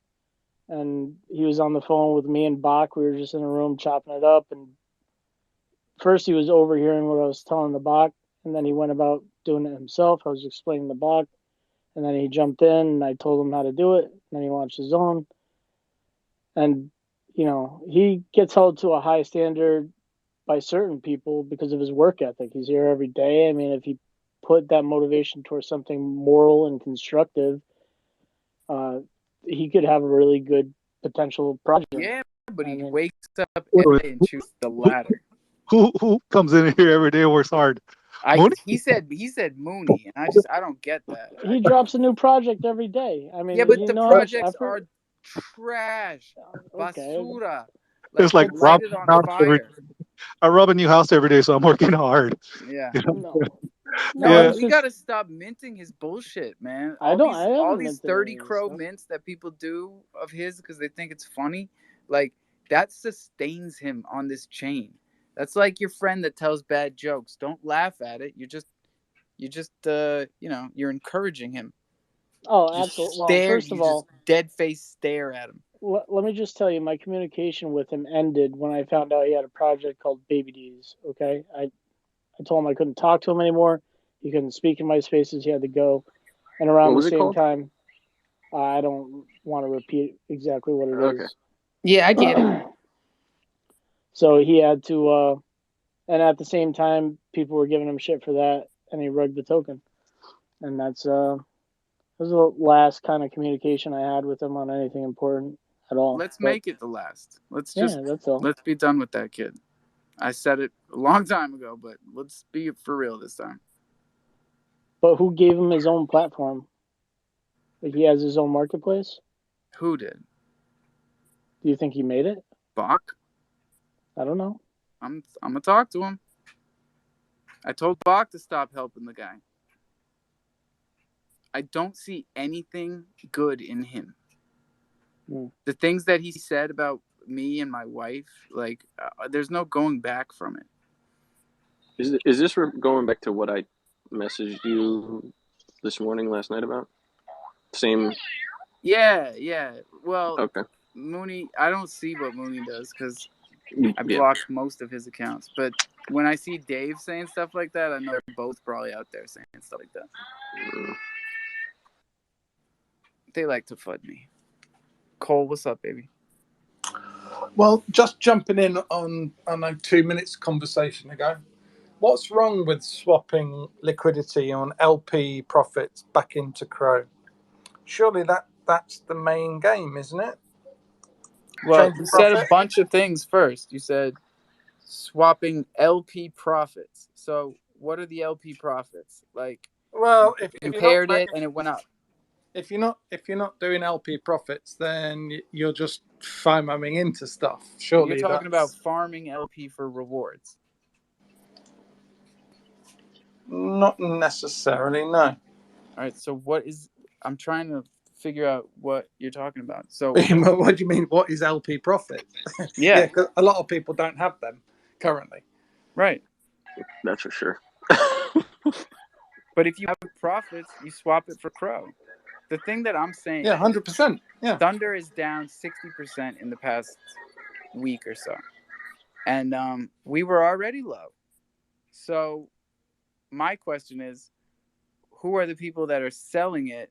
And he was on the phone with me and Bach. We were just in a room chopping it up. And first he was overhearing what I was telling the Bach. And then he went about doing it himself. I was explaining the Bach. And then he jumped in and I told him how to do it. And then he launched his own. And, you know, he gets held to a high standard by certain people because of his work ethic. He's here every day. I mean, if he put that motivation towards something moral and constructive, he could have a really good potential project. Yeah, but he I mean, wakes up Wait, every wait. day and chooses the latter. Who comes in here every day and works hard? Mooney? He said Mooney, and I don't get that. he drops a new project every day. I mean, Yeah, but you the know how much projects effort. are trash, Okay, basura. It's Like like light robbing it on a house every fire. I rob a new house every day, so I'm working hard. Yeah. You know? No, No, it's we just gotta stop minting his bullshit, man. I All haven't these minted 30 any of this crow stuff. mints that people do of his because they think it's funny, like that sustains him on this chain. That's like your friend that tells bad jokes. Don't laugh at it. You're just you're encouraging him. Oh, Just absolutely. Well, stare, first of you just all, dead face stare at him. let me just tell you, my communication with him ended when I found out he had a project called Baby D's. Okay, I told him I couldn't talk to him anymore. He couldn't speak in my spaces. He had to go. And around What the was it same called? time, I don't want to repeat exactly what it Okay. is. Yeah, I get it. So he had to, and at the same time, people were giving him shit for that, and he rugged the token. And that was the last kind of communication I had with him on anything important at all. Let's make it the last. That's all. Let's be done with that kid. I said it a long time ago, but let's be for real this time. But who gave him his own platform? Like, he has his own marketplace? Who did? Do you think he made it? Bach? I don't know. I'm gonna talk to him. I told Bach to stop helping the guy. I don't see anything good in him. The things that he said about me and my wife, like, there's no going back from it. Is this going back to what I messaged you this morning, last night about? Same. Yeah. Well, Okay. Mooney, I don't see what Mooney does because I Yeah. blocked most of his accounts. But when I see Dave saying stuff like that, I know they're both probably out there saying stuff like that. They like to FUD me. Cole, what's up, baby? Well, just jumping in on a 2 minutes conversation ago. What's wrong with swapping liquidity on LP profits back into Crow? Surely that's the main game, isn't it? Well, Change you the said a profit. bunch of things first. You said swapping LP profits. So what are the LP profits? Like, Well, if you you're not paired it and it went up. if you're not doing LP profits, then you're just FOMOing into stuff. You're Surely talking about that's farming LP for rewards. not necessarily, no. All right. So what is? I'm trying to figure out what you're talking about. So What do you mean? What is LP profit? yeah, because a lot of people don't have them currently. right. That's for sure. But if you have profits, you swap it for Crow. The thing that I'm saying, Yeah, 100%. Yeah, Thunder is down 60% in the past week or so, and we were already low. So my question is, who are the people that are selling it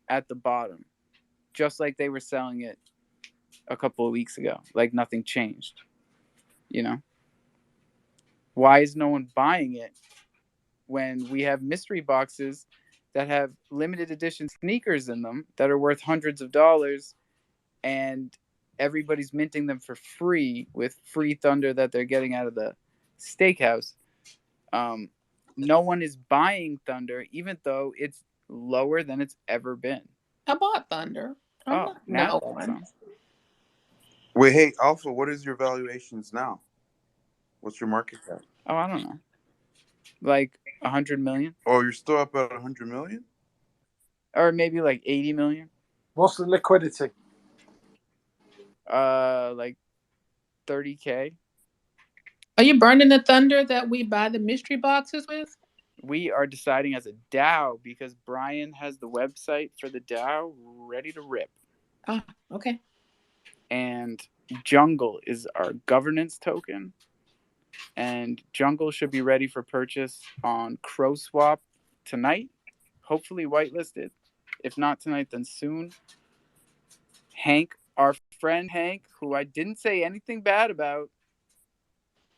at the bottom, just like they were selling it a couple of weeks ago, like nothing changed? You know, why is no one buying it when we have mystery boxes that have limited edition sneakers in them that are worth hundreds of dollars, and everybody's minting them for free with free Thunder that they're getting out of the steakhouse. No one is buying Thunder, even though it's lower than it's ever been. I bought Thunder. I'm not now no it's one. on. Wait, hey, Alpha, what is your valuations now? What's your market cap? Oh, I don't know. Like 100 million? Oh, you're still up at 100 million? Or maybe like 80 million? What's the liquidity? Like 30K. Are you burning the Thunder that we buy the mystery boxes with? We are deciding as a DAO because Brian has the website for the DAO ready to rip. Ah, okay. And Jungle is our governance token. And Jungle should be ready for purchase on CrowSwap tonight. Hopefully whitelisted. If not tonight, then soon. Hank, our friend Hank, who I didn't say anything bad about,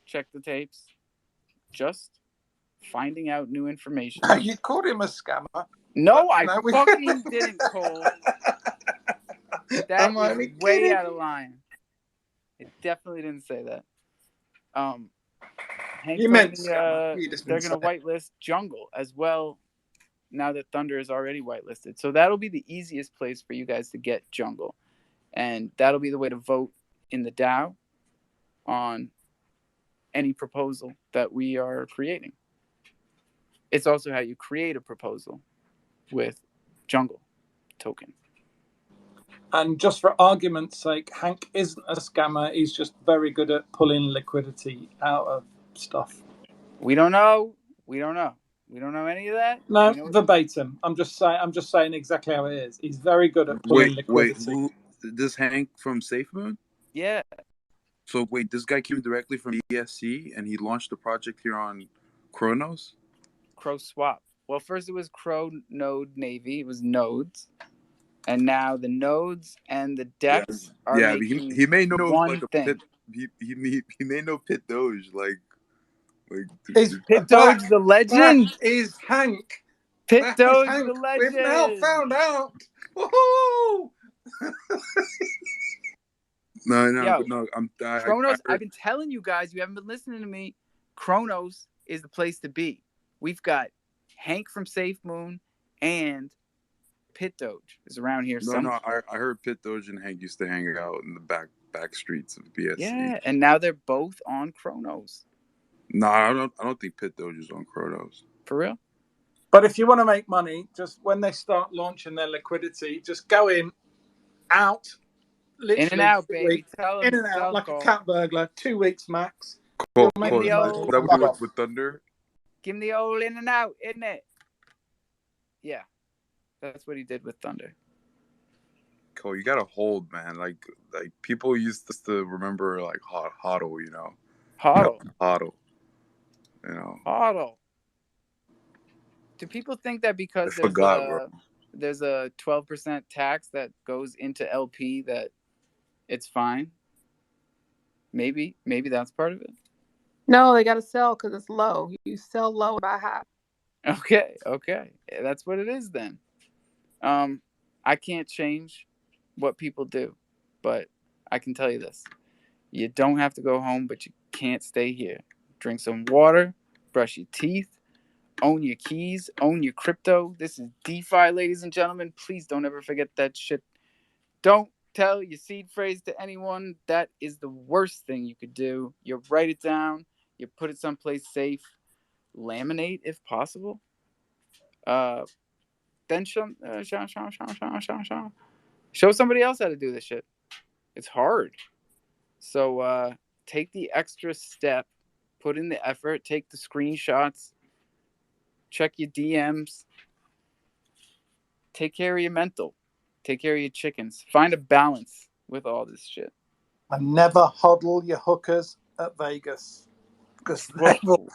check the tapes. Just finding out new information. You called him a scammer. No, I fucking didn't, Cole. That I'm is only way kidding. out of line. It definitely didn't say that. Hank You told meant me scammer. You just they're didn't going to whitelist Jungle as well now that Thunder is already whitelisted. So that'll be the easiest place for you guys to get Jungle. And that'll be the way to vote in the DAO on any proposal that we are creating. It's also how you create a proposal with Jungle token. And just for argument's sake, Hank isn't a scammer. He's just very good at pulling liquidity out of stuff. We don't know. We don't know. We don't know any of that. No, verbatim. I'm just saying exactly how it is. He's very good at pulling liquidity. Wait, this Hank from SafeMoon? Yeah. So wait, this guy came directly from ESC and he launched the project here on Kronos? CrowSwap. Well, first it was Crow Node Navy. It was nodes. And now the nodes and the decks are making he made no one like a thing. pit. He made no pit doge like Is Pit Doge the legend? That is Hank. Pit That Doge is Hank. the legend. We've now found out. Woohoo! No. Kronos. I've been telling you guys. You haven't been listening to me. Kronos is the place to be. We've got Hank from SafeMoon and Pit Doge is around here somewhere. I heard Pit Doge and Hank used to hang out in the back streets of BSC. Yeah, and now they're both on Kronos. No, I don't think Pit Doge is on Kronos. For real? But if you want to make money, just when they start launching their liquidity, just go in, out, literally in and out, baby. Tell them, in and out like Cole. a cat burglar. 2 weeks max. Cole, that would do it with Thunder. Give him the old in and out, isn't it? Yeah, that's what he did with Thunder. Cole, you gotta hold, man. Like people used to remember like HODL, you know. HODL. You know. HODL. Do people think that because there's a 12% tax that goes into LP that it's fine? Maybe that's part of it. No, they got to sell because it's low. You sell low and buy high. Okay. That's what it is then. I can't change what people do, but I can tell you this. You don't have to go home, but you can't stay here. Drink some water, brush your teeth, own your keys, own your crypto. This is DeFi, ladies and gentlemen. Please don't ever forget that shit. Don't tell your seed phrase to anyone. That is the worst thing you could do. You write it down. You put it someplace safe. Laminate if possible. Then show somebody else how to do this shit. It's hard. So take the extra step. Put in the effort. Take the screenshots. Check your DMs. Take care of your mental. Take care of your chickens. Find a balance with all this shit. And never hodl your hookers at Vegas. Because they will...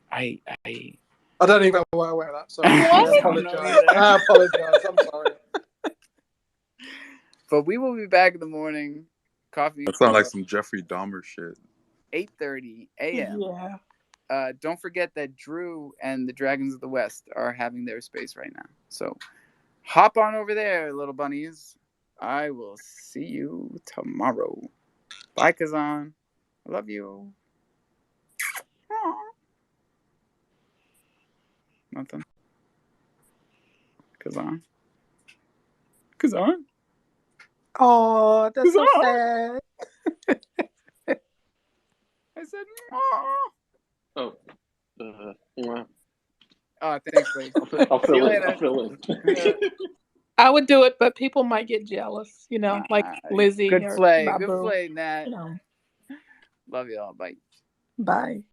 I don't even know why I wear that. Sorry. I apologize. I'm sorry. But we will be back in the morning. Coffee. That sounds like some Jeffrey Dahmer shit. 8:30 a.m. Yeah. Don't forget that Drew and the Dragons of the West are having their space right now. So hop on over there, little bunnies. I will see you tomorrow. Bye, Kazan. I love you. Nothing. Kazan. Oh, that's so sad. I said, Oh. Thanks, buddy. I'll See you fill in. later. I'll fill in. I would do it, but people might get jealous, like Lizzie Good or play. Good Babu. play, Nat. You know. Love y'all. Bye. Bye.